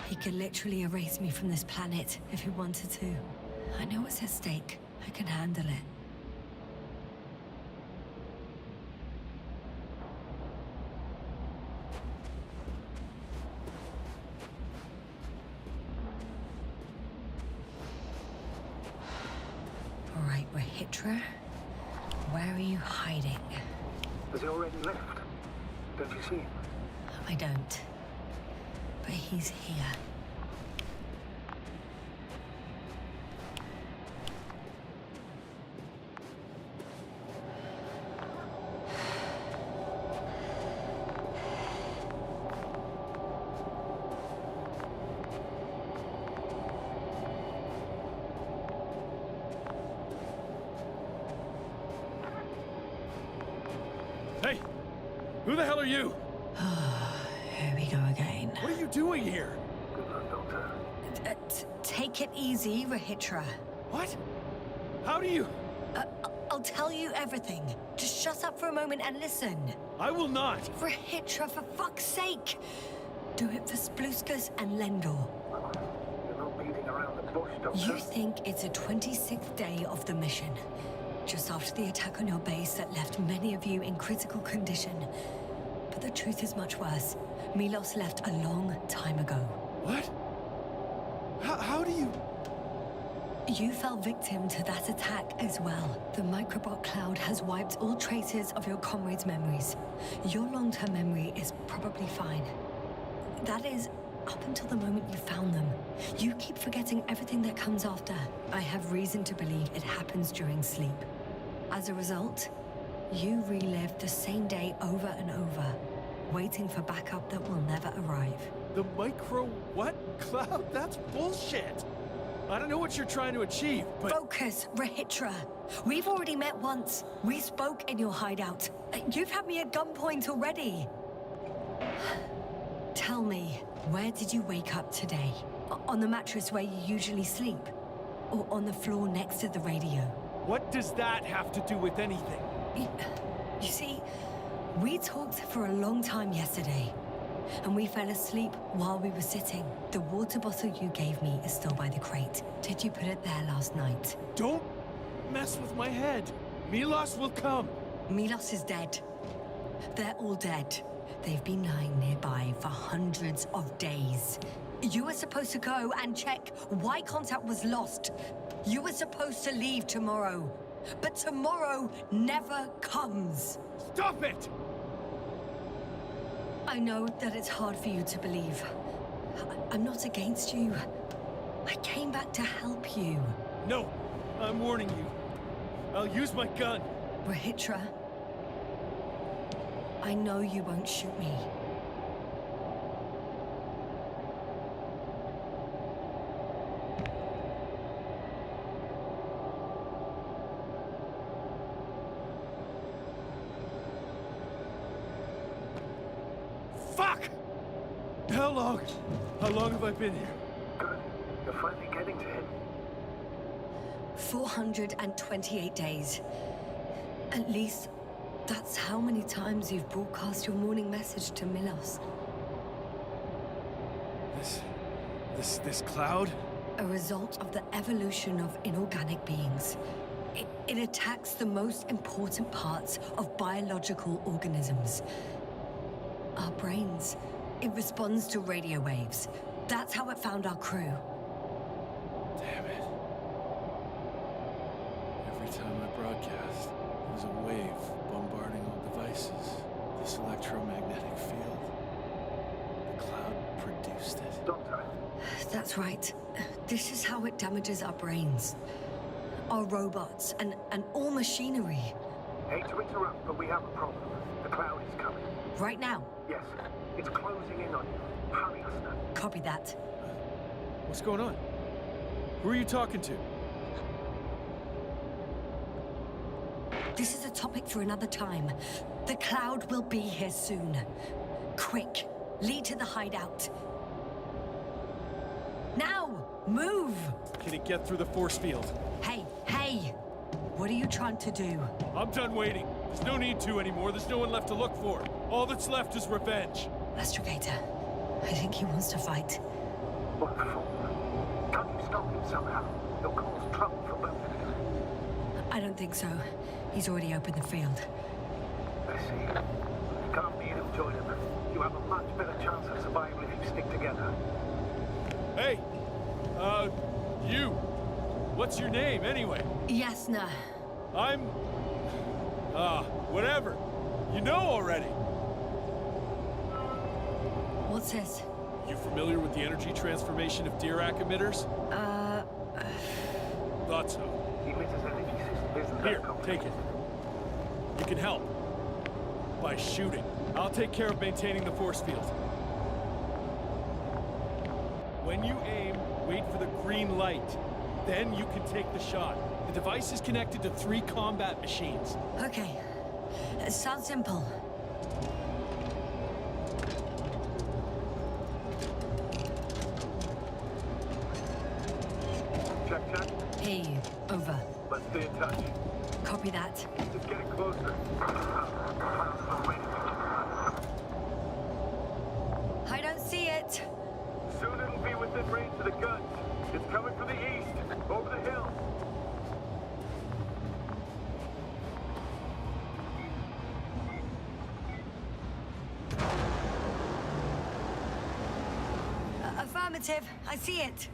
He could literally erase me from this planet if he wanted to. I know what's at stake. I can handle it. All right, Rahitra. Where are you hiding? Has he already left? Don't you see him? I don't. But he's here. Hey! Who the hell are you? Here we go again. What are you doing here? Good luck, Doctor. Take it easy, Rahitra. What? How do you... I'll tell you everything. Just shut up for a moment and listen. I will not. Rahitra, for fuck's sake! Do it for Spluskas and Lendor. You're not beating around the bush, Doctor. You think it's the 26th day of the mission. Just after the attack on your base that left many of you in critical condition. But the truth is much worse. Milos left a long time ago. What? How do you... You fell victim to that attack as well. The microbot cloud has wiped all traces of your comrades' memories. Your long-term memory is probably fine. That is, up until the moment you found them. You keep forgetting everything that comes after. I have reason to believe it happens during sleep. As a result, you relive the same day over and over, waiting for backup that will never arrive. The micro what? Cloud? That's bullshit! I don't know what you're trying to achieve, but... Focus, Rahitra. We've already met once. We spoke in your hideout. You've had me at gunpoint already. Tell me, where did you wake up today? On the mattress where you usually sleep? Or on the floor next to the radio? What does that have to do with anything? You see, we talked for a long time yesterday. And we fell asleep while we were sitting. The water bottle you gave me is still by the crate. Did you put it there last night? Don't mess with my head. Milos will come. Milos is dead. They're all dead. They've been lying nearby for hundreds of days. You were supposed to go and check why contact was lost. You were supposed to leave tomorrow. But tomorrow never comes. Stop it! I know that it's hard for you to believe. I'm not against you. I came back to help you. No, I'm warning you. I'll use my gun. Rahitra, I know you won't shoot me. Fuck! How long? How long have I been here? Good. You're finally getting to him. 428 days. At least, that's how many times you've broadcast your morning message to Milos. This cloud? A result of the evolution of inorganic beings. It attacks the most important parts of biological organisms. Our brains. It responds to radio waves. That's how it found our crew. Damn it. Every time I broadcast, there was a wave bombarding all devices. This electromagnetic field. The cloud produced it. Doctor, That's right. This is how it damages our brains. Our robots and all machinery. hate to interrupt, but we have a problem. The cloud is coming. Right now. Yes, it's closing in on you. Hurry, Asta. Copy that. What's going on? Who are you talking to? This is a topic for another time. The cloud will be here soon. Quick, lead to the hideout. Now, move! Can it get through the force field? Hey, what are you trying to do? I'm done waiting. There's no need to anymore. There's no one left to look for. All that's left is revenge. Astrogator, I think he wants to fight. What a fool. Can't you stop him somehow? You'll cause trouble for both of you. I don't think so. He's already opened the field. I see. You can't beat him, join him. You have a much better chance of survival if you stick together. Hey! You! What's your name, anyway? Yasna. I'm... whatever. You know already. What's this? You familiar with the energy transformation of Dirac emitters? Thought so. The emitter's energy system isn't Here, that complicated. take it. You can help. By shooting. I'll take care of maintaining the force field. When you aim, wait for the green light. Then you can take the shot. The device is connected to 3 combat machines. Okay. Sounds simple. Check. Hey, over. Let's stay in touch. Copy that. It's getting closer. I don't see it. Soon it'll be within range of the guns. It's coming from the east, over the hill. Affirmative. I see it.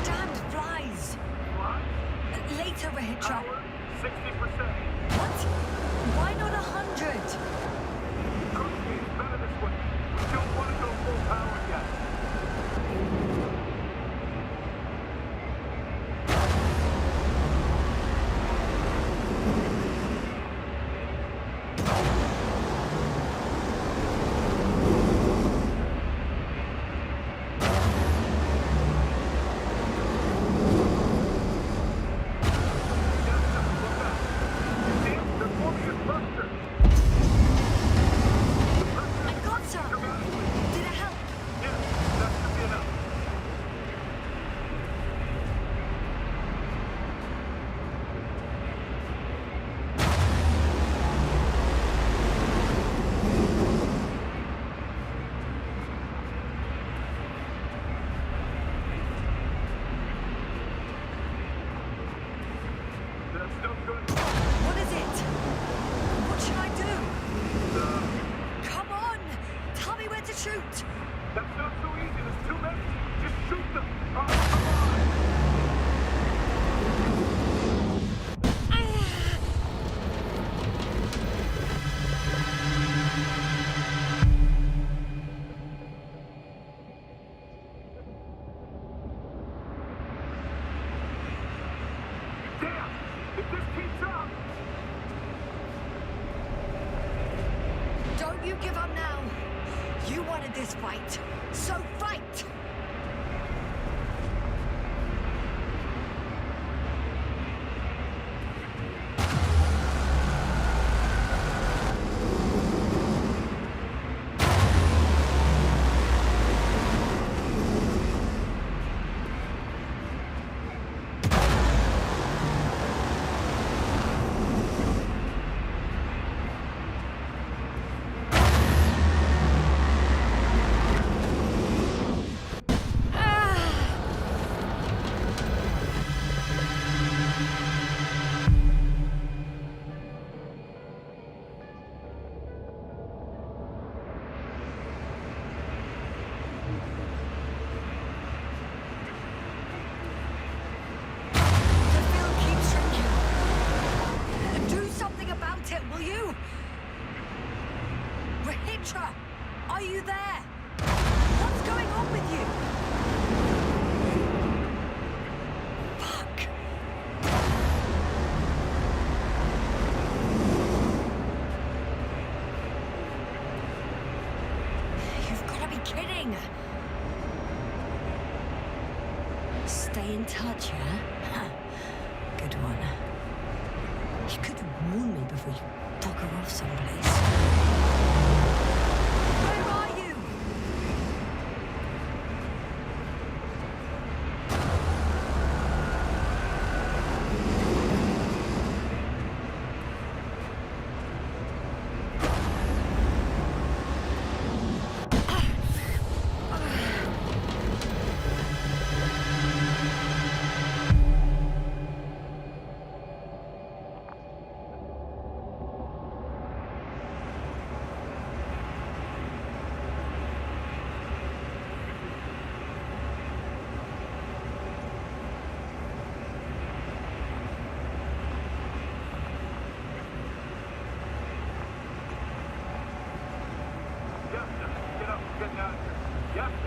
Damned flies. Later, shoot! That's not so easy. There's too many. Just shoot them. Oh, come on. Damn! If this keeps up. Don't you give up now. You wanted this fight, so fight! Will you? Rahitra, are you there? What's going on with you? Fuck. You've got to be kidding. Stay in touch, yeah? Good one. You could warn me before you bugger off someplace. Where are you?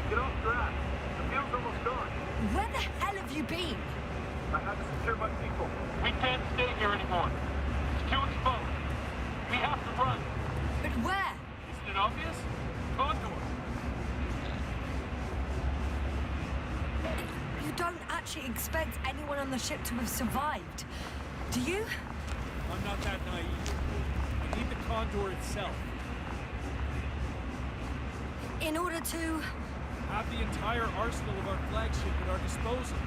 Get off your ass. The field's almost gone. Where the hell have you been? I had to secure my people. We can't stay here anymore. It's too exposed. We have to run. But where? Isn't it obvious? Condor. You don't actually expect anyone on the ship to have survived, do you? I'm not that naive. I need the Condor itself. In order to... Have the entire arsenal of our flagship at our disposal.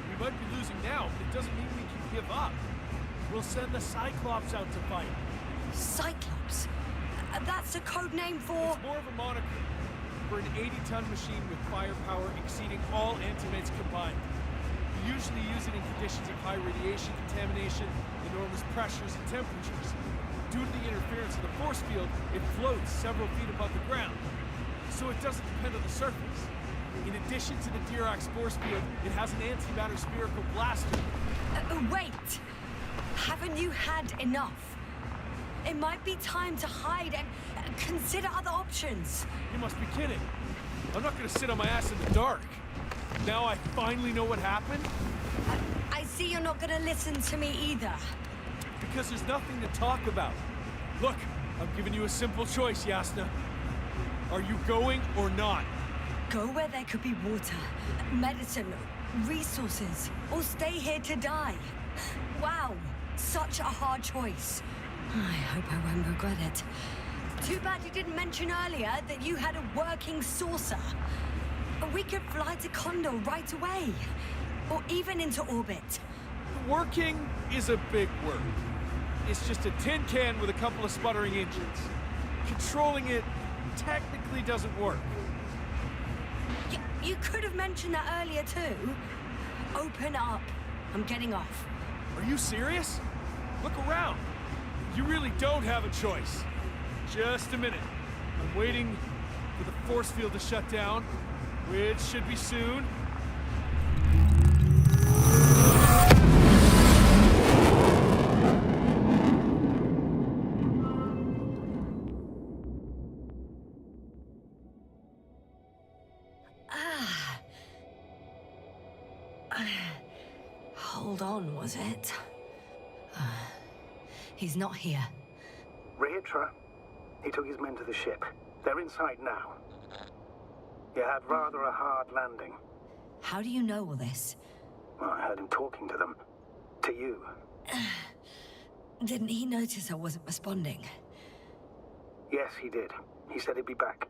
We might be losing now, but it doesn't mean we can give up. We'll send the Cyclops out to fight. Cyclops? That's a code name for... It's more of a moniker for an 80-ton machine with firepower exceeding all antimeds combined. We usually use it in conditions of high radiation contamination, enormous pressures and temperatures. Due to the interference of the force field, it floats several feet above the ground, so it doesn't depend on the surface. In addition to the Dirac force field, it has an antimatter spherical blaster. Wait! Haven't you had enough? It might be time to hide and consider other options. You must be kidding. I'm not gonna sit on my ass in the dark. Now I finally know what happened? I see you're not gonna listen to me either. Because there's nothing to talk about. Look, I'm giving you a simple choice, Yasna. Are you going or not? Go where there could be water, medicine, resources, or stay here to die. Wow, such a hard choice. I hope I won't regret it. Too bad you didn't mention earlier that you had a working saucer. We could fly to Condor right away, or even into orbit. Working is a big word. It's just a tin can with a couple of sputtering engines. Controlling it technically doesn't work. You could have mentioned that earlier too. Open up. I'm getting off. Are you serious? Look around. You really don't have a choice. Just a minute. I'm waiting for the force field to shut down, which should be soon. Hold on, was it? He's not here. Rehitra, he took his men to the ship. They're inside now. You had rather a hard landing. How do you know all this? Well, I heard him talking to them. To you. Didn't he notice I wasn't responding? Yes, he did. He said he'd be back.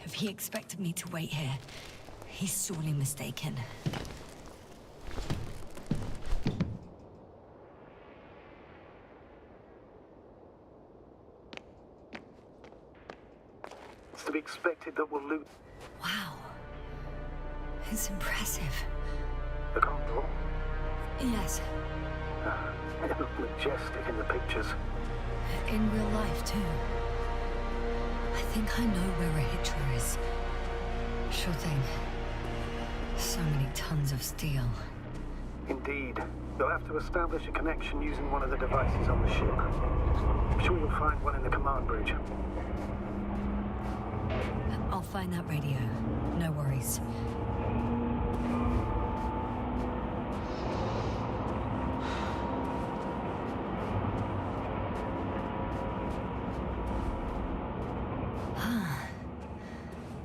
If he expected me to wait here, he's sorely mistaken. It's to be expected that we'll loot Wow. It's impressive. the Condor. Yes, It looked majestic in the pictures. in real life too. I think I know where Rehitra is. Sure thing. So many tons of steel. Indeed. You'll have to establish a connection using one of the devices on the ship. I'm sure you'll find one in the command bridge. I'll find that radio. No worries.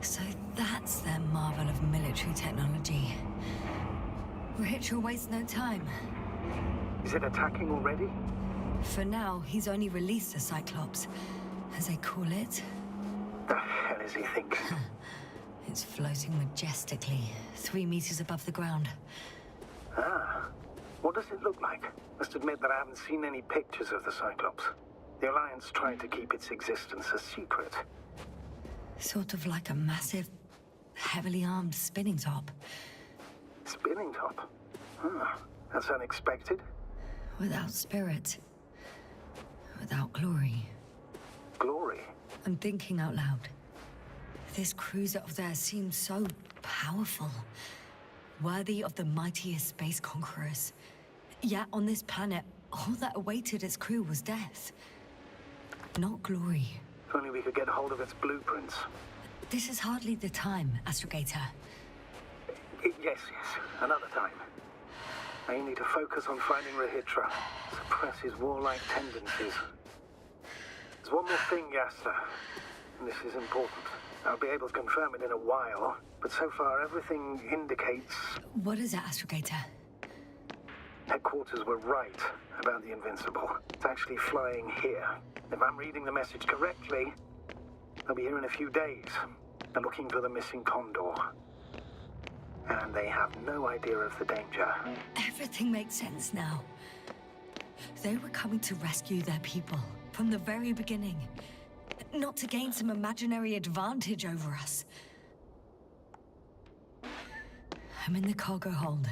So that's their marvel of military technology. Rehitra wastes no time. Is it attacking already? For now, he's only released the Cyclops, as they call it. The hell is he thinking? It's floating majestically, 3 meters above the ground. Ah. What does it look like? Must admit that I haven't seen any pictures of the Cyclops. The Alliance tried to keep its existence a secret. Sort of like a massive, heavily armed spinning top. Spinning top? Ah, that's unexpected. Without spirit. Without glory. Glory? I'm thinking out loud. This cruiser of theirs seems so powerful. Worthy of the mightiest space conquerors. Yet on this planet, all that awaited its crew was death. Not glory. If only we could get hold of its blueprints. This is hardly the time, Astrogator. Yes, another time. I need to focus on finding Rehitra, suppress his warlike tendencies. There's one more thing, Yasta, and this is important. I'll be able to confirm it in a while, but so far everything indicates What is it, Astrogator? headquarters were right about the Invincible. It's actually flying here. If I'm reading the message correctly, they'll be here in a few days. They're looking for the missing Condor. And they have no idea of the danger. Everything makes sense now. They were coming to rescue their people from the very beginning. Not to gain some imaginary advantage over us. I'm in the cargo hold.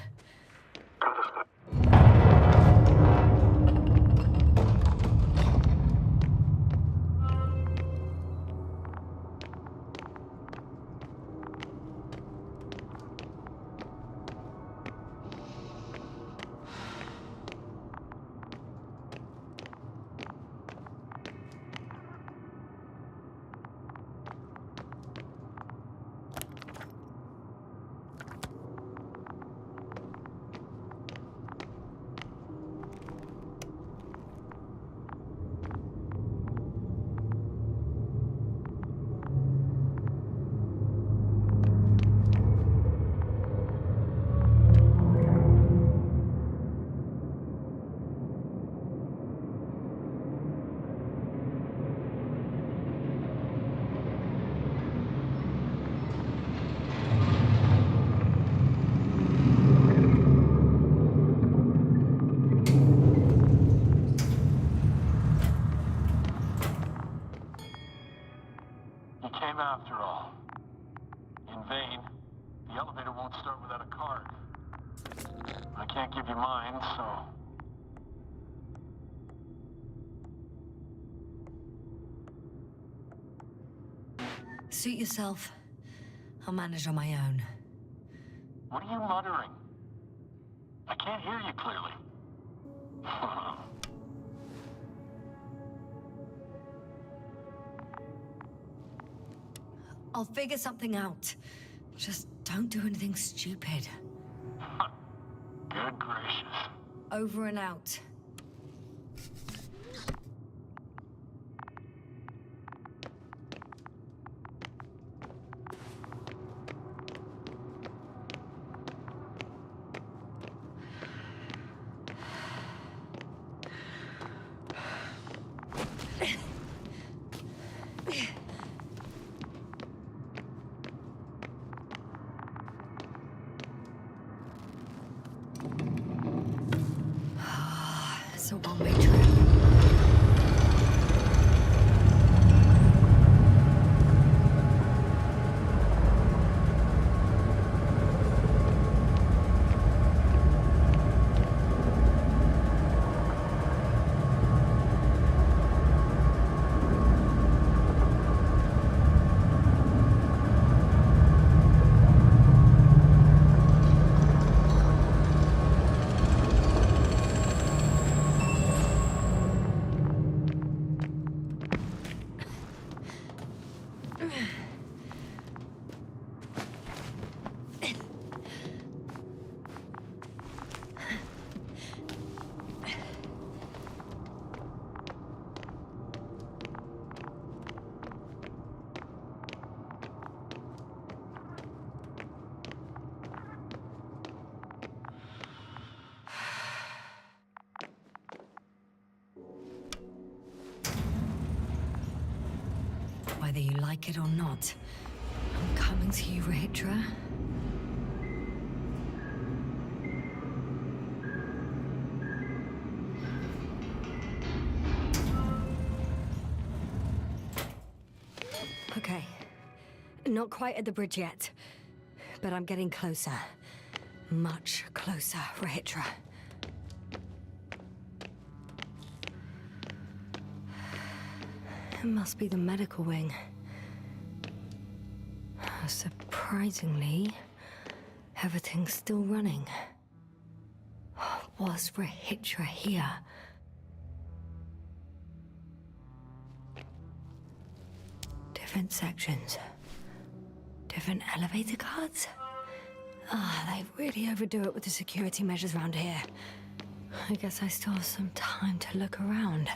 After all. In vain. The elevator won't start without a card. I can't give you mine, so... Suit yourself. I'll manage on my own. What are you muttering? I can't hear you clearly. I'll figure something out. Just don't do anything stupid. Good gracious. Over and out. It's a one-way trip. Whether you like it or not, I'm coming to you, Rahitra. Okay. Not quite at the bridge yet, but I'm getting closer. Much closer, Rahitra. It must be the medical wing. Surprisingly, everything's still running. Was Rahitra here? Different sections. Different elevator cards? They really overdo it with the security measures around here. I guess I still have some time to look around.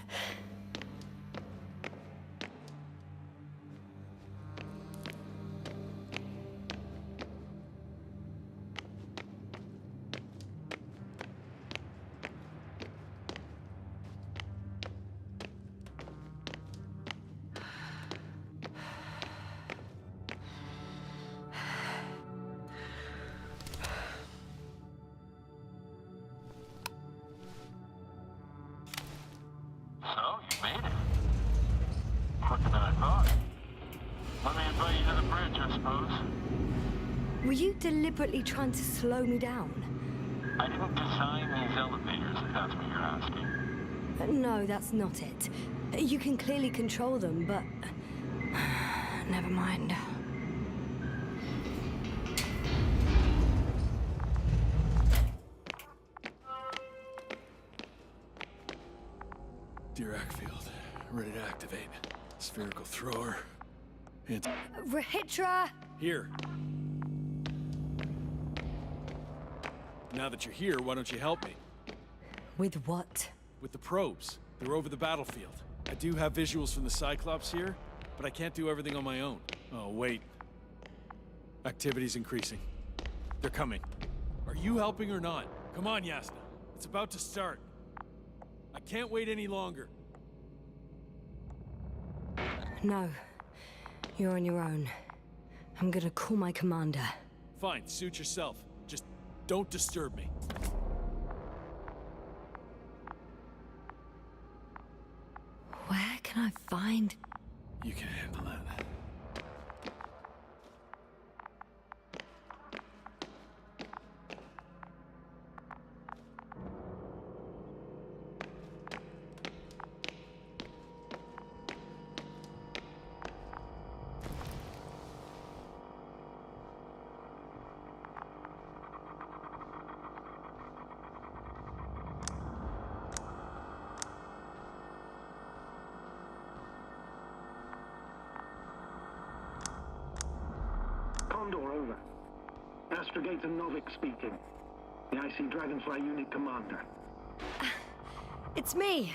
So, you made it. Quicker than I thought. Let me invite you to the bridge, I suppose. Were you deliberately trying to slow me down? I didn't design these elevators, if that's what you're asking. No, that's not it. You can clearly control them, but... never mind. Dirac field, ready to activate. Spherical thrower. And Rahitra! here. Now that you're here, why don't you help me? With what? With the probes. They're over the battlefield. I do have visuals from the Cyclops here, but I can't do everything on my own. Oh, wait. Activity's increasing. They're coming. Are you helping or not? Come on, Yasna. It's about to start. I can't wait any longer. No. You're on your own. I'm gonna call my commander. Fine, suit yourself. Just don't disturb me. Where can I find... You can handle that. Astrogator Novik speaking. The IC Dragonfly Unit Commander. It's me.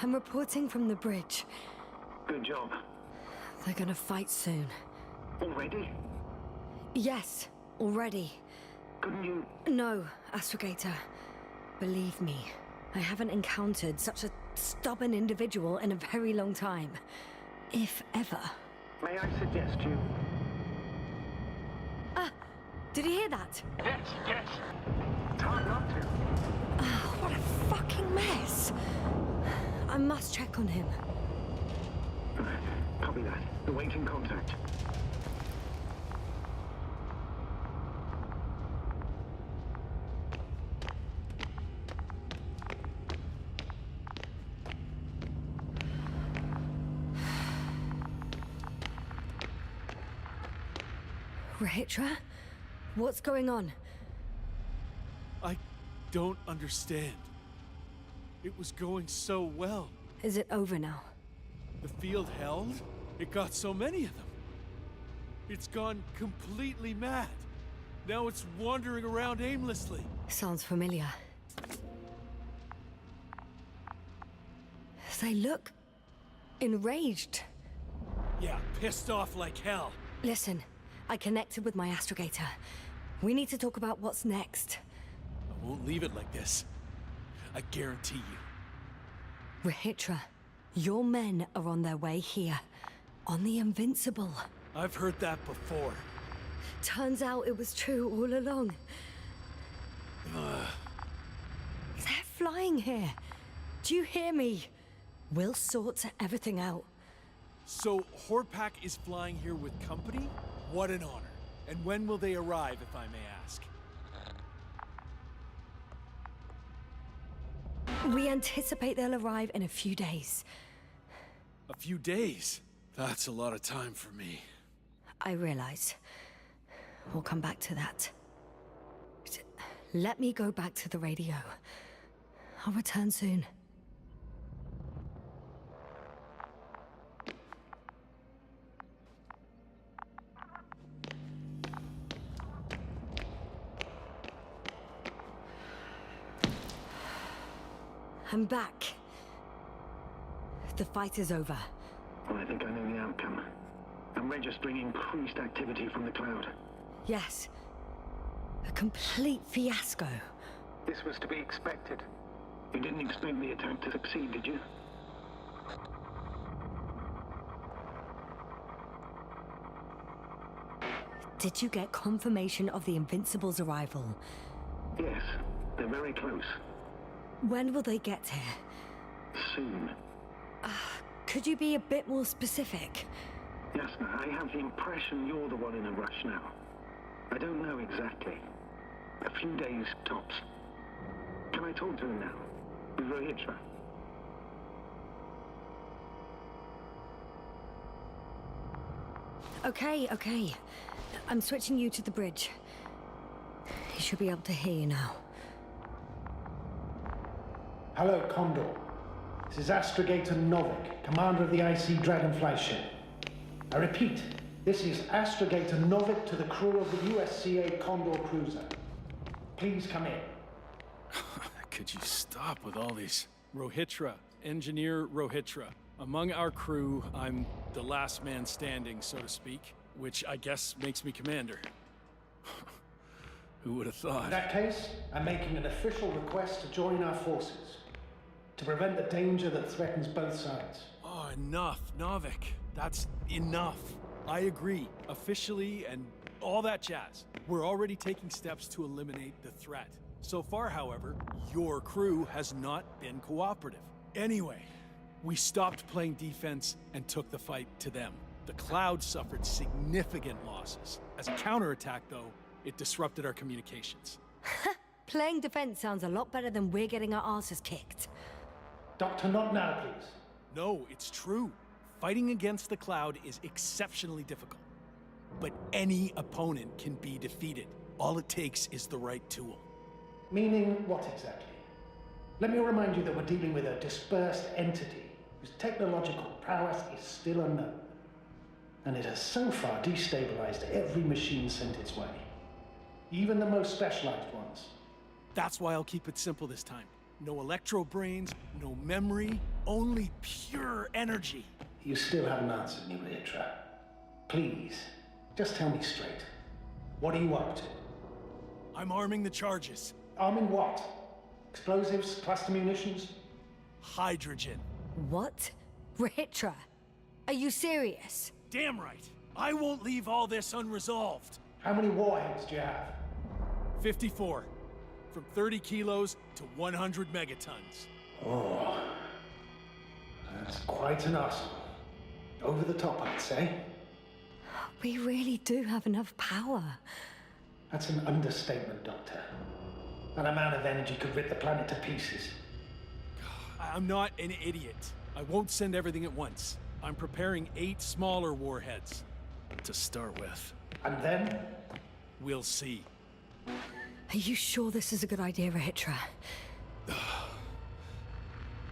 I'm reporting from the bridge. Good job. They're gonna fight soon. Already? Yes, already. Couldn't you... No, Astrogator. Believe me, I haven't encountered such a stubborn individual in a very long time. If ever. May I suggest you... Did you hear that? Yes, yes. It's hard not to. What a fucking mess. I must check on him. Copy that. Awaiting contact. Rahitra? What's going on? I don't understand. It was going so well. Is it over now? The field held? It got so many of them. It's gone completely mad. Now it's wandering around aimlessly. Sounds familiar. They look enraged. Yeah, pissed off like hell. Listen, I connected with my astrogator. We need to talk about what's next. I won't leave it like this. I guarantee you. Rahitra, your men are on their way here. On the Invincible. I've heard that before. Turns out it was true all along. They're flying here. Do you hear me? We'll sort everything out. So, Horpak is flying here with company? What an honor. And when will they arrive, if I may ask? We anticipate they'll arrive in a few days. A few days? That's a lot of time for me. I realize. We'll come back to that. Let me go back to the radio. I'll return soon. I'm back. The fight is over. Well, I think I know the outcome. I'm registering increased activity from the cloud. Yes. A complete fiasco. This was to be expected. You didn't expect the attack to succeed, did you? Did you get confirmation of the Invincible's arrival? Yes, they're very close. When will they get here? Soon. Could you be a bit more specific? Yasna, I have the impression you're the one in a rush now. I don't know exactly. A few days tops. Can I talk to him now? With Rahitra? Okay. I'm switching you to the bridge. He should be able to hear you now. Hello, Condor. This is Astrogator Novik, commander of the IC Dragonfly ship. I repeat, this is Astrogator Novik to the crew of the USCA Condor cruiser. Please come in. Could you stop with all these? Rohitra, Engineer Rohitra. Among our crew, I'm the last man standing, so to speak, which I guess makes me commander. Who would have thought? In that case, I'm making an official request to join our forces to prevent the danger that threatens both sides. Oh, enough, Novik. That's enough. I agree, officially and all that jazz. We're already taking steps to eliminate the threat. So far, however, your crew has not been cooperative. Anyway, we stopped playing defense and took the fight to them. The Cloud suffered significant losses. As a counterattack, though, it disrupted our communications. Playing defense sounds a lot better than we're getting our asses kicked. Doctor, not now, please. No, it's true. Fighting against the Cloud is exceptionally difficult. But any opponent can be defeated. All it takes is the right tool. Meaning what exactly? Let me remind you that we're dealing with a dispersed entity whose technological prowess is still unknown. And it has so far destabilized every machine sent its way. even the most specialized ones. That's why I'll keep it simple this time. No electro brains, no memory, only pure energy. You still haven't answered me, Ritra. Please, just tell me straight. What are you up to? I'm arming the charges. Arming what? Explosives, cluster munitions? Hydrogen. What? Ritra, are you serious? Damn right. I won't leave all this unresolved. How many warheads do you have? 54. From 30 kilos to 100 megatons. Oh, that's quite an arsenal. Over the top, I'd say. We really do have enough power. That's an understatement, Doctor. That amount of energy could rip the planet to pieces. I'm not an idiot. I won't send everything at once. I'm preparing 8 smaller warheads to start with. And then? We'll see. Are you sure this is a good idea, Ritra?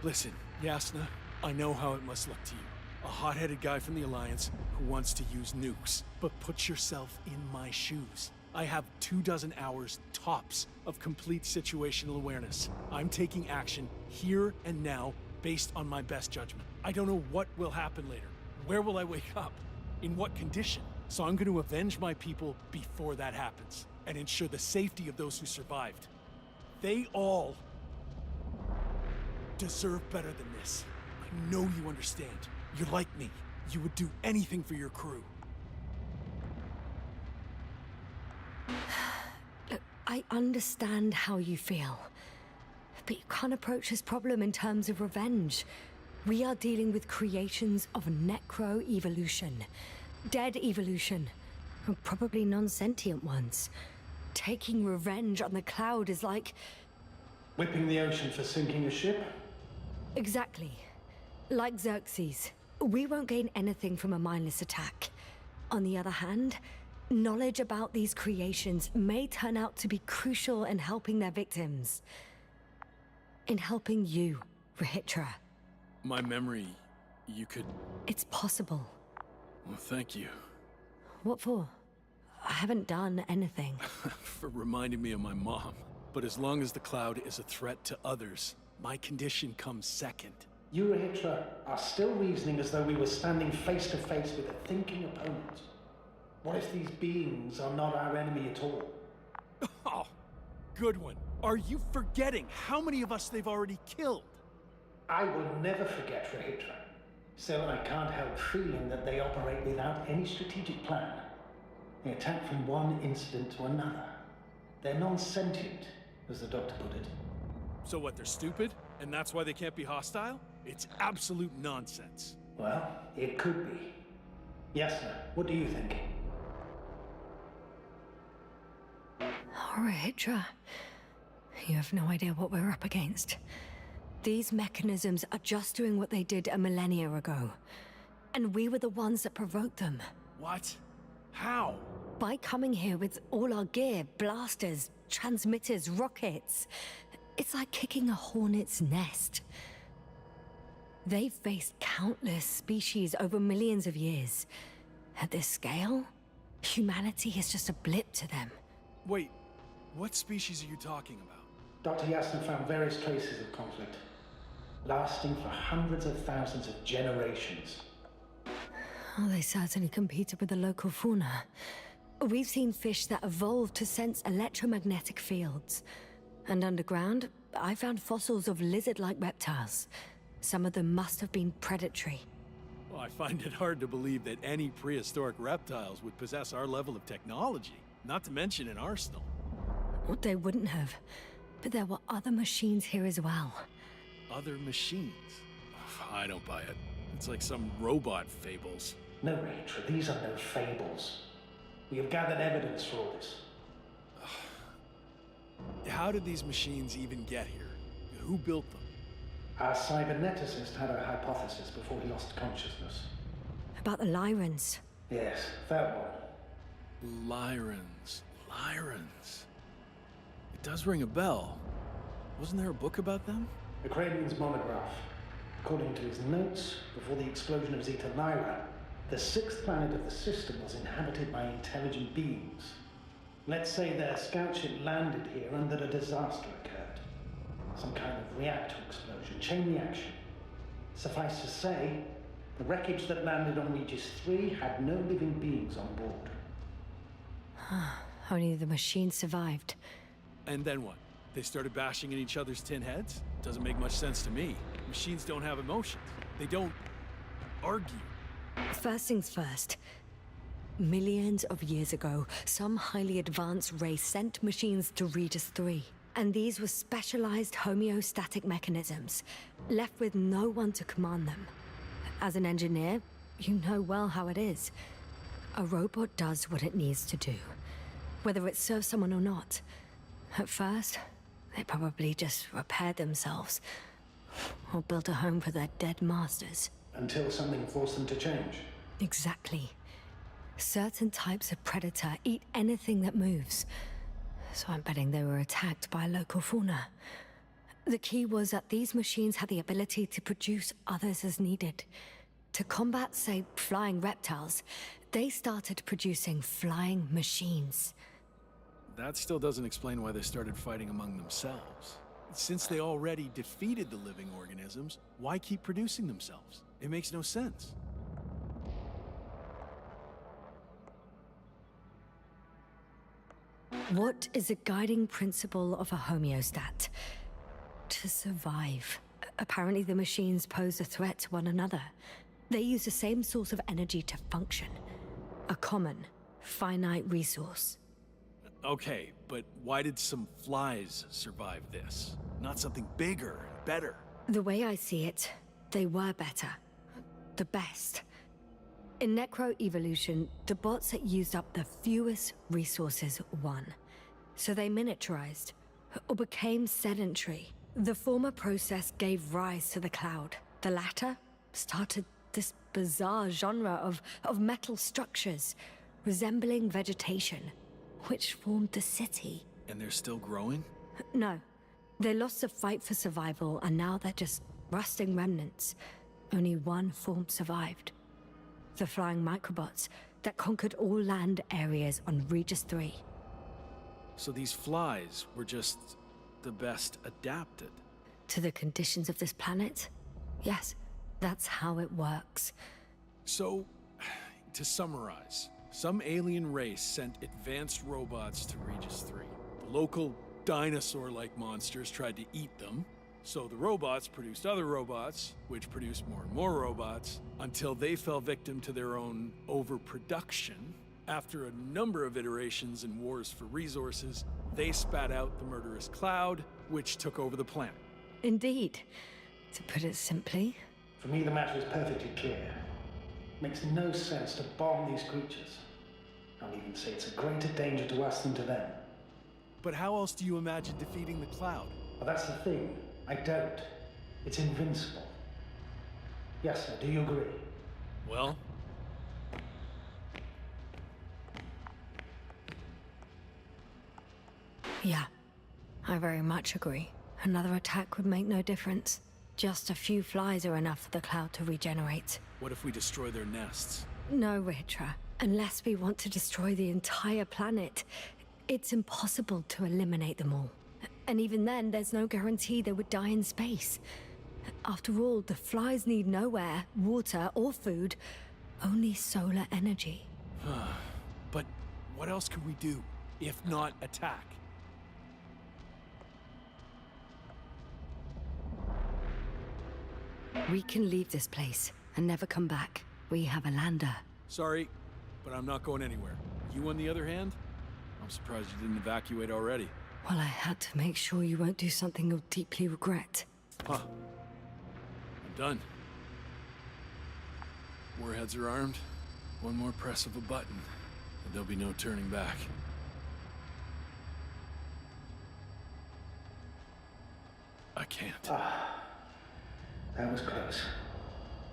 Listen, Yasna, I know how it must look to you. A hot-headed guy from the Alliance who wants to use nukes. But put yourself in my shoes. I have 24 hours tops of complete situational awareness. I'm taking action here and now based on my best judgment. I don't know what will happen later. Where will I wake up? In what condition? So I'm going to avenge my people before that happens and ensure the safety of those who survived. They all deserve better than this. I know you understand. You're like me. You would do anything for your crew. Look, I understand how you feel. But you can't approach this problem in terms of revenge. We are dealing with creations of necro-evolution. Dead evolution. Probably non-sentient ones. Taking revenge on the cloud is like... Whipping the ocean for sinking a ship? Exactly. Like Xerxes. We won't gain anything from a mindless attack. On the other hand, knowledge about these creations may turn out to be crucial in helping their victims. In helping you, Ritra. My memory, you could... It's possible. Well, thank you. What for? I haven't done anything. For reminding me of my mom. But as long as the cloud is a threat to others, my condition comes second. You, Ritra, are still reasoning as though we were standing face to face with a thinking opponent. What if these beings are not our enemy at all? Oh, good one. Are you forgetting how many of us they've already killed? I will never forget, Ritra. Still, I can't help feeling that they operate without any strategic plan. They attack from one incident to another. They're non-sentient, as the doctor put it. So what, they're stupid? And that's why they can't be hostile? It's absolute nonsense. Well, it could be. Yes, sir. What do you think? Ritra, you have no idea what we're up against. These mechanisms are just doing what they did a millennia ago. And we were the ones that provoked them. What? How? By coming here with all our gear, blasters, transmitters, rockets. It's like kicking a hornet's nest. They've faced countless species over millions of years. At this scale, humanity is just a blip to them. Wait, what species are you talking about? Dr. Yasna found various traces of conflict, lasting for hundreds of thousands of generations. Oh, they certainly competed with the local fauna. We've seen fish that evolved to sense electromagnetic fields. And underground, I found fossils of lizard-like reptiles. Some of them must have been predatory. Well, I find it hard to believe that any prehistoric reptiles would possess our level of technology, not to mention an arsenal. Well, they wouldn't have. But there were other machines here as well. Other machines? I don't buy it. It's like some robot fables. No, Rachel, these are no fables. We have gathered evidence for all this. How did these machines even get here? Who built them? Our cyberneticist had a hypothesis before he lost consciousness. About the Lyrans. Yes, that one. Lyrans. It does ring a bell. Wasn't there a book about them? The Cranian's monograph. According to his notes, before the explosion of Zeta Lyra, the 6th planet of the system was inhabited by intelligent beings. Let's say their scout ship landed here and that a disaster occurred. Some kind of reactor explosion, chain reaction. Suffice to say, the wreckage that landed on Regis 3 had no living beings on board. Only the machine survived. And then what? They started bashing in each other's tin heads? Doesn't make much sense to me. Machines don't have emotions. They don't argue. First things first. Millions of years ago, some highly advanced race sent machines to Regis 3. And these were specialized homeostatic mechanisms, left with no one to command them. As an engineer, you know well how it is. A robot does what it needs to do, whether it serves someone or not. At first, they probably just repaired themselves, or built a home for their dead masters. Until something forced them to change. Exactly. Certain types of predator eat anything that moves. So I'm betting they were attacked by local fauna. The key was that these machines had the ability to produce others as needed. To combat, say, flying reptiles, they started producing flying machines. That still doesn't explain why they started fighting among themselves. Since they already defeated the living organisms, why keep producing themselves? It makes no sense. What is a guiding principle of a homeostat? To survive. Apparently the machines pose a threat to one another. They use the same source of energy to function. A common, finite resource. Okay, but why did some flies survive this? Not something bigger and better. The way I see it, they were better. The best. In necroevolution, the bots that used up the fewest resources won. So they miniaturized, or became sedentary. The former process gave rise to the cloud. The latter started this bizarre genre of metal structures, resembling vegetation, which formed the city. And they're still growing? No. They lost the fight for survival, and now they're just rusting remnants. Only one form survived. The flying microbots that conquered all land areas on Regis 3. So these flies were just the best adapted? To the conditions of this planet? Yes, that's how it works. So, to summarize, some alien race sent advanced robots to Regis 3. The local dinosaur-like monsters tried to eat them, so the robots produced other robots, which produced more and more robots, until they fell victim to their own overproduction. After a number of iterations and wars for resources, they spat out the murderous cloud, which took over the planet. Indeed. To put it simply. For me, the matter is perfectly clear. Makes no sense to bomb these creatures. I'll even say it's a greater danger to us than to them. But how else do you imagine defeating the cloud? Well, that's the thing. I don't. It's invincible. Yes, sir, do you agree? Well? Yeah, I very much agree. Another attack would make no difference. Just a few flies are enough for the cloud to regenerate. What if we destroy their nests? No, Ritra. Unless we want to destroy the entire planet, it's impossible to eliminate them all. And even then, there's no guarantee they would die in space. After all, the flies need no air, water, or food, only solar energy. But what else could we do, if not attack? We can leave this place and never come back. We have a lander. Sorry, but I'm not going anywhere. You, on the other hand? I'm surprised you didn't evacuate already. Well, I had to make sure you won't do something you'll deeply regret. Huh. I'm done. Warheads are armed. One more press of a button, and there'll be no turning back. I can't. That was close.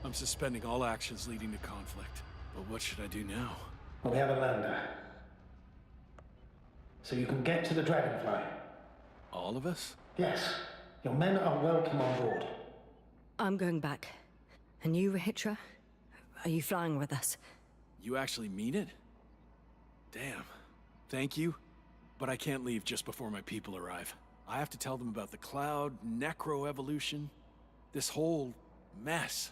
I'm suspending all actions leading to conflict. But what should I do now? Well, we have a lander. So you can get to the Dragonfly. All of us? Yes. Your men are welcome on board. I'm going back. And you, Rahitra? Are you flying with us? You actually mean it? Damn. Thank you. but I can't leave just before my people arrive. I have to tell them about the cloud, necroevolution, this whole mess.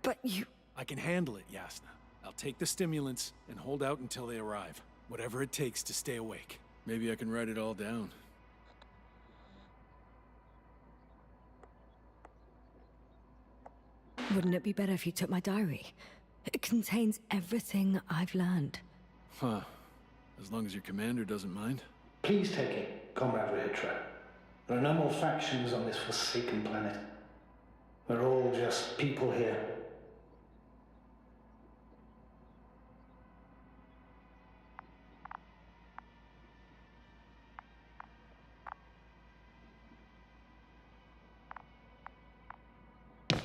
But you... I can handle it, Yasna. I'll take the stimulants and hold out until they arrive. Whatever it takes to stay awake. Maybe I can write it all down. Wouldn't it be better if you took my diary? It contains everything I've learned. Huh. As long as your commander doesn't mind. Please take it, Comrade Rehitra. There are no more factions on this forsaken planet. We're all just people here.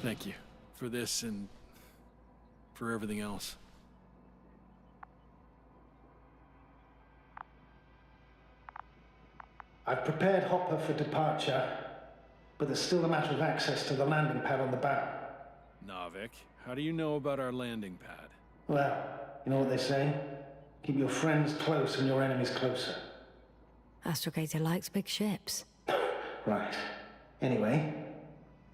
Thank you for this and for everything else. I've prepared Hopper for departure, but there's still a matter of access to the landing pad on the bow. Navik, how do you know about our landing pad? Well, you know what they say? Keep your friends close and your enemies closer. Astrogator likes big ships. Right. Anyway,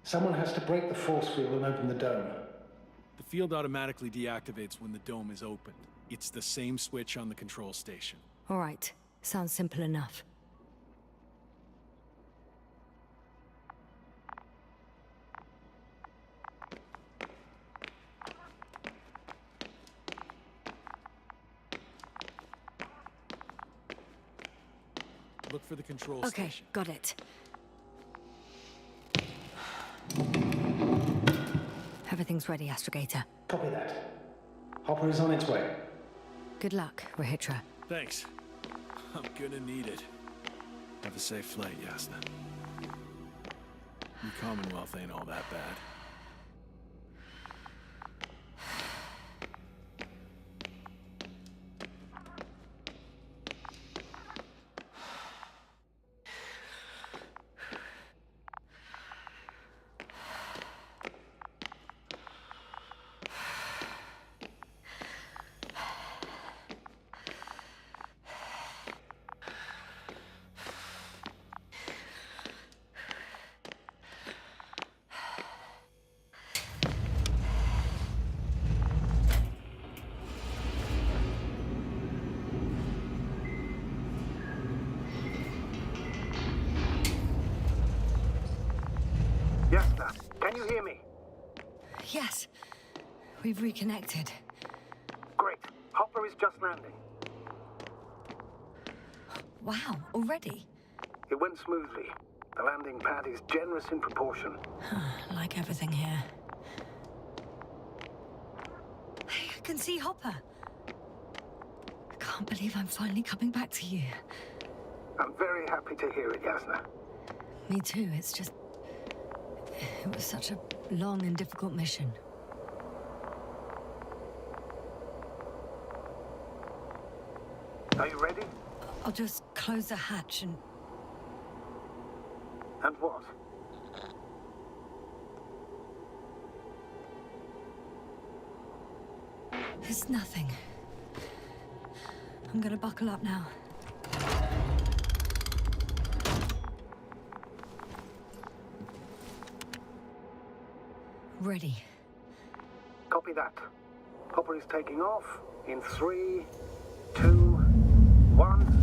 someone has to break the force field and open the dome. The field automatically deactivates when the dome is opened. It's the same switch on the control station. All right. Sounds simple enough. Look for the control Okay, station. got it. Everything's ready, Astrogator. Copy that. Hopper is on its way. Good luck, Rehitra. Thanks. I'm gonna need it. Have a safe flight, Yasna. Your Commonwealth ain't all that bad. Yasna, can you hear me? Yes. We've reconnected. Great. Hopper is just landing. Wow, already? It went smoothly. The landing pad is generous in proportion. Like everything here. Hey, I can see Hopper. I can't believe I'm finally coming back to you. I'm very happy to hear it, Yasna. Me too, it's just... It was such a long and difficult mission. Are you ready? I'll just close the hatch and... And what? It's nothing. I'm gonna buckle up now. Ready. Copy that. Hopper is taking off in 3, 2, 1...